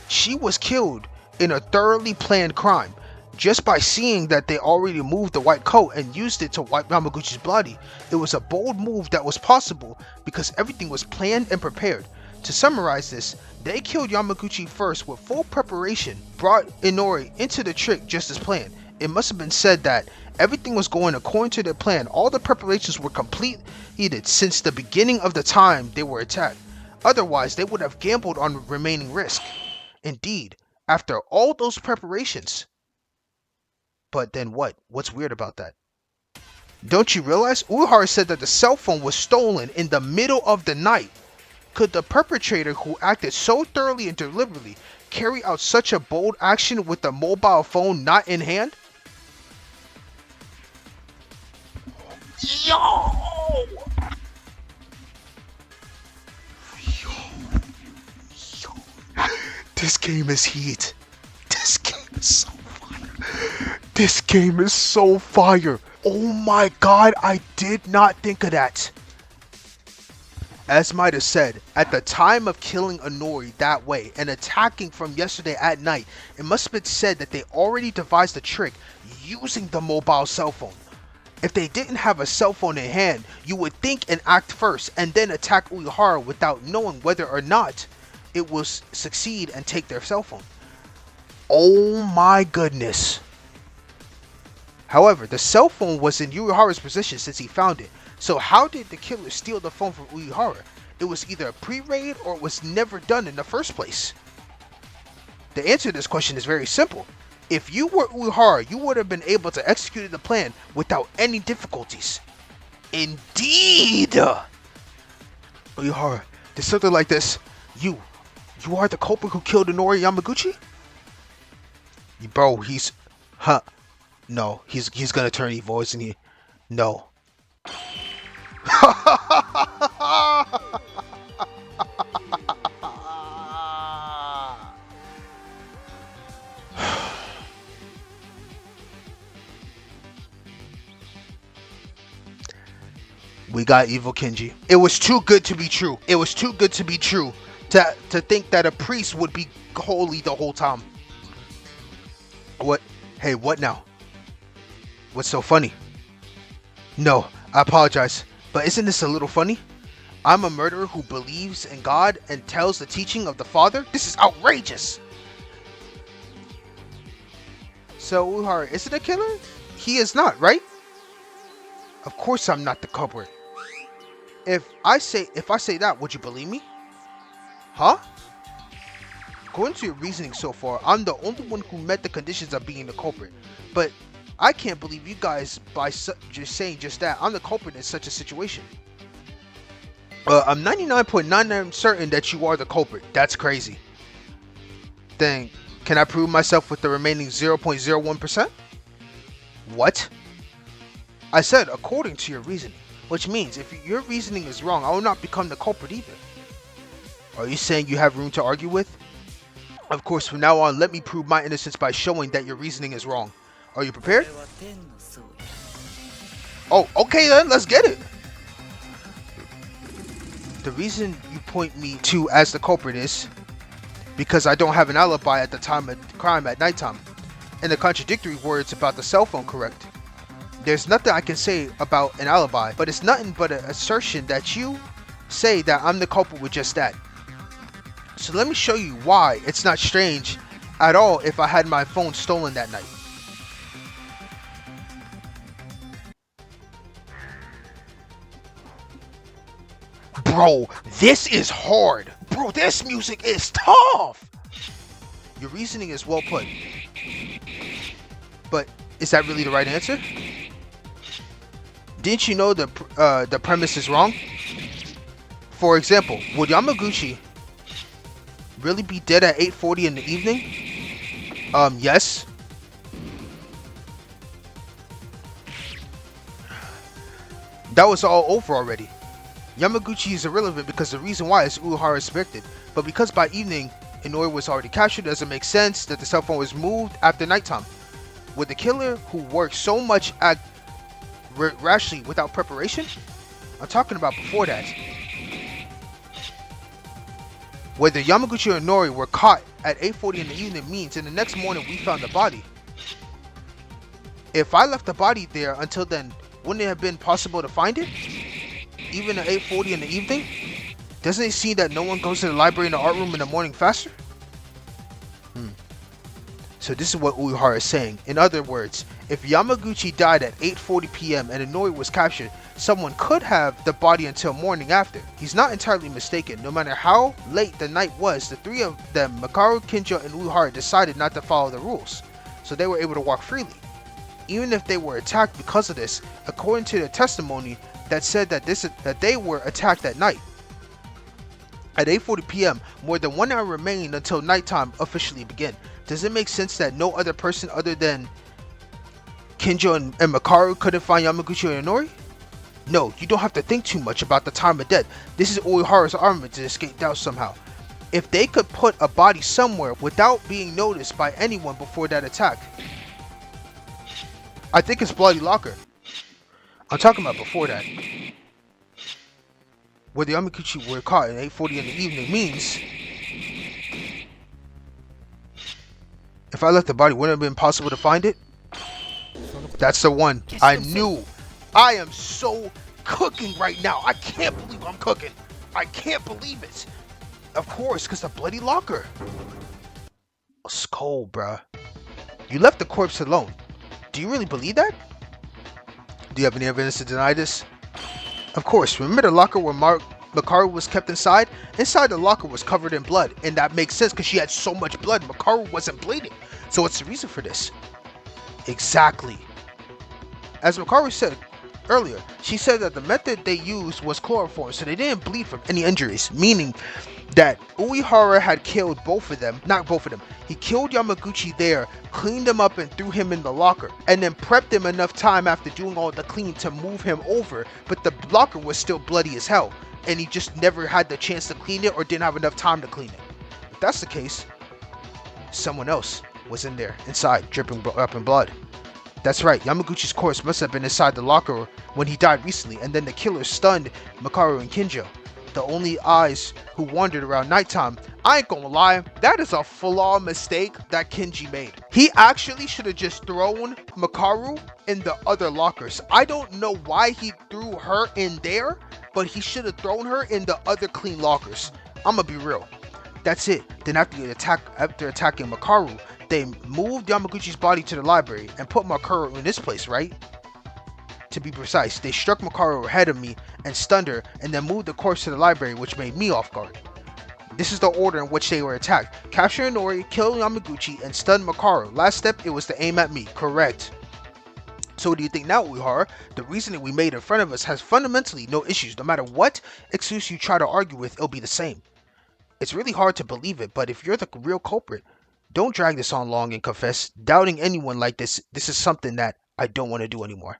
She was killed in a thoroughly planned crime. Just by seeing that they already moved the white coat and used it to wipe Yamaguchi's body, it was a bold move that was possible because everything was planned and prepared. To summarize this, they killed Yamaguchi first with full preparation, brought Inori into the trick just as planned. It must have been said that everything was going according to their plan. All the preparations were completed since the beginning of the time they were attacked. Otherwise, they would have gambled on remaining risk. Indeed, after all those preparations. But then what? What's weird about that? Don't you realize Uehara said that the cell phone was stolen in the middle of the night? Could the perpetrator who acted so thoroughly and deliberately carry out such a bold action with the mobile phone not in hand? Yo! This game is heat. This game is so fire. This game is so fire. Oh my god, I did not think of that. As might have said, at the time of killing Inori that way and attacking from yesterday at night, it must have been said that they already devised the trick using the mobile cell phone. If they didn't have a cell phone in hand, you would think and act first and then attack Uehara without knowing whether or not it will succeed and take their cell phone. Oh my goodness. However, the cell phone was in Uehara's possession since he found it. So how did the killer steal the phone from Uehara? It was either a pre-raid or it was never done in the first place. The answer to this question is very simple. If you were Uehara, you would have been able to execute the plan without any difficulties. Indeed! Uehara, there's something like this. You are the culprit who killed Inori Yamaguchi? Bro, no, he's gonna turn evil, isn't he? No. We got evil Kenji. It was too good to be true. It was too good to be true to think that a priest would be holy the whole time. What? Hey, what now? What's so funny? No, I apologize, but isn't this a little funny? I'm a murderer who believes in God and tells the teaching of the Father? This is outrageous! So, Uehara isn't a killer? He is not, right? Of course I'm not the culprit. If I say that, would you believe me? Huh? According to your reasoning so far, I'm the only one who met the conditions of being the culprit. But I can't believe you guys by just saying just that. I'm the culprit in such a situation. I'm 99.99% certain that you are the culprit. That's crazy. Then, can I prove myself with the remaining 0.01%? What? I said according to your reasoning, which means if your reasoning is wrong, I will not become the culprit either. Are you saying you have room to argue with? Of course, from now on, let me prove my innocence by showing that your reasoning is wrong. Are you prepared? Oh, okay then, let's get it. The reason you point me to as the culprit is because I don't have an alibi at the time of the crime at nighttime. And the contradictory words about the cell phone correct. There's nothing I can say about an alibi, but it's nothing but an assertion that you say that I'm the culprit with just that. So let me show you why it's not strange at all if I had my phone stolen that night. Bro, this is hard. Bro, this music is tough. Your reasoning is well put. But is that really the right answer? Didn't you know the premise is wrong? For example, would Yamaguchi really be dead at 8:40 in the evening? Yes. That was all over already. Yamaguchi is irrelevant because the reason why is Uehara is suspected, but because by evening Inori was already captured, doesn't make sense that the cell phone was moved after nighttime. Would the killer who worked so much act rashly without preparation? I'm talking about before that. Whether Yamaguchi or Inori were caught at 8:40 in the evening means in the next morning we found the body. If I left the body there until then, wouldn't it have been possible to find it? Even at 8:40 in the evening? Doesn't it seem that no one goes to the library and the art room in the morning faster? So this is what Uehara is saying. In other words, if Yamaguchi died at 8:40 p.m. and Inori was captured, someone could have the body until morning after. He's not entirely mistaken. No matter how late the night was, the three of them, Makaru, Kinjo, and Uehara, decided not to follow the rules, so they were able to walk freely. Even if they were attacked because of this, according to the testimony that said that they were attacked at night. At 8:40 p.m., more than 1 hour remained until nighttime officially began. Does it make sense that no other person other than Kinjo and Makaru couldn't find Yamaguchi or Inori? No, you don't have to think too much about the time of death. This is Uehara's armament to escape doubt somehow. If they could put a body somewhere without being noticed by anyone before that attack, I think it's Bloody Locker. I'm talking about before that. Where the Yamaguchi were caught at 8:40 in the evening means if I left the body, wouldn't it have been possible to find it? That's the one. I knew. I am so cooking right now. I can't believe I'm cooking. I can't believe it. Of course, because the Bloody Locker. It's cold, bruh. You left the corpse alone. Do you really believe that? Do you have any evidence to deny this? Of course, remember the locker where Makaru was kept inside? Inside the locker was covered in blood, and that makes sense because she had so much blood. Makaru wasn't bleeding. So what's the reason for this? Exactly. As Makaru said earlier, she said that the method they used was chloroform, so they didn't bleed from any injuries, meaning that Uehara had killed both of them, not both of them. He killed Yamaguchi there, cleaned him up and threw him in the locker, and then prepped him enough time after doing all the cleaning to move him over, but the locker was still bloody as hell, and he just never had the chance to clean it or didn't have enough time to clean it. If that's the case, someone else was in there, inside, dripping up in blood. That's right, Yamaguchi's corpse must have been inside the locker when he died recently, and then the killer stunned Makaru and Kinjo, the only eyes who wandered around nighttime. I ain't gonna lie, that is a flaw mistake that Kinji made. He actually should have just thrown Makaru in the other lockers. I don't know why he threw her in there, but he should have thrown her in the other clean lockers. I'ma be real. That's it. Then after attacking Makaru, they moved Yamaguchi's body to the library and put Makaru in this place, right? To be precise, they struck Makaru ahead of me and stunned her, and then moved the corpse to the library, which made me off guard. This is the order in which they were attacked. Capture Inori, kill Yamaguchi, and stun Makaru. Last step, it was to aim at me. Correct. So what do you think now, Uehara? The reasoning we made in front of us has fundamentally no issues. No matter what excuse you try to argue with, it'll be the same. It's really hard to believe it, but if you're the real culprit, don't drag this on long and confess. Doubting anyone like this is something that I don't want to do anymore.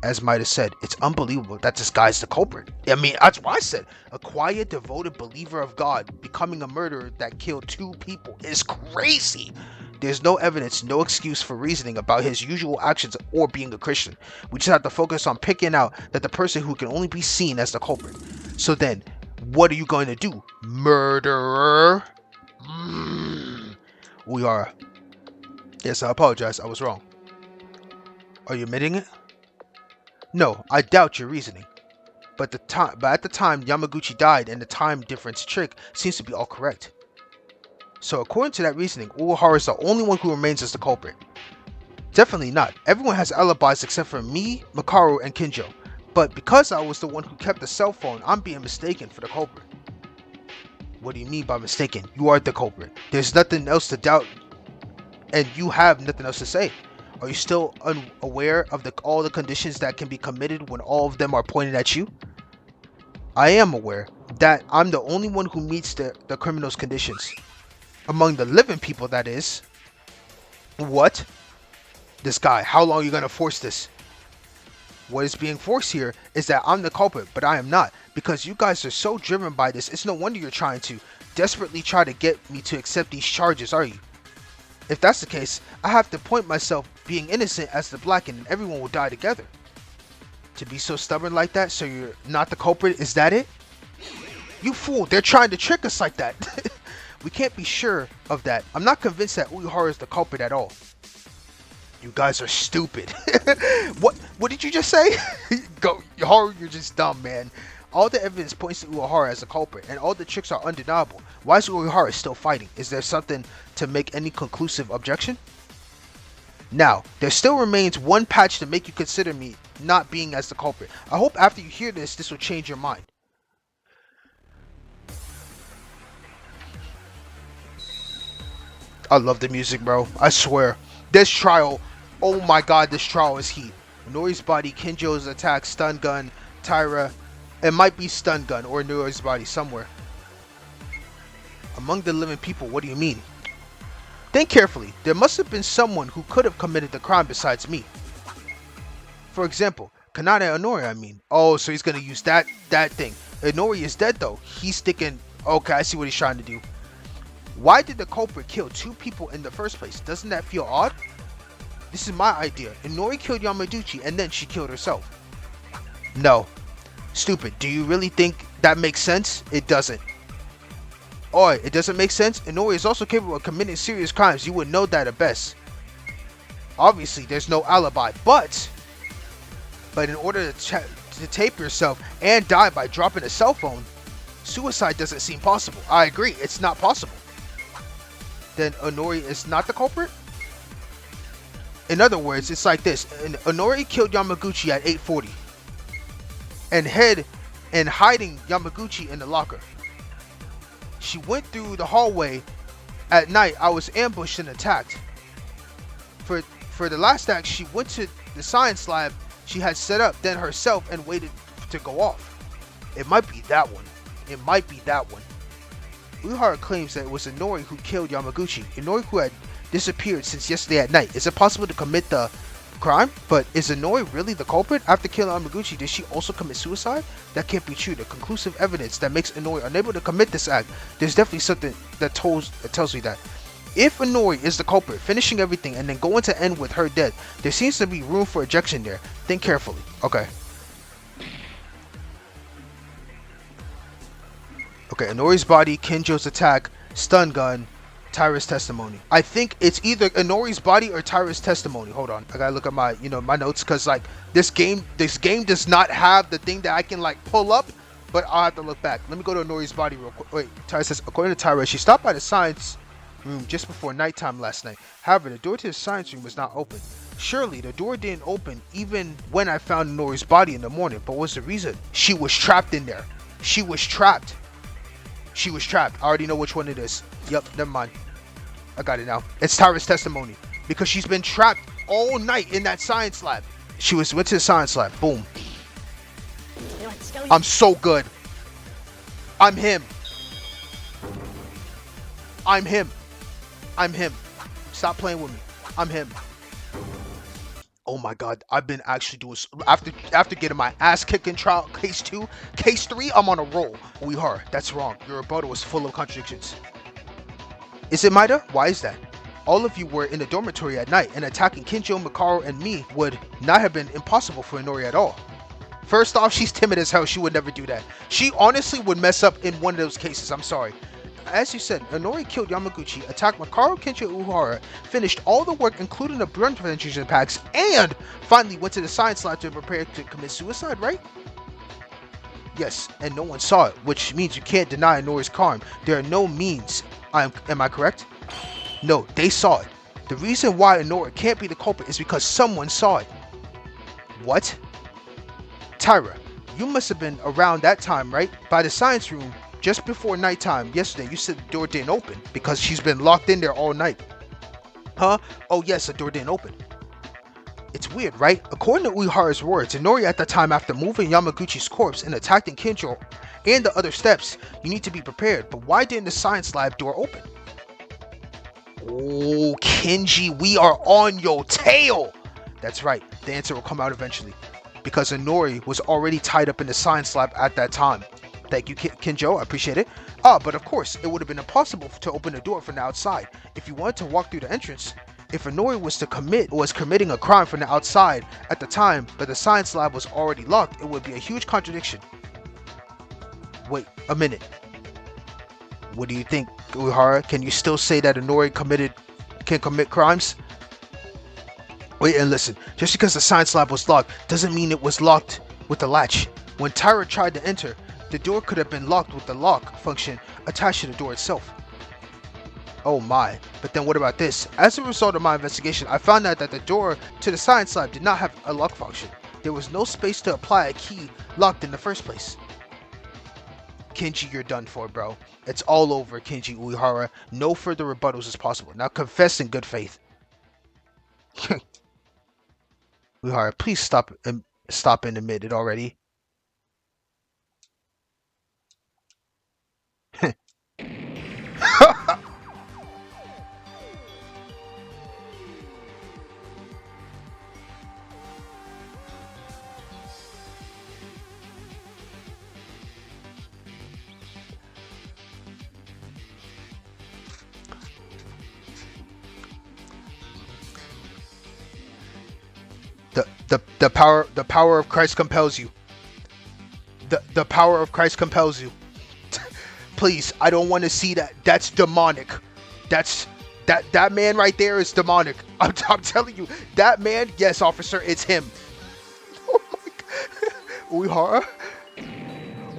As Mida said, it's unbelievable that this guy's the culprit. I mean, that's why I said a quiet, devoted believer of God becoming a murderer that killed 2 people is crazy. There's no evidence, no excuse for reasoning about his usual actions or being a Christian. We just have to focus on picking out that the person who can only be seen as the culprit. So then, what are you going to do, murderer? We are. Yes, I apologize. I was wrong. Are you admitting it? No, I doubt your reasoning. But at the time Yamaguchi died and the time difference trick seems to be all correct. So according to that reasoning, Uehara is the only one who remains as the culprit. Definitely not. Everyone has alibis except for me, Makaru, and Kinjo. But because I was the one who kept the cell phone, I'm being mistaken for the culprit. What do you mean by mistaken? You are the culprit. There's nothing else to doubt, and you have nothing else to say. Are you still unaware of all the conditions that can be committed when all of them are pointed at you? I am aware that I'm the only one who meets the criminal's conditions. Among the living people, that is. What? This guy, how long are you going to force this? What is being forced here is that I'm the culprit, but I am not. Because you guys are so driven by this, it's no wonder you're trying to desperately try to get me to accept these charges, are you? If that's the case, I have to point myself being innocent as the blackened and everyone will die together. To be so stubborn like that, so you're not the culprit, is that it? You fool, they're trying to trick us like that. We can't be sure of that. I'm not convinced that Uehara is the culprit at all. You guys are stupid. What did you just say? Uehara, you're just dumb, man. All the evidence points to Uehara as a culprit, and all the tricks are undeniable. Why is Uehara still fighting? Is there something to make any conclusive objection? Now, there still remains one patch to make you consider me not being as the culprit. I hope after you hear this will change your mind. I love the music, bro. I swear. This trial, oh my god, this trial is heat. Nori's body, Kinjo's attack, stun gun, Tyra. It might be stun gun or Nori's body somewhere. Among the living people, what do you mean? Think carefully. There must have been someone who could have committed the crime besides me. For example, Kanade Inori, I mean. Oh, so he's gonna use that thing. Inori is dead though. He's thinking, okay, I see what he's trying to do. Why did the culprit kill 2 people in the first place? Doesn't that feel odd? This is my idea. Inori killed Yamaguchi and then she killed herself. No. Stupid. Do you really think that makes sense? It doesn't. Oh, it doesn't make sense? Inori is also capable of committing serious crimes. You would know that at best. Obviously, there's no alibi, but in order to tape yourself and die by dropping a cell phone, suicide doesn't seem possible. I agree, it's not possible. Then Inori is not the culprit? In other words, it's like this. Inori killed Yamaguchi at 8:40 and hiding Yamaguchi in the locker. She went through the hallway at night. I was ambushed and attacked. For the last act, she went to the science lab she had set up, then herself, and waited to go off. It might be that one. It might be that one. Uehara claims that it was Inori who killed Yamaguchi. Inori who had disappeared since yesterday at night. Is it possible to commit the crime? But is Inori really the culprit? After killing Yamaguchi, did she also commit suicide? That can't be true. The conclusive evidence that makes Inori unable to commit this act, there's definitely something that tells me that. If Inori is the culprit, finishing everything and then going to end with her dead, there seems to be room for ejection there. Think carefully. Okay. Okay, Inori's body, Kinjo's attack, stun gun, Tyra's testimony. I think it's either Inori's body or Tyra's testimony. Hold on, I gotta look at my my notes, because like this game does not have the thing that I can like pull up, but I'll have to look back. Let me go to Inori's body real quick. Wait, Tyra says, according to Tyra, she stopped by the science room just before nighttime last night. However, the door to the science room was not open. Surely the door didn't open even when I found Inori's body in the morning. But what's the reason? She was trapped in there. She was trapped. She was trapped. I already know which one it is. Yep, never mind. I got it now. It's Tyra's testimony. Because she's been trapped all night in that science lab. She went to the science lab. Boom. I'm so good. I'm him. I'm him. I'm him. Stop playing with me. I'm him. Oh my god, I've been actually doing after getting my ass kicked in trial case 2, case 3, I'm on a roll. Uehara, that's wrong. Your rebuttal is full of contradictions. Is it, Maida? Why is that? All of you were in the dormitory at night, and attacking Kinjo, Mikaro, and me would not have been impossible for Inori at all. First off, she's timid as hell. She would never do that. She honestly would mess up in one of those cases. I'm sorry. As you said, Inori killed Yamaguchi, attacked Mikaro, Kinjo, Uehara, finished all the work including the burn prevention packs, and finally went to the science lab to prepare to commit suicide, right? Yes, and no one saw it, which means you can't deny Inori's crime. There are no means. Am I correct? No, they saw it. The reason why Inori can't be the culprit is because someone saw it. What? Tyra, you must have been around that time, right? By the science room, just before nighttime yesterday, you said the door didn't open because she's been locked in there all night. Huh? Oh yes, the door didn't open. It's weird, right? According to Uehara's words, Inori at the time after moving Yamaguchi's corpse and attacking Kinjo and the other steps, you need to be prepared. But why didn't the science lab door open? Oh, Kenji, we are on your tail! That's right, the answer will come out eventually. Because Inori was already tied up in the science lab at that time. Thank you, Kinjo, I appreciate it. But of course, it would have been impossible to open the door from the outside. If you wanted to walk through the entrance, if Inori was committing a crime from the outside at the time, but the science lab was already locked, it would be a huge contradiction. Wait a minute. What do you think, Uehara? Can you still say that Inori can commit crimes? Wait and listen. Just because the science lab was locked doesn't mean it was locked with the latch. When Tyra tried to enter, the door could have been locked with the lock function attached to the door itself. Oh my, but then what about this? As a result of my investigation, I found out that the door to the science lab did not have a lock function. There was no space to apply a key locked in the first place. Kenji, you're done for, bro. It's all over, Kenji Uehara. No further rebuttals is possible. Now confess in good faith. Uehara, please stop and admit it already. The power of Christ compels you. The power of Christ compels you. Please, I don't want to see that. That's demonic. That man right there is demonic. I'm telling you, that man. Yes, officer, it's him. Oh my God. Uehara?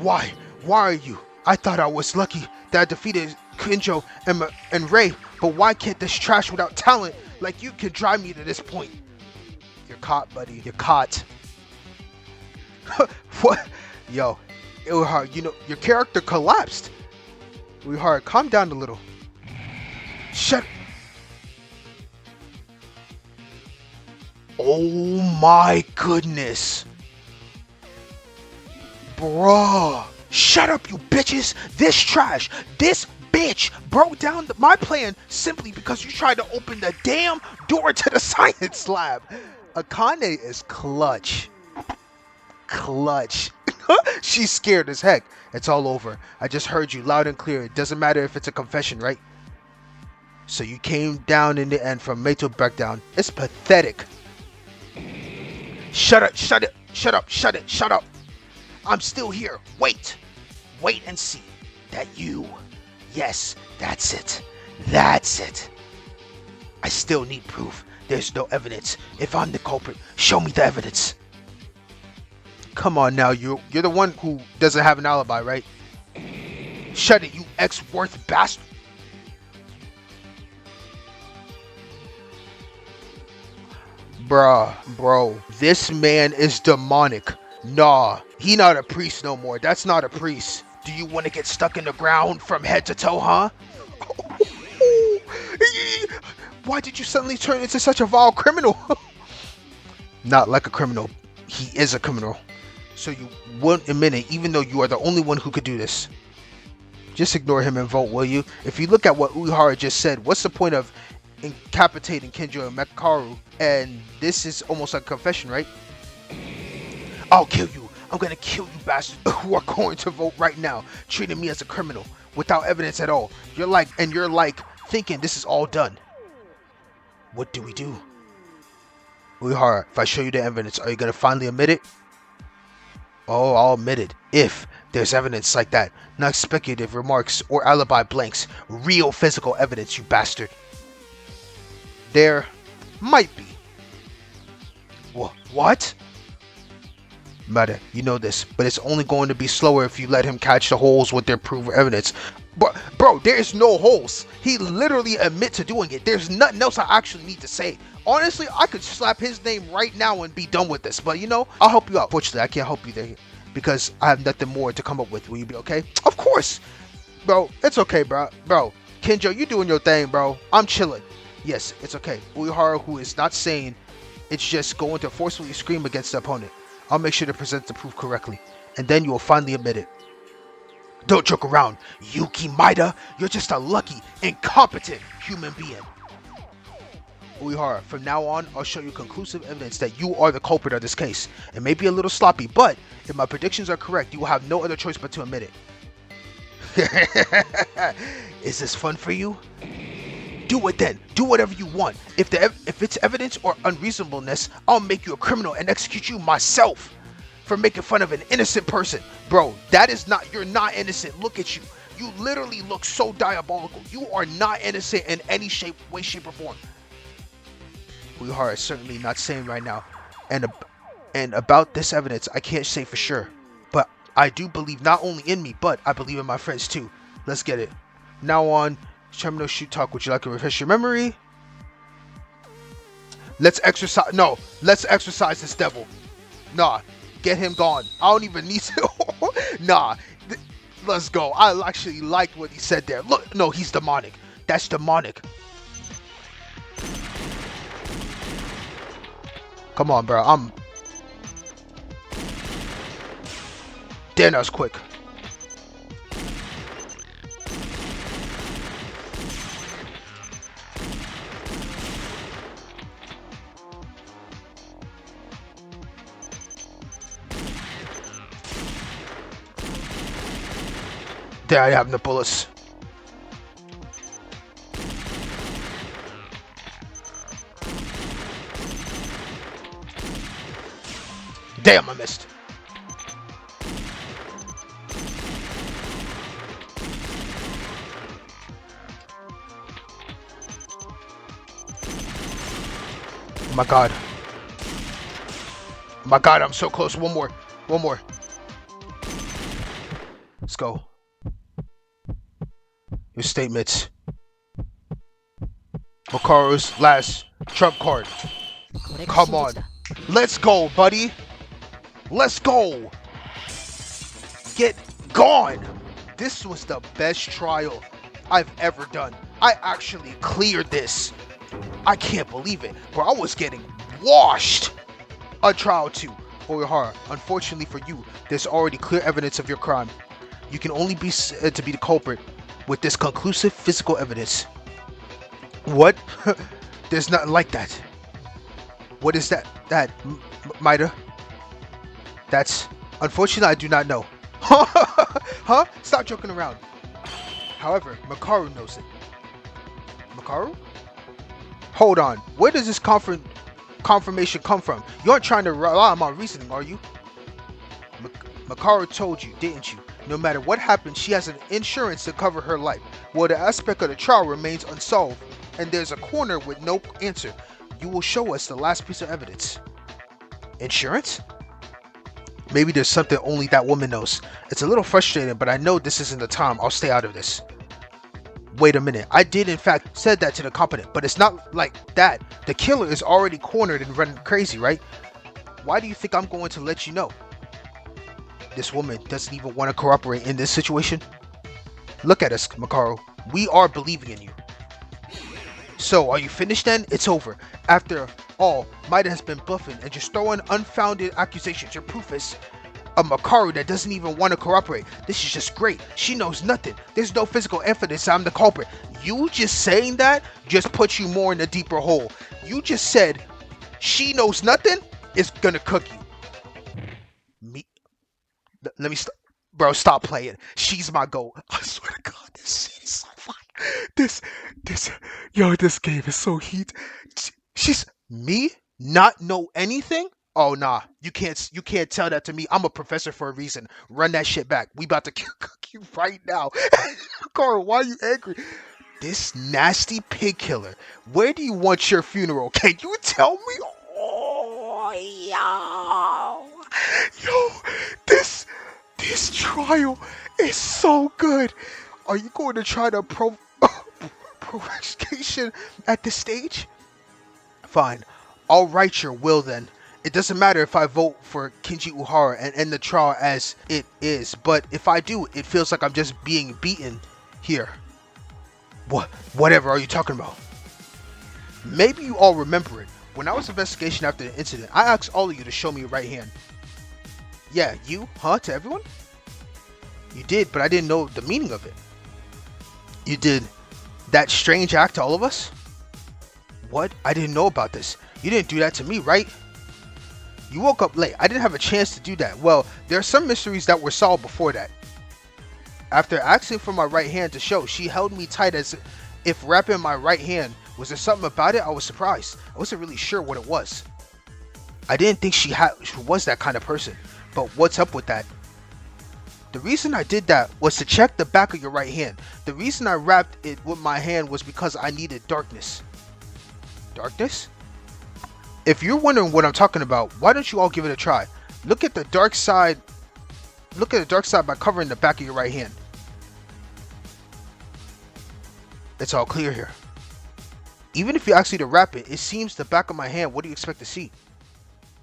Why are you? I thought I was lucky that I defeated Kinjo and Rei, but why can't this trash without talent like you can drive me to this point? You're caught, buddy. You're caught. What? Yo, Uehara, you know, your character collapsed. Uehara, calm down a little. Shut. Oh my goodness. Bruh. Shut up, you bitches. This trash. This bitch broke down my plan simply because you tried to open the damn door to the science lab. Akane is clutch. Clutch. She's scared as heck. It's all over. I just heard you loud and clear. It doesn't matter if it's a confession, right? So you came down in the end from Meito back down. It's pathetic. Shut up, shut it, shut up, shut it, shut up. I'm still here. Wait and see. That you. Yes, that's it. That's it. I still need proof. There's no evidence. If I'm the culprit, show me the evidence. Come on now, you're the one who doesn't have an alibi, right? Shut it, you ex-worth bastard. Bro, this man is demonic. Nah, he not a priest no more. That's not a priest. Do you want to get stuck in the ground from head to toe, huh? Why did you suddenly turn into such a vile criminal? Not like a criminal. He is a criminal. So you won't admit it, even though you are the only one who could do this. Just ignore him and vote, will you? If you look at what Uehara just said, what's the point of incapacitating Kenjo and Makaru, and this is almost like a confession, right? I'll kill you. I'm gonna kill you bastards who are going to vote right now, treating me as a criminal without evidence at all. You're like thinking this is all done. What do we do? Uehara, if I show you the evidence, are you gonna finally admit it? Oh, I'll admit it. If there's evidence like that. Not speculative remarks or alibi blanks. Real physical evidence, you bastard. There might be. What? Matter, you know this, but it's only going to be slower if you let him catch the holes with their proof evidence. Bro, there's no holes. He literally admit to doing it. There's nothing else I actually need to say. Honestly, I could slap his name right now and be done with this, but you know, I'll help you out. Fortunately, I can't help you there because I have nothing more to come up with. Will you be okay? Of course. Bro, it's okay, bro. Kenjo, you doing your thing, bro. I'm chilling. Yes, it's okay. Uehara, who is not sane, it's just going to forcefully scream against the opponent. I'll make sure to present the proof correctly, and then you will finally admit it. Don't joke around, Yuki Maeda. You're just a lucky, incompetent human being. Uehara, from now on, I'll show you conclusive evidence that you are the culprit of this case. It may be a little sloppy, but if my predictions are correct, you will have no other choice but to admit it. Is this fun for you? Do it then. Do whatever you want. If it's evidence or unreasonableness, I'll make you a criminal and execute you myself for making fun of an innocent person. Bro, you're not innocent. Look at you. You literally look so diabolical. You are not innocent in any way, shape, or form. Uehara is certainly not sane right now. And about this evidence, I can't say for sure. But I do believe not only in me, but I believe in my friends too. Let's get it. Now on Terminal Shoot Talk, would you like to refresh your memory? Let's exercise this devil. Nah, get him gone. I don't even need to. Nah, let's go. I actually liked what he said there. Look, no, he's demonic. That's demonic. Come on, bro. Damn, that was quick. There I have the bullets. Damn, I missed. Oh my god. Oh my god, I'm so close. One more. Let's go. Your statements. Makaru's last trump card. Come on. Let's go, buddy. Let's go. Get gone. This was the best trial I've ever done. I actually cleared this. I can't believe it, bro. I was getting washed. On trial 2. Uehara, unfortunately for you, there's already clear evidence of your crime. You can only be said to be the culprit with this conclusive physical evidence. What? There's nothing like that. What is that? Maeda? That's... Unfortunately, I do not know. Huh? Stop joking around. However, Makaru knows it. Makaru? Hold on. Where does this confirmation come from? You aren't trying to rely on my reasoning, are you? Makaru told you, didn't you? No matter what happens, she has an insurance to cover her life. Well, the aspect of the trial remains unsolved, and there's a corner with no answer. You will show us the last piece of evidence. Insurance? Maybe there's something only that woman knows. It's a little frustrating, but I know this isn't the time. I'll stay out of this. Wait a minute. I did in fact said that to the competent, but it's not like that. The killer is already cornered and running crazy, right? Why do you think I'm going to let you know? This woman doesn't even want to cooperate in this situation. Look at us, Makaru. We are believing in you. So, are you finished then? It's over. After all, Maeda has been bluffing and just throwing unfounded accusations. Your proof is a Makaru that doesn't even want to cooperate. This is just great. She knows nothing. There's no physical evidence I'm the culprit. You just saying that just puts you more in a deeper hole. You just said she knows nothing is gonna cook you. Me, let me stop. Bro, stop playing. She's my goal. I swear to God, this shit is so fun. This, this, this game is so heat. She's me not know anything. Oh nah, you can't tell that to me. I'm a professor for a reason. Run that shit back. We about to cook you right now. Carl, why are you angry? This nasty pig killer. Where do you want your funeral? Can you tell me? Oh, yo, this trial is so good. Are you going to try to provocation at this stage? Fine. I'll write your will then. It doesn't matter if I vote for Kinji Uhara and end the trial as it is, but if I do, it feels like I'm just being beaten here. Whatever are you talking about? Maybe you all remember it. When I was investigation after the incident, I asked all of you to show me your right hand. Yeah, you? Huh? To everyone? You did, but I didn't know the meaning of it. You did that strange act to all of us? What? I didn't know about this. You didn't do that to me, right? You woke up late. I didn't have a chance to do that. Well, there are some mysteries that were solved before that. After asking for my right hand to show, she held me tight as if wrapping my right hand. Was there something about it? I was surprised. I wasn't really sure what it was. I didn't think she was that kind of person. But what's up with that? The reason I did that was to check the back of your right hand. The reason I wrapped it with my hand was because I needed darkness. Darkness? If you're wondering what I'm talking about, why don't you all give it a try? Look at the dark side. Look at the dark side by covering the back of your right hand. It's all clear here. Even if you ask me to wrap it, it seems the back of my hand. What do you expect to see?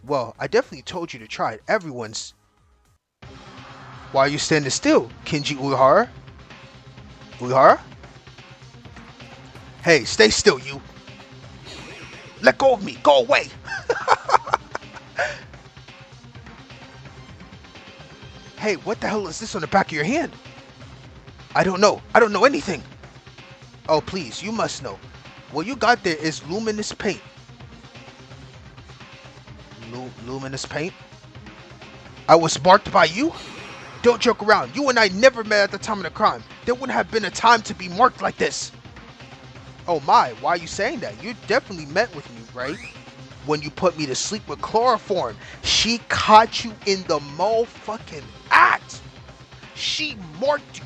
Well, I definitely told you to try it. Everyone's. Why are you standing still, Kinji Uehara? Uehara? Hey, stay still, you. Let go of me. Go away. Hey, what the hell is this on the back of your hand? I don't know. I don't know anything. Oh, please, you must know. What you got there is luminous paint. Luminous paint? I was sparked by you? Don't joke around. You and I never met at the time of the crime. There wouldn't have been a time to be marked like this. Oh my, why are you saying that? You definitely met with me, right? When you put me to sleep with chloroform. She caught you in the motherfucking act. She marked you.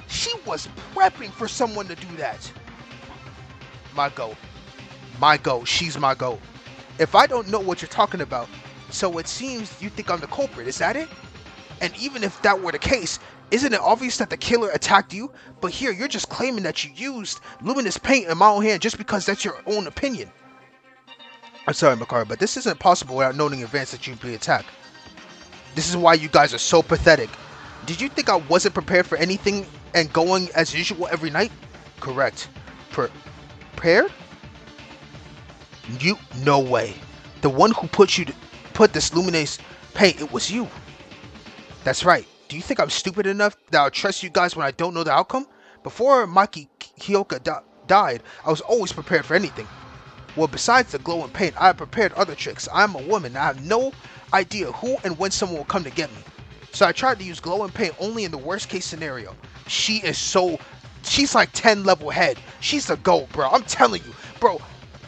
She was prepping for someone to do that. My goat. My goat. She's my goat. If I don't know what you're talking about, so it seems you think I'm the culprit, is that it? And even if that were the case, isn't it obvious that the killer attacked you? But here, you're just claiming that you used luminous paint in my own hand just because that's your own opinion. I'm sorry, Makara, but this isn't possible without knowing in advance that you'd be attacked. This is why you guys are so pathetic. Did you think I wasn't prepared for anything and going as usual every night? Correct. Prepared? You? No way. The one who put this luminous paint, it was you. That's right. Do you think I'm stupid enough that I'll trust you guys when I don't know the outcome? Before Maki Hyoka died, I was always prepared for anything. Well, besides the glowing paint, I have prepared other tricks. I'm a woman. I have no idea who and when someone will come to get me. So I tried to use glowing paint only in the worst case scenario. She's like 10 level head. She's a GOAT, bro. I'm telling you, bro.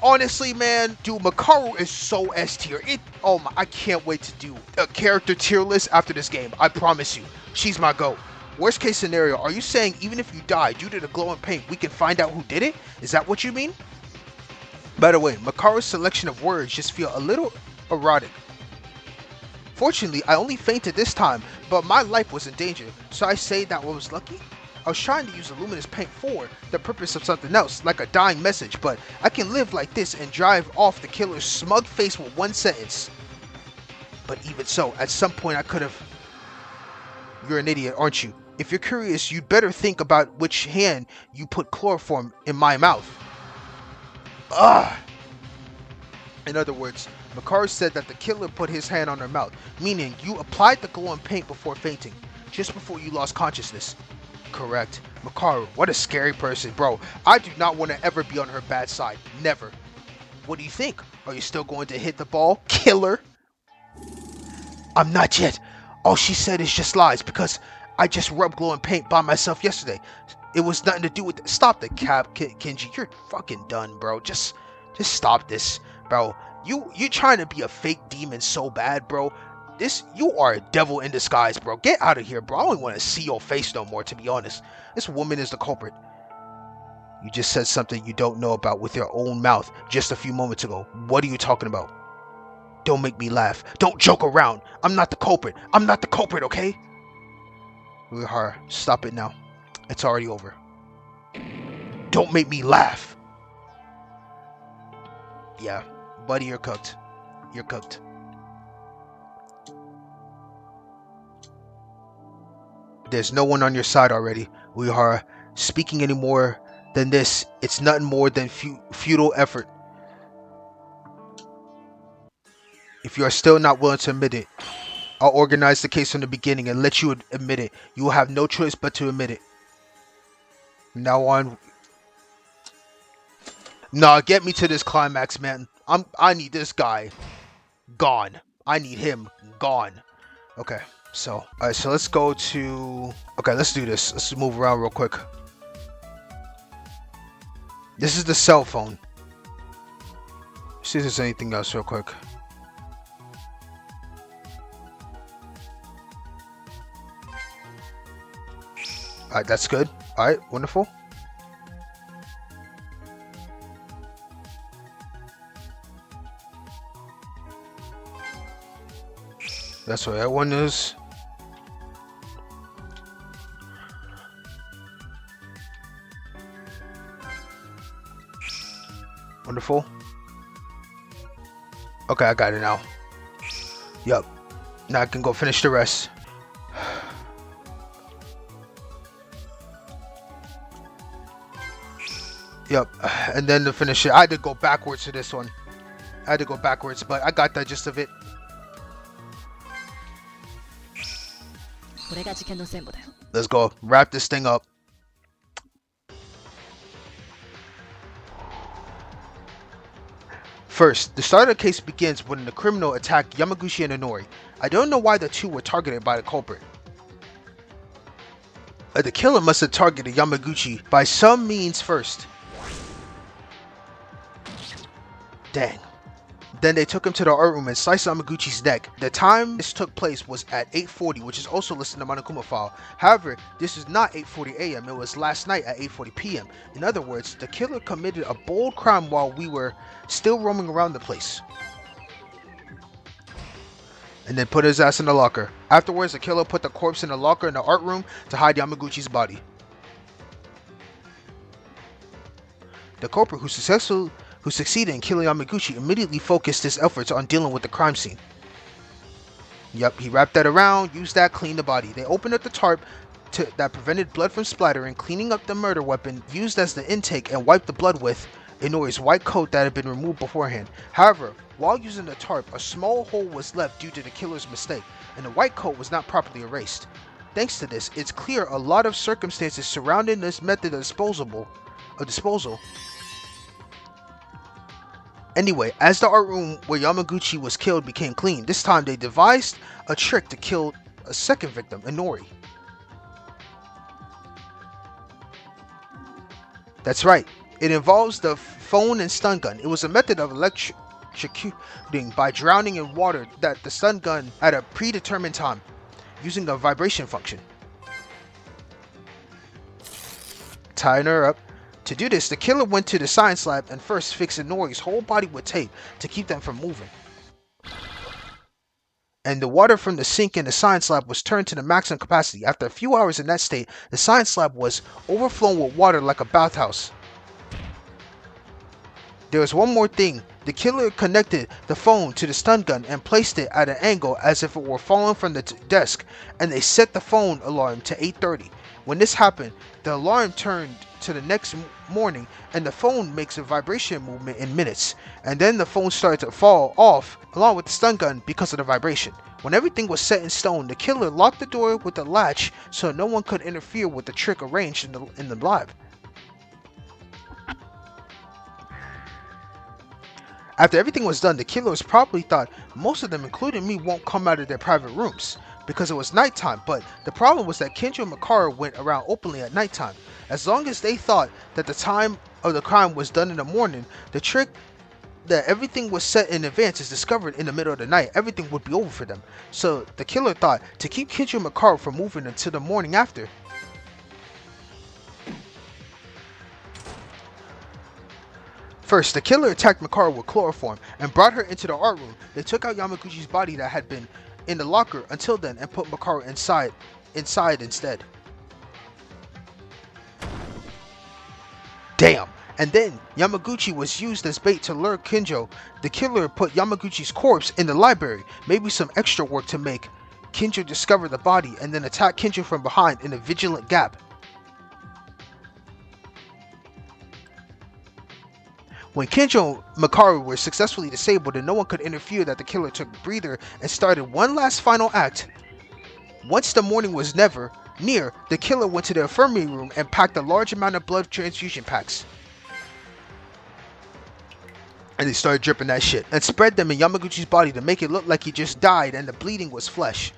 Honestly, man, dude, Makaru is so S tier. Oh my, I can't wait to do a character tier list after this game. I promise you, she's my GOAT. Worst case scenario, are you saying even if you die due to the glowing paint, we can find out who did it? Is that what you mean? By the way, Makaru's selection of words just feel a little erotic. Fortunately, I only fainted this time, but my life was in danger, so I say that I was lucky. I was trying to use the luminous paint for the purpose of something else, like a dying message, but I can live like this and drive off the killer's smug face with one sentence. But even so, at some point I could have... You're an idiot, aren't you? If you're curious, you'd better think about which hand you put chloroform in my mouth. Ugh! In other words, Makaru said that the killer put his hand on her mouth, meaning you applied the glowing paint before fainting, just before you lost consciousness. correct. Makaru, what a scary person, bro. I do not want to ever be on her bad side. Never. What do you think? Are you still going to hit the ball, killer? I'm not yet. All she said is just lies because I just rubbed glowing paint by myself yesterday. It was nothing to do with it. Stop the cap, Kenji. You're fucking done, bro. Just stop this, bro. You trying to be a fake demon so bad, bro. You are a devil in disguise, bro. Get out of here, bro. I don't want to see your face no more, to be honest. This woman is the culprit. You just said something you don't know about with your own mouth just a few moments ago. What are you talking about? Don't make me laugh. Don't joke around. I'm not the culprit. I'm not the culprit, okay? Uehara, stop it now. It's already over. Don't make me laugh. Yeah, buddy, you're cooked. You're cooked. There's no one on your side already, Uehara. Speaking any more than this, it's nothing more than futile effort. If you are still not willing to admit it, I'll organize the case from the beginning and let you admit it. You will have no choice but to admit it. From now on... Nah, get me to this climax, man. I need this guy gone. I need him gone. Okay, so... Alright, so let's go to... Okay, let's do this. Let's move around real quick. This is the cell phone. See if there's anything else real quick. Alright, that's good. Alright, wonderful. That's what that one is. Wonderful. Okay, I got it now. Yup. Now I can go finish the rest. Yep, and then to finish it, I had to go backwards to this one. I had to go backwards, but I got the gist of it. Let's go, wrap this thing up. First, the start of the case begins when the criminal attacked Yamaguchi and Inori. I don't know why the two were targeted by the culprit. The killer must have targeted Yamaguchi by some means first. Dang. Then they took him to the art room and sliced Yamaguchi's neck. The time this took place was at 8:40, which is also listed in the Monokuma file. However, this is not 8:40 a.m. It was last night at 8:40 p.m. In other words, the killer committed a bold crime while we were still roaming around the place. And then put his ass in the locker. Afterwards, the killer put the corpse in the locker in the art room to hide Yamaguchi's body. The culprit who succeeded in killing Yamaguchi immediately focused his efforts on dealing with the crime scene. Yep, he wrapped that around, used that, cleaned the body. They opened up the tarp that prevented blood from splattering, cleaning up the murder weapon used as the intake, and wiped the blood with Inori's white coat that had been removed beforehand. However, while using the tarp, a small hole was left due to the killer's mistake, and the white coat was not properly erased. Thanks to this, it's clear a lot of circumstances surrounding this method of disposal. Anyway, as the art room where Yamaguchi was killed became clean, this time they devised a trick to kill a second victim, Inori. That's right, it involves the phone and stun gun. It was a method of electrocuting by drowning in water that the stun gun at a predetermined time, using a vibration function. Tying her up. To do this, the killer went to the science lab and first fixed Inori's whole body with tape to keep them from moving. And the water from the sink in the science lab was turned to the maximum capacity. After a few hours in that state, the science lab was overflowing with water like a bathhouse. There was one more thing. The killer connected the phone to the stun gun and placed it at an angle as if it were falling from the desk, and they set the phone alarm to 8:30. When this happened, the alarm turned to the next morning and the phone makes a vibration movement in minutes. And then the phone started to fall off along with the stun gun because of the vibration. When everything was set in stone, the killer locked the door with the latch so no one could interfere with the trick arranged in the lab. After everything was done, the killers probably thought most of them, including me, won't come out of their private rooms because it was nighttime, but the problem was that Kenjo and Makara went around openly at nighttime. As long as they thought that the time of the crime was done in the morning, the trick that everything was set in advance is discovered in the middle of the night, everything would be over for them. So the killer thought to keep Kenjo and Makara from moving until the morning after. First, the killer attacked Makara with chloroform and brought her into the art room. They took out Yamaguchi's body that had been in the locker until then and put Makara inside instead. Damn! And then Yamaguchi was used as bait to lure Kinjo. The killer put Yamaguchi's corpse in the library, maybe some extra work to make Kinjo discover the body and then attack Kinjo from behind in a vigilant gap. When Kinjo and Makara were successfully disabled and no one could interfere, that the killer took a breather and started one last final act. Once the morning was near, the killer went to the infirmary room and packed a large amount of blood transfusion packs. And they started dripping that shit and spread them in Yamaguchi's body to make it look like he just died and the bleeding was fresh.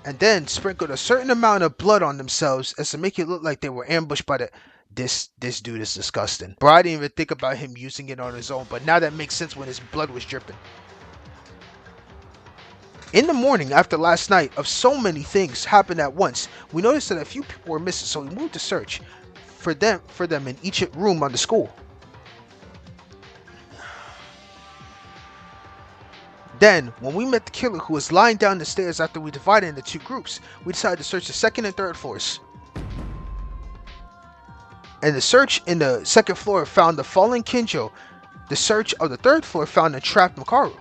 And then sprinkled a certain amount of blood on themselves as to make it look like they were ambushed by the... This dude is disgusting. Bro, I didn't even think about him using it on his own, but now that makes sense when his blood was dripping. In the morning, after last night of so many things happened at once, we noticed that a few people were missing, so we moved to search for them in each room on the school. Then, when we met the killer who was lying down the stairs after we divided into two groups, we decided to search the second and third floors. And the search in the second floor found the fallen Kinjo. The search of the third floor found a trapped Makaru.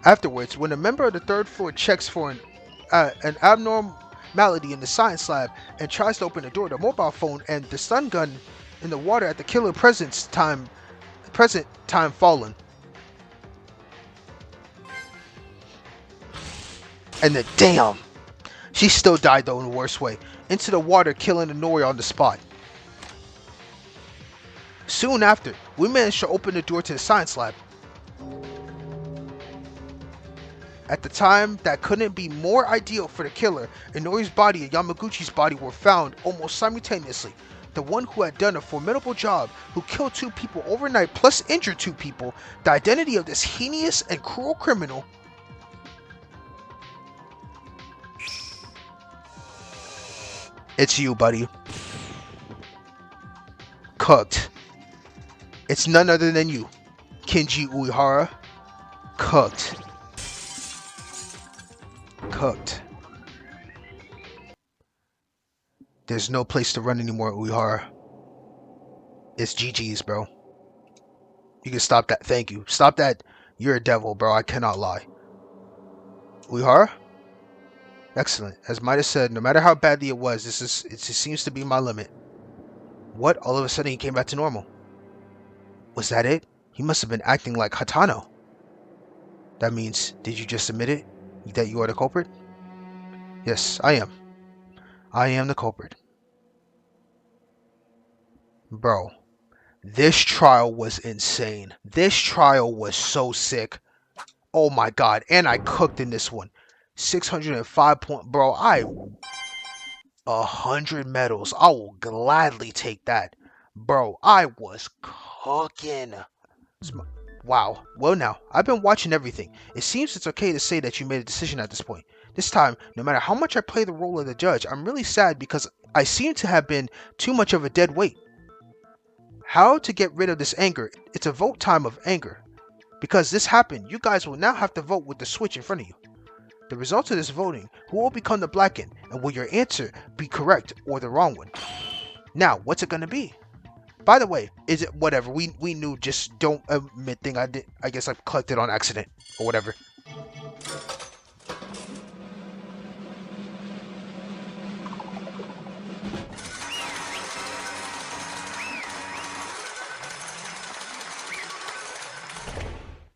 Afterwards, when a member of the third floor checks for an abnormality in the science lab and tries to open the door, the mobile phone and the stun gun in the water at the killer present time fallen. And then, damn, she still died though in the worst way. Into the water, killing Inori on the spot. Soon after, we managed to open the door to the science lab. At the time, that couldn't be more ideal for the killer. Inori's body and Yamaguchi's body were found almost simultaneously. The one who had done a formidable job, who killed 2 people overnight plus injured 2 people, the identity of this heinous and cruel criminal. It's you, buddy. Cooked. It's none other than you, Kenji Uehara. Cooked. Cooked. There's no place to run anymore, Uehara. It's GG's, bro. You can stop that. Thank you. Stop that. You're a devil, bro. I cannot lie. Uehara? Excellent. As Mida said, no matter how badly it was, it just seems to be my limit. What? All of a sudden he came back to normal. Was that it? He must have been acting like Hatano. That means, did you just admit it? That you are the culprit? Yes, I am. I am the culprit. Bro, this trial was insane. This trial was so sick. Oh my god, and I cooked in this one. 605 point, bro, 100 medals. I will gladly take that. Bro, I was cooking. Wow. Well now, I've been watching everything. It seems it's okay to say that you made a decision at this point. This time, no matter how much I play the role of the judge, I'm really sad because I seem to have been too much of a dead weight. How to get rid of this anger? It's a vote time of anger. Because this happened, you guys will now have to vote with the switch in front of you. The results of this voting, who will become the blackened, and will your answer be correct or the wrong one? Now, what's it going to be? By the way, is it whatever? We knew. Just don't admit thing. I did. I guess I collected on accident or whatever.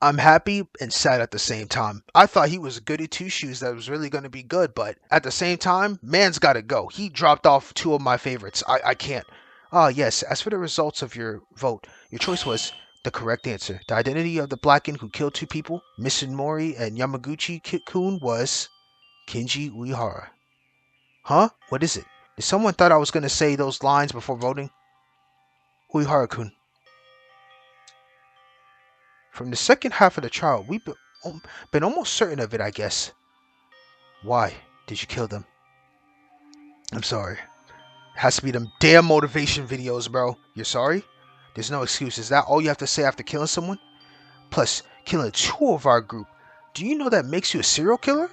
I'm happy and sad at the same time. I thought he was a goody two shoes that was really going to be good, but at the same time, man's got to go. He dropped off two of my favorites. I can't. Ah, yes. As for the results of your vote, your choice was the correct answer. The identity of the Blacken who killed two people, Mori and Yamaguchi-kun, was Kinji Uehara. Huh? What is it? Did someone thought I was going to say those lines before voting? Uehara-kun. From the second half of the trial, we've been almost certain of it, I guess. Why did you kill them? I'm sorry. It has to be them damn motivation videos, bro. You're sorry? There's no excuse. Is that all you have to say after killing someone? Plus, killing two of our group. Do you know that makes you a serial killer?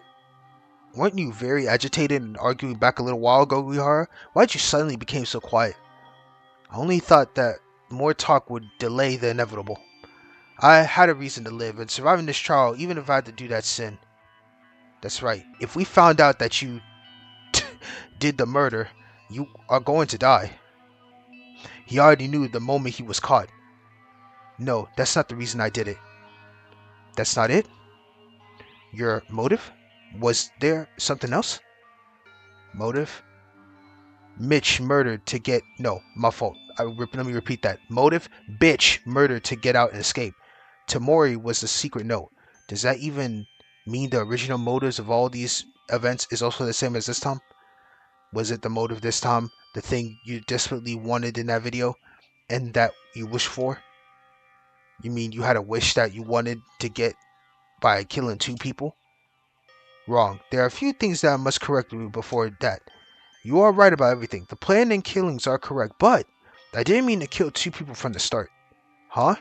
Weren't you very agitated and arguing back a little while ago, Rihara? Why'd you suddenly become so quiet? I only thought that more talk would delay the inevitable. I had a reason to live, and surviving this trial, even if I had to do that sin. That's right. If we found out that you did the murder, you are going to die. He already knew the moment he was caught. No, that's not the reason I did it. That's not it? Your motive? Was there something else? Motive? Mitch murdered to get... No, my fault. Let me repeat that. Motive? Bitch murdered to get out and escape. Tamori was the secret note. Does that even mean the original motives of all these events is also the same as this time? Was it the motive this time? The thing you desperately wanted in that video? And that you wished for? You mean you had a wish that you wanted to get by killing two people? Wrong. There are a few things that I must correct you before that. You are right about everything. The plan and killings are correct, but I didn't mean to kill two people from the start. Huh?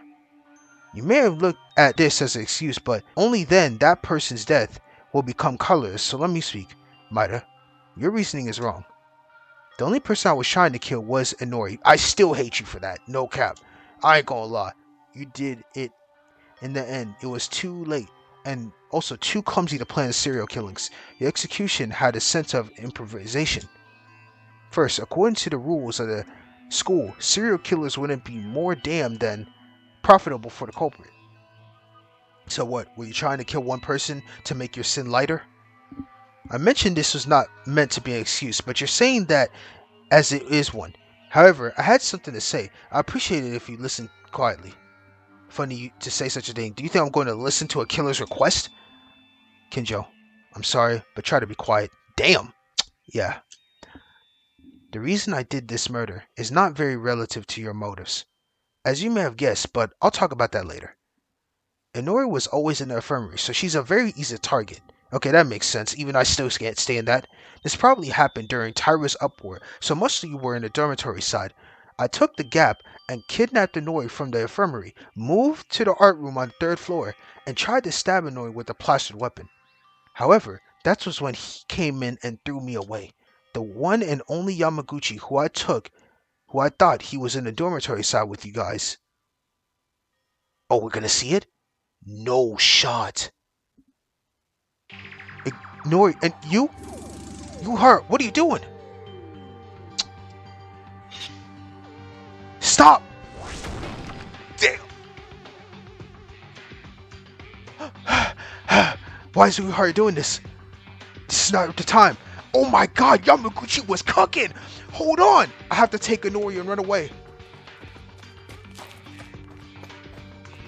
You may have looked at this as an excuse, but only then that person's death will become colorless, so let me speak. Maida, your reasoning is wrong. The only person I was trying to kill was Inori. I still hate you for that. No cap. I ain't gonna lie. You did it in the end. It was too late and also too clumsy to plan serial killings. Your execution had a sense of improvisation. First, according to the rules of the school, serial killers wouldn't be more damned than profitable for the culprit. So what, were you trying to kill one person to make your sin lighter? I mentioned this was not meant to be an excuse, but you're saying that as it is one. However, I had something to say. I appreciate it if you listen quietly. Funny to say such a thing. Do you think I'm going to listen to a killer's request? Kinjo, I'm sorry, but try to be quiet. Damn! Yeah. The reason I did this murder is not very relative to your motives. As you may have guessed, but I'll talk about that later. Inori was always in the infirmary, so she's a very easy target. Okay, that makes sense. Even I still can't stand that. This probably happened during Tyra's uproar, so most of you were in the dormitory side. I took the gap and kidnapped Inori from the infirmary, moved to the art room on the third floor, and tried to stab Inori with a plastered weapon. However, that was when he came in and threw me away. The one and only Yamaguchi who I thought he was in the dormitory side with you guys. Oh, we're gonna see it? No shot. Ignore and you? You hurt. What are you doing? Stop! Damn! Why is Uehara doing this? This is not the time. Oh my god, Yamaguchi was cooking! Hold on! I have to take Inori and run away.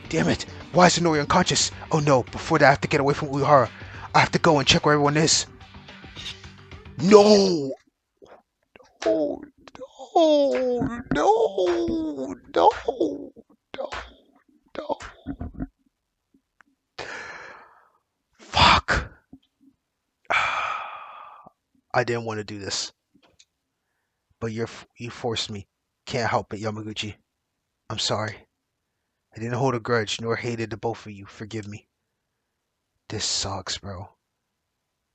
Damn it. Why is Inori unconscious? Oh no, before that I have to get away from Uehara. I have to go and check where everyone is. No! Oh no! No! No! No! No! Fuck! I didn't want to do this, but you forced me. Can't help it, Yamaguchi. I'm sorry. I didn't hold a grudge nor hated the both of you. Forgive me. This sucks, bro.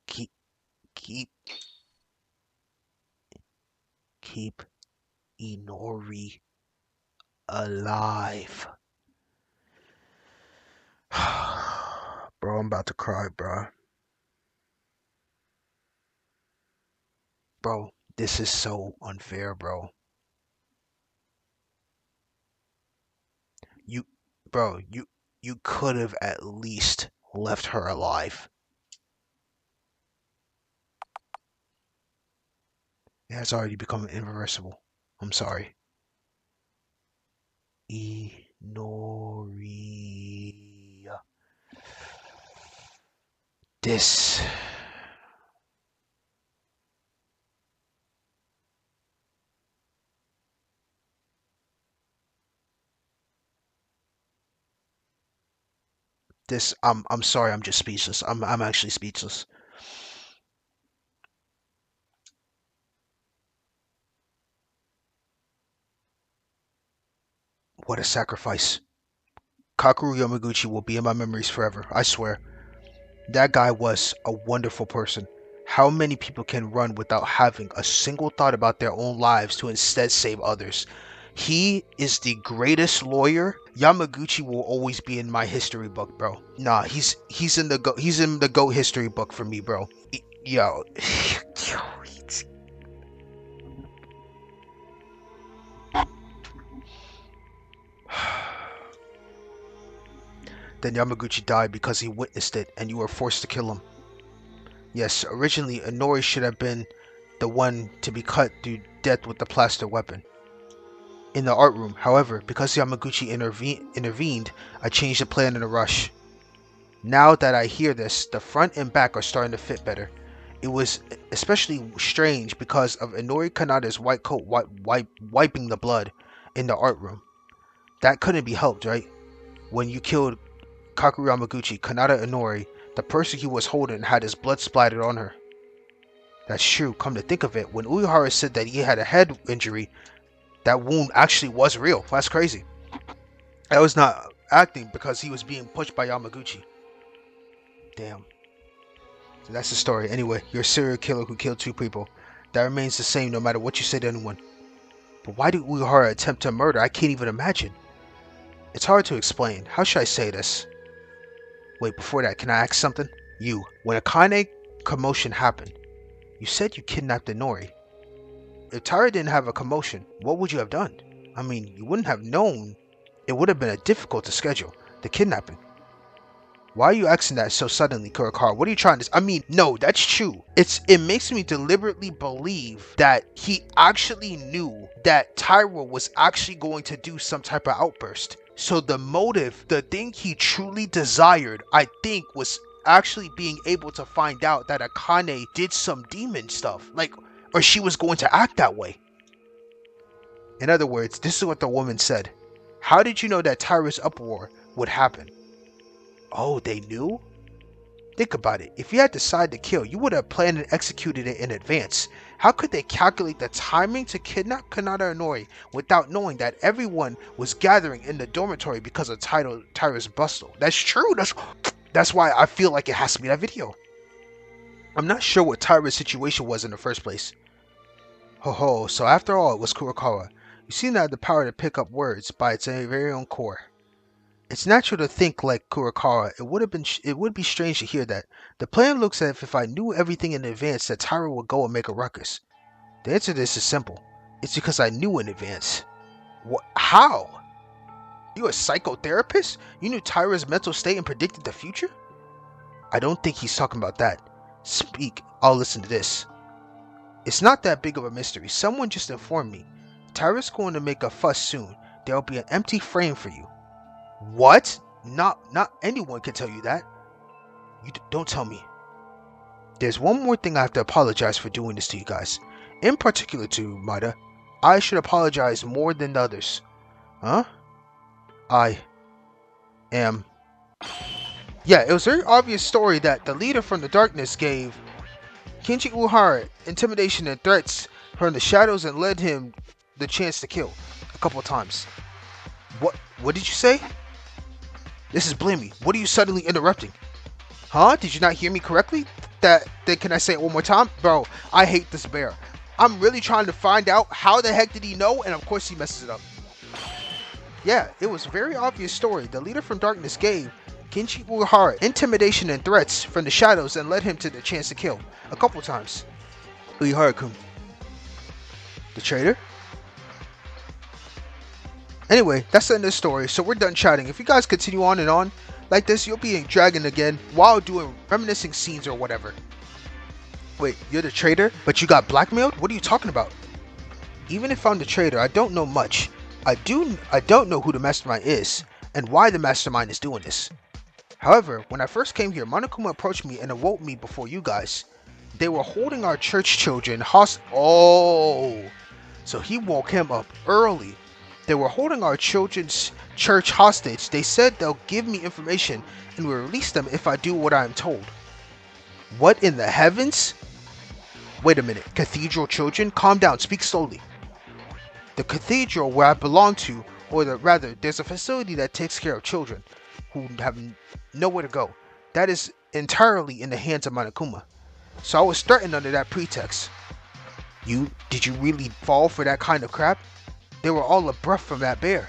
Keep, keep, keep Inori alive. Bro, I'm about to cry, bro. Bro, this is so unfair, bro. You, bro, you could have at least left her alive. It has already become irreversible. I'm sorry. Inori. This. I'm sorry, I'm just speechless. I'm actually speechless. What a sacrifice. Kakeru Yamaguchi will be in my memories forever, I swear. That guy was a wonderful person. How many people can run without having a single thought about their own lives to instead save others? He is the greatest lawyer. Yamaguchi will always be in my history book, bro. Nah, he's in the GOAT history book for me, bro. Yo, yo, then Yamaguchi died because he witnessed it and you were forced to kill him. Yes, originally Inori should have been the one to be cut to death with the plaster weapon. In the art room, however, because Yamaguchi intervened, I changed the plan in a rush. Now that I hear this, the front and back are starting to fit better. It was especially strange because of Inori Kanada's white coat wiping the blood in the art room. That couldn't be helped, right? When you killed Kakeru Yamaguchi, Kanada Inori, the person he was holding had his blood splattered on her. That's true. Come to think of it, when Uehara said that he had a head injury, that wound actually was real. That's crazy. That was not acting because he was being pushed by Yamaguchi. Damn. So that's the story. Anyway, you're a serial killer who killed two people. That remains the same no matter what you say to anyone. But why did Uehara attempt to murder? I can't even imagine. It's hard to explain. How should I say this? Wait, before that, can I ask something? You, when a Kane commotion happened, you said you kidnapped Inori. If Taira didn't have a commotion, what would you have done? I mean, you wouldn't have known. It would have been difficult to schedule the kidnapping. Why are you asking that so suddenly, Kurokawa? What are you trying to... I mean, no, that's true. It makes me deliberately believe that he actually knew that Taira was actually going to do some type of outburst. So the motive, the thing he truly desired, I think, was actually being able to find out that Akane did some demon stuff. Like, or she was going to act that way. In other words, this is what the woman said. How did you know that Taira's uproar would happen? Oh, they knew? Think about it. If you had decided to kill, you would have planned and executed it in advance. How could they calculate the timing to kidnap Kanada Inori without knowing that everyone was gathering in the dormitory because of Taira's bustle? That's true. That's why I feel like it has to be that video. I'm not sure what Taira's situation was in the first place. Ho ho, so after all, it was Kurokawa. You seem to have the power to pick up words by its very own core. It's natural to think like Kurokawa. It would be strange to hear that. The plan looks as if I knew everything in advance that Taira would go and make a ruckus. The answer to this is simple. It's because I knew in advance. What? How? You a psychotherapist? You knew Taira's mental state and predicted the future? I don't think he's talking about that. Speak. I'll listen to this. It's not that big of a mystery. Someone just informed me. Taira's going to make a fuss soon. There'll be an empty frame for you. What? Not anyone can tell you that. You don't tell me. There's one more thing I have to apologize for doing this to you guys. In particular to Maida. I should apologize more than the others. Huh? I am... Yeah, it was a very obvious story that the leader from the darkness gave Kenji Uehara intimidation and threats from the shadows and led him the chance to kill a couple of times. What did you say? This is Blamey. What are you suddenly interrupting? Huh? Did you not hear me correctly? Then can I say it one more time? Bro, I hate this bear. I'm really trying to find out how the heck did he know, and of course he messes it up. Yeah, it was a very obvious story. The leader from darkness gave Kenji Uehara intimidation and threats from the shadows and led him to the chance to kill a couple times. Uehara-kun, the traitor? Anyway, that's the end of the story, so we're done chatting. If you guys continue on and on like this, you'll be in Dragon again while doing reminiscing scenes or whatever. Wait, you're the traitor? But you got blackmailed? What are you talking about? Even if I'm the traitor, I don't know much. I don't know who the mastermind is, and why the mastermind is doing this. However, when I first came here, Monokuma approached me and awoke me before you guys. They were holding our church children Oh, so he woke him up early. They were holding our children's church hostage. They said they'll give me information and will release them if I do what I am told. What in the heavens? Wait a minute, cathedral children? Calm down, speak slowly. The cathedral where I belong to, rather, there's a facility that takes care of children who have nowhere to go. That is entirely in the hands of Monokuma. So I was threatened under that pretext. Did you really fall for that kind of crap? They were all a bluff from that bear.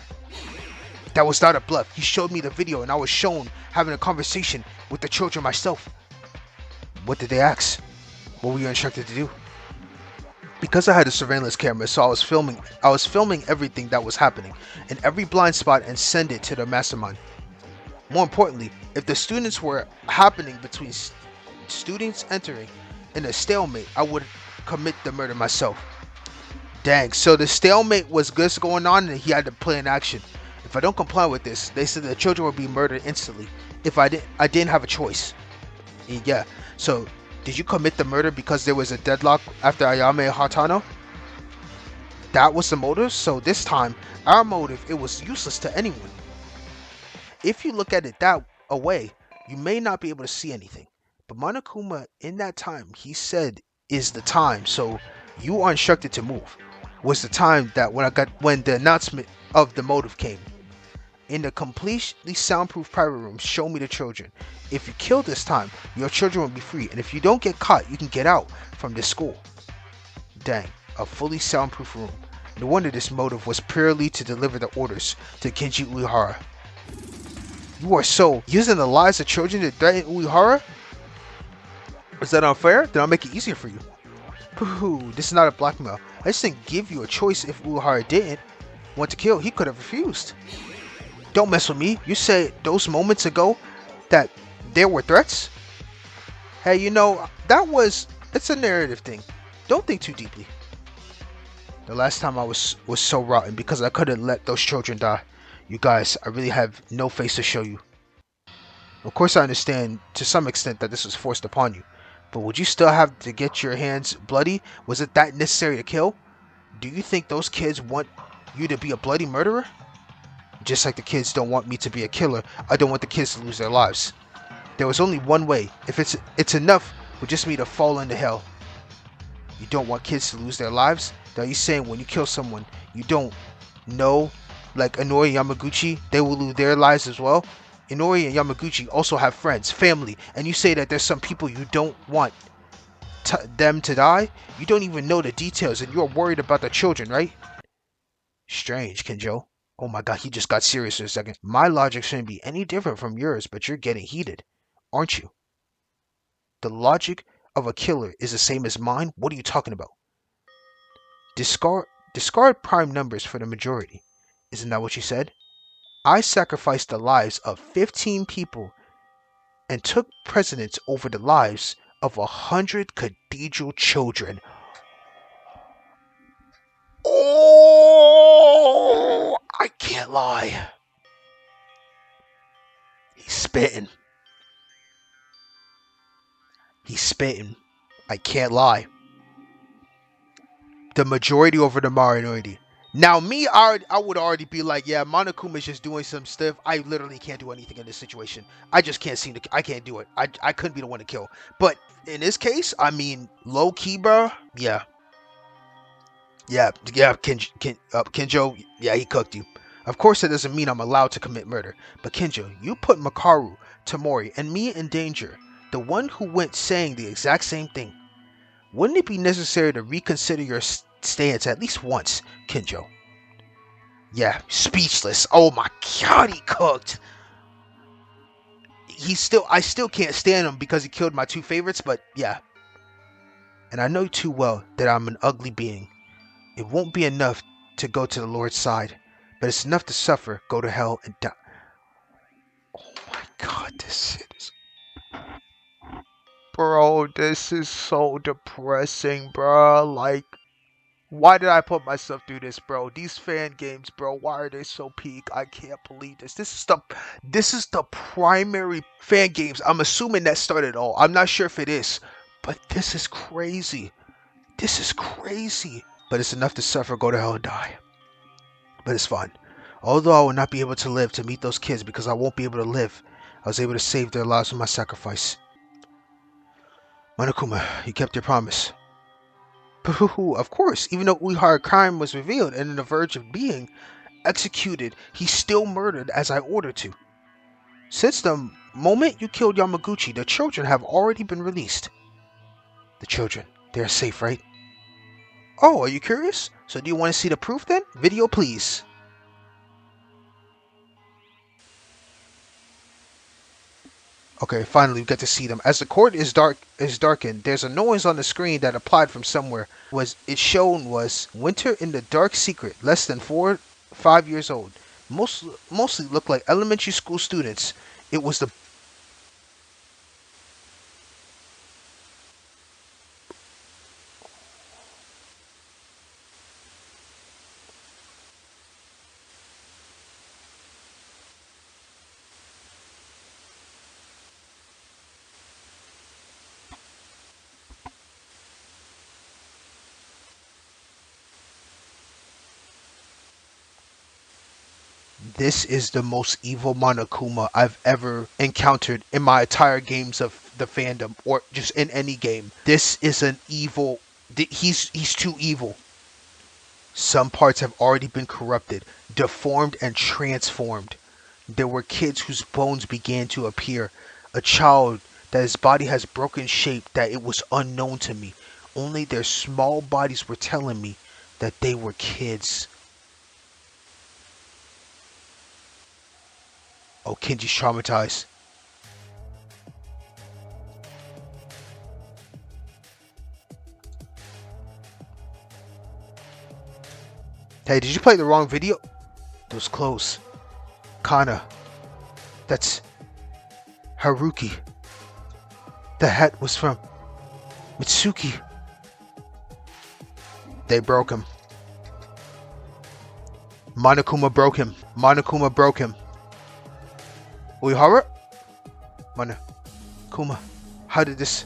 That was not a bluff. He showed me the video and I was shown having a conversation with the children myself. What did they ask? What were you instructed to do? Because I had a surveillance camera, so I was filming everything that was happening in every blind spot and send it to the mastermind. More importantly, if the students were happening between students entering in a stalemate, I would commit the murder myself. Dang, so the stalemate was just going on and he had to play in action. If I don't comply with this, they said the children would be murdered instantly. If I didn't have a choice. Yeah, so did you commit the murder because there was a deadlock after Ayame Hatano? That was the motive, so this time, our motive, it was useless to anyone. If you look at it that way, you may not be able to see anything. But Monokuma, in that time, he said is the time, so you are instructed to move. Was the time that when the announcement of the motive came. In the completely soundproof private room, show me the children. If you kill this time, your children will be free, and if you don't get caught, you can get out from this school. Dang, a fully soundproof room. No wonder this motive was purely to deliver the orders to Kenji Uehara. You are so using the lives of children to threaten Uehara? Is that unfair? Then I'll make it easier for you. Pooh, this is not a blackmail. I just didn't give you a choice. If Uehara didn't want to kill, he could have refused. Don't mess with me. You said those moments ago that there were threats? Hey, it's a narrative thing. Don't think too deeply. The last time I was so rotten because I couldn't let those children die. You guys, I really have no face to show you. Of course I understand to some extent that this was forced upon you. But would you still have to get your hands bloody? Was it that necessary to kill? Do you think those kids want you to be a bloody murderer? Just like the kids don't want me to be a killer, I don't want the kids to lose their lives. There was only one way. If it's enough for just me to fall into hell. You don't want kids to lose their lives? Are you saying when you kill someone, you don't know, like Inori Yamaguchi, they will lose their lives as well? Inori and Yamaguchi also have friends, family, and you say that there's some people you don't want them to die? You don't even know the details and you're worried about the children, right? Strange, Kenjo. Oh my god, he just got serious for a second. My logic shouldn't be any different from yours, but you're getting heated, aren't you? The logic of a killer is the same as mine? What are you talking about? Discard prime numbers for the majority. Isn't that what you said? I sacrificed the lives of 15 people and took precedence over the lives of 100 cathedral children. Oh, I can't lie. He's spitting. He's spitting. I can't lie. The majority over the minority. Now, me, I would already be like, yeah, Monokuma is just doing some stuff. I literally can't do anything in this situation. I just can't I can't do it. I couldn't be the one to kill. But in this case, I mean, low key, bro. Yeah. Kenjo, yeah, he cooked you. Of course, that doesn't mean I'm allowed to commit murder. But Kenjo, you put Makaru, Tamori, and me in danger. The one who went saying the exact same thing. Wouldn't it be necessary to reconsider your stance at least once, Kenjo? Yeah, speechless. Oh my god, he cooked. I still can't stand him because he killed my two favorites, but yeah. And I know too well that I'm an ugly being. It won't be enough to go to the Lord's side, but it's enough to suffer, go to hell, and die. Oh my god, this shit is... Bro, this is so depressing, bro. Like, why did I put myself through this, bro? These fan games, bro, why are they so peak? I can't believe this. This is the primary fan games. I'm assuming that started all. I'm not sure if it is, but this is crazy. This is crazy. But it's enough to suffer, go to hell, and die. But it's fun. Although I will not be able to live to meet those kids because I won't be able to live, I was able to save their lives with my sacrifice. Monokuma, you kept your promise. Of course, even though Uehara's crime was revealed and on the verge of being executed, he still murdered as I ordered to. Since the moment you killed Yamaguchi, the children have already been released. The children, they're safe, right? Oh, are you curious? So do you want to see the proof then? Video, please. Okay, finally we get to see them. As the court is darkened, there's a noise on the screen that applied from somewhere. Was it shown was Winter in the Dark Secret, less than 5 years old. Mostly looked like elementary school students. It was the... This is the most evil Monokuma I've ever encountered in my entire games of the fandom, or just in any game. This is an evil... He's too evil. Some parts have already been corrupted, deformed, and transformed. There were kids whose bones began to appear. A child that his body has broken shape that it was unknown to me. Only their small bodies were telling me that they were kids. Oh, Kenji's traumatized. Hey, did you play the wrong video? Those clothes. Kana. That's Haruki. The hat was from Mitsuki. They broke him. Monokuma broke him. Monokuma broke him. Uehara? Monokuma, how did this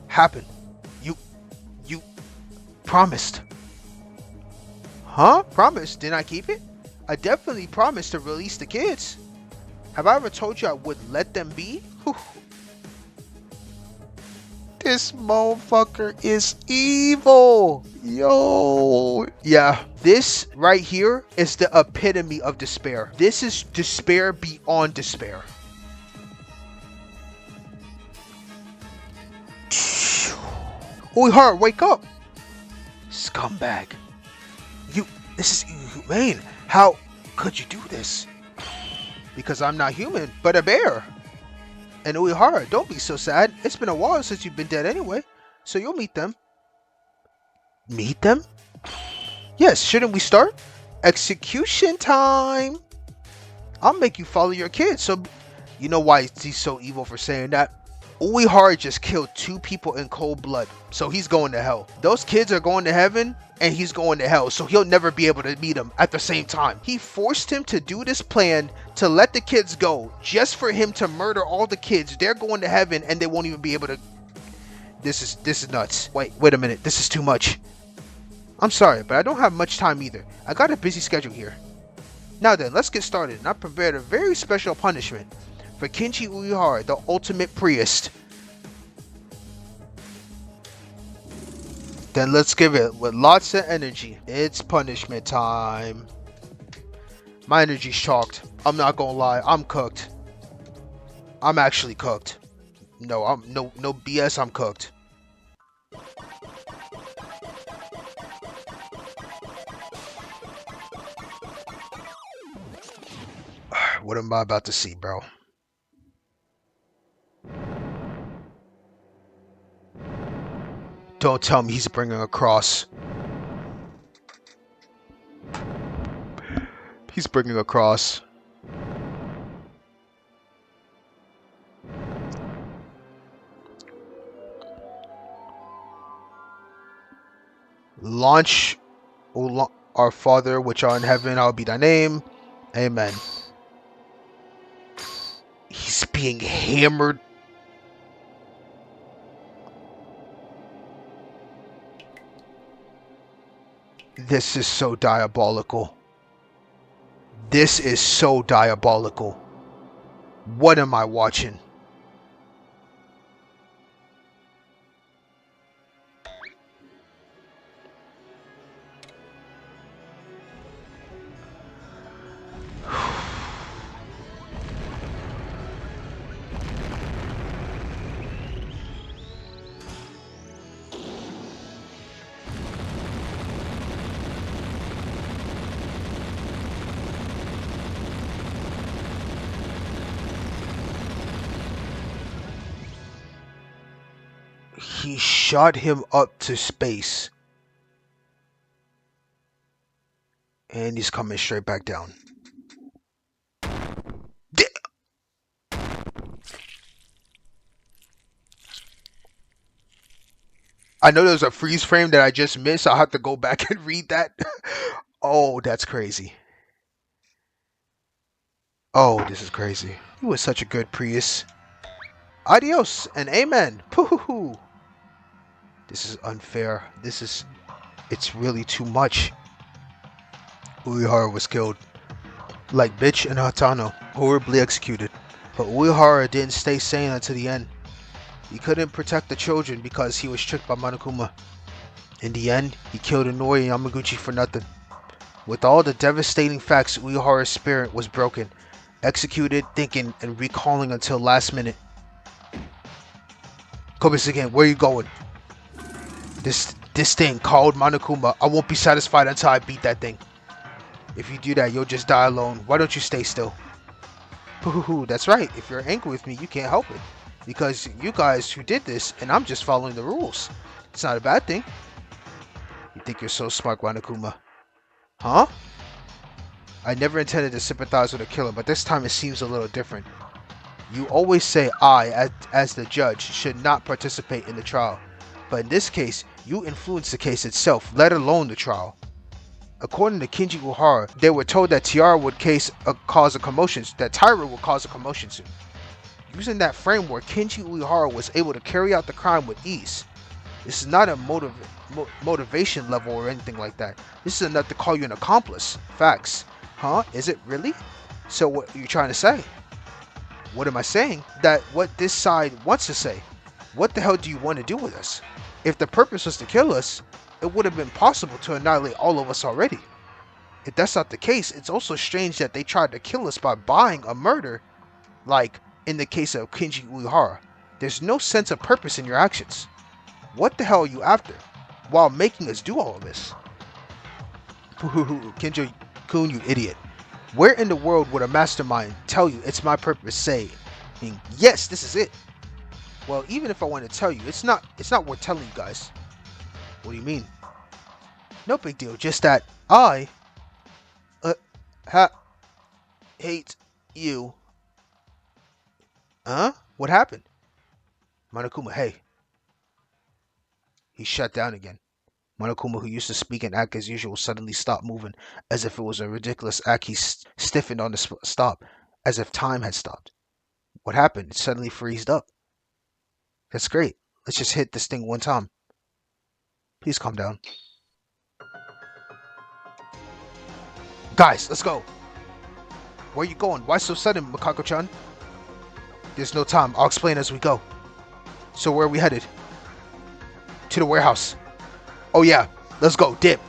happen? You promised. Huh? Promised? Didn't I keep it? I definitely promised to release the kids. Have I ever told you I would let them be? Whew. This motherfucker is evil. Yo. Yeah, this right here is the epitome of despair. This is despair beyond despair. Uehara, wake up. Scumbag. This is inhumane. How could you do this? Because I'm not human, but a bear. And Uehara, don't be so sad. It's been a while since you've been dead anyway, so you'll meet them. Meet them? Yes, shouldn't we start? Execution time! I'll make you follow your kids, so... You know why he's so evil for saying that? Uehara just killed 2 people in cold blood, so he's going to hell. Those kids are going to heaven, and he's going to hell, so he'll never be able to meet them at the same time. He forced him to do this plan to let the kids go, just for him to murder all the kids. They're going to heaven, and they won't even be able to... This is nuts. Wait a minute. This is too much. I'm sorry, but I don't have much time either. I got a busy schedule here. Now then, let's get started. And I prepared a very special punishment for Kenji Uehara, the ultimate priest. Then let's give it with lots of energy. It's punishment time. My energy's chalked. I'm not gonna lie, I'm cooked. I'm actually cooked. No, no BS, I'm cooked. What am I about to see, bro? Don't tell me he's bringing a cross. He's bringing a cross. Launch, our Father which art in heaven, hallowed be thy name. Amen. He's being hammered. This is so diabolical. This is so diabolical. What am I watching? He shot him up to space. And he's coming straight back down. I know there's a freeze frame that I just missed. I'll have to go back and read that. Oh, that's crazy. Oh, this is crazy. He was such a good Prius. Adios and amen. Pooh. This is unfair. It's really too much. Uehara was killed. Like bitch and Hatano, horribly executed. But Uehara didn't stay sane until the end. He couldn't protect the children because he was tricked by Monokuma. In the end, he killed Inori Yamaguchi for nothing. With all the devastating facts, Uehara's spirit was broken, executed, thinking, and recalling until last minute. Kobe-san, where are you going? This thing called Monokuma, I won't be satisfied until I beat that thing. If you do that, you'll just die alone. Why don't you stay still? That's right. If you're angry with me, you can't help it. Because you guys who did this, and I'm just following the rules. It's not a bad thing. You think you're so smart, Monokuma? Huh? I never intended to sympathize with a killer, but this time it seems a little different. You always say I, as the judge, should not participate in the trial. But in this case, you influenced the case itself, let alone the trial. According to Kinji Uehara, they were told that Taira would cause a commotion soon. Using that framework, Kinji Uehara was able to carry out the crime with ease. This is not a motivation level or anything like that. This is enough to call you an accomplice. Facts. Huh? Is it really? So what are you trying to say? What am I saying? That what this side wants to say. What the hell do you want to do with us? If the purpose was to kill us, it would have been possible to annihilate all of us already. If that's not the case, it's also strange that they tried to kill us by buying a murder, like in the case of Kinji Uehara. There's no sense of purpose in your actions. What the hell are you after, while making us do all of this? Kinjo-kun, you idiot. Where in the world would a mastermind tell you it's my purpose saying, yes, this is it? Well, even if I want to tell you, it's not worth telling you guys. What do you mean? No big deal, just that I hate you. Huh? What happened? Monokuma, hey. He shut down again. Monokuma, who used to speak and act as usual, suddenly stopped moving, as if it was a ridiculous act. He stiffened on the stop, as if time had stopped. What happened? It suddenly freezed up. That's great. Let's just hit this thing one time. Please calm down. Guys, let's go. Where are you going? Why so sudden, Makako-chan? There's no time. I'll explain as we go. So where are we headed? To the warehouse. Oh yeah, let's go. Dip.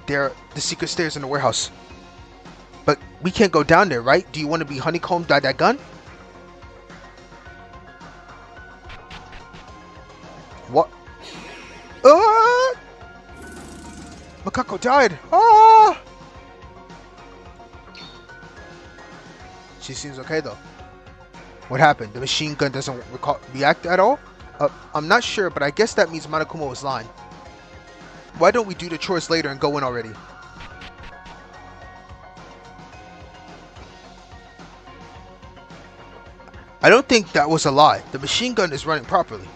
There are the secret stairs in the warehouse. But we can't go down there, right? Do you want to be honeycombed by that gun? What? Ah! Makako died. Ah! She seems okay though. What happened? The machine gun doesn't react at all? I'm not sure, but I guess that means Monokuma was lying. Why don't we do the chores later and go in already? I don't think that was a lie. The machine gun is running properly.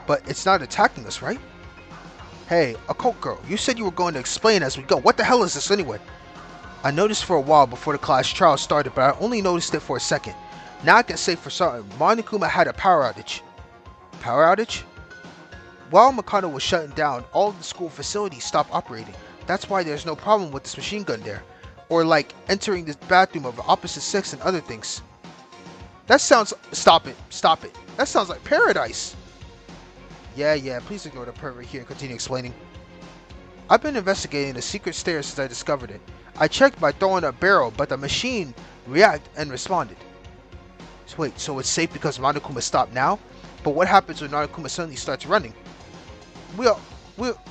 But it's not attacking us, right? Hey, occult girl, you said you were going to explain as we go. What the hell is this anyway? I noticed for a while before the class trial started, but I only noticed it for a second. Now I can say for certain, Monokuma had a power outage. Power outage? While Mikado was shutting down, all of the school facilities stopped operating. That's why there's no problem with this machine gun there. Or like entering the bathroom of the opposite sex and other things. That sounds... Stop it. Stop it. That sounds like paradise. Yeah, please ignore the pervert here and continue explaining. I've been investigating the secret stairs since I discovered it. I checked by throwing a barrel, but the machine reacted and responded. So wait, so it's safe because Monokuma stopped now? But what happens when Monokuma suddenly starts running? We're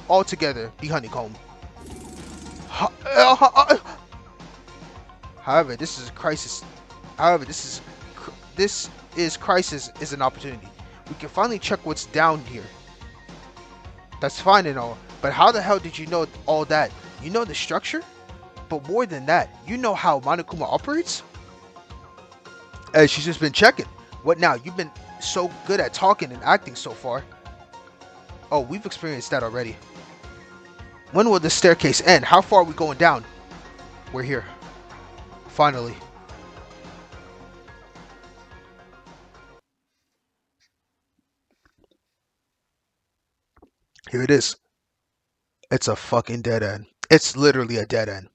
all together be honeycomb. However, this is crisis is an opportunity. We can finally check what's down here. That's fine and all, but how the hell did you know all that? You know the structure? But more than that, you know how Monokuma operates? She's just been checking. What now? You've been so good at talking and acting so far. Oh, we've experienced that already. When will this staircase end? How far are we going down? We're here. Finally. Here it is. It's a fucking dead end. It's literally a dead end.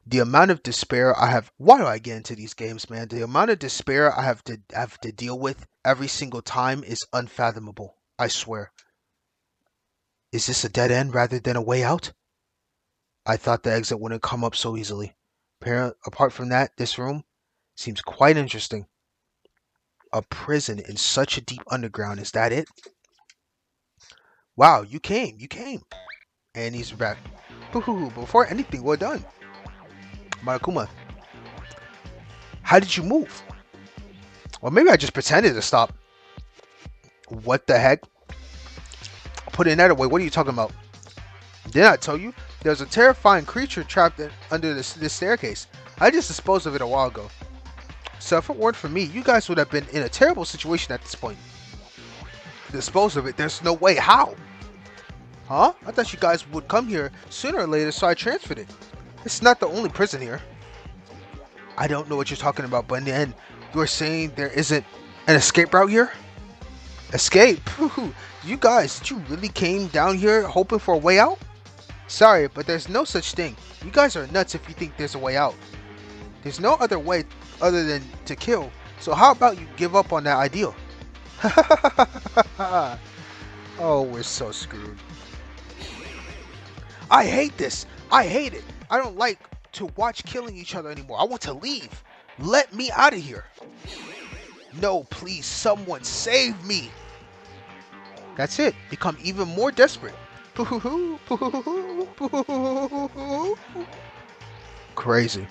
The amount of despair I have... Why do I get into these games, man? The amount of despair I have to deal with every single time is unfathomable. I swear. Is this a dead end rather than a way out? I thought the exit wouldn't come up so easily. Apart from that, this room seems quite interesting. A prison in such a deep underground, is that it? Wow, you came. And he's back. Before anything, well done. Monokuma, how did you move? Well, maybe I just pretended to stop. What the heck? Putting that away, what are you talking about? Didn't I tell you? There's a terrifying creature trapped under this staircase. I just disposed of it a while ago. So if it weren't for me, you guys would have been in a terrible situation at this point. Dispose of it? There's no way. How? Huh? I thought you guys would come here sooner or later, so I transferred it. It's not the only prison here. I don't know what you're talking about, but in the end, you're saying there isn't an escape route here? Escape? You guys, did you really came down here hoping for a way out? Sorry, but there's no such thing. You guys are nuts if you think there's a way out. There's no other way other than to kill, so how about you give up on that ideal? Oh, we're so screwed. I hate this. I hate it. I don't like to watch killing each other anymore. I want to leave. Let me out of here. No, please, someone save me. That's it. Become even more desperate. Crazy.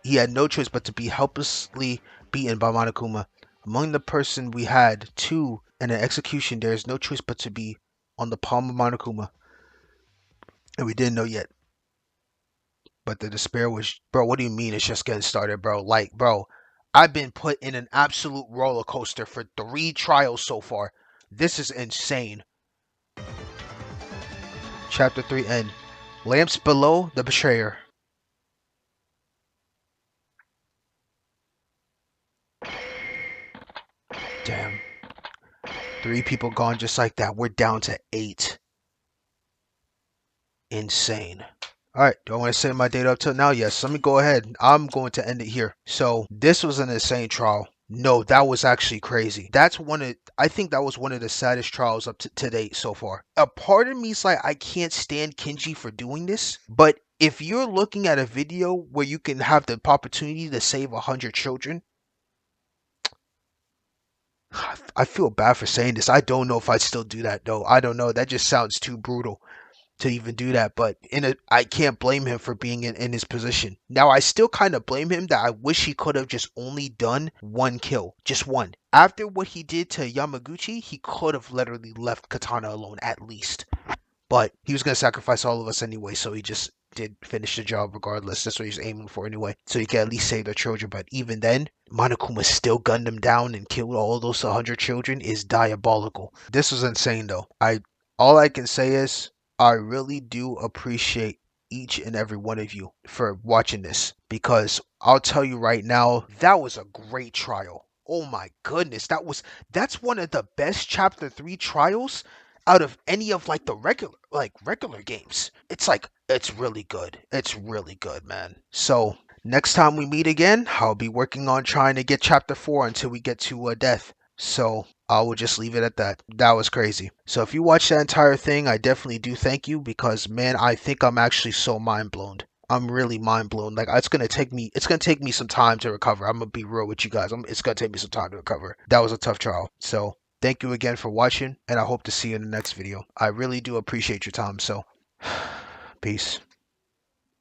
He had no choice but to be helplessly beaten by Monokuma. Among the person we had two and an execution, there is no choice but to be on the palm of Monokuma. And we didn't know yet. But the despair was... Bro, what do you mean it's just getting started, bro? Like, bro, I've been put in an absolute roller coaster for 3 trials so far. This is insane. Chapter 3 end. Lamps below the betrayer. Damn. 3 people gone just like that. We're down to 8. Insane. Alright, do I want to save my data up till now? Yes, let me go ahead. I'm going to end it here. So, this was an insane trial. No, that was actually crazy. I think that was one of the saddest trials up to date so far. A part of me is like, I can't stand Kinji for doing this, but if you're looking at a video where you can have the opportunity to save 100 children, I feel bad for saying this. I don't know if I'd still do that though. I don't know. That just sounds too brutal to even do that. But I can't blame him for being in his position. Now I still kind of blame him that I wish he could have just only done one kill, just one. After what he did to Yamaguchi, he could have literally left Katana alone at least. But he was gonna sacrifice all of us anyway, so he just did finish the job regardless. That's what he's aiming for anyway. So he can at least save the children. But even then, Monokuma still gunned him down and killed all those 100 children is diabolical. This was insane though. All I can say is I really do appreciate each and every one of you for watching this, because I'll tell you right now, that was a great trial. Oh my goodness, that's one of the best chapter 3 trials out of any of like the regular games. It's really good. It's really good, man. So next time we meet again, I'll be working on trying to get chapter 4 until we get to death. So I will just leave it at that. That was crazy. So if you watch that entire thing, I definitely do thank you, because man, I think I'm actually so mind blown. I'm really mind blown. Like it's gonna take me some time to recover. I'm gonna be real with you guys. It's gonna take me some time to recover. That was a tough trial. So thank you again for watching, and I hope to see you in the next video. I really do appreciate your time. So peace.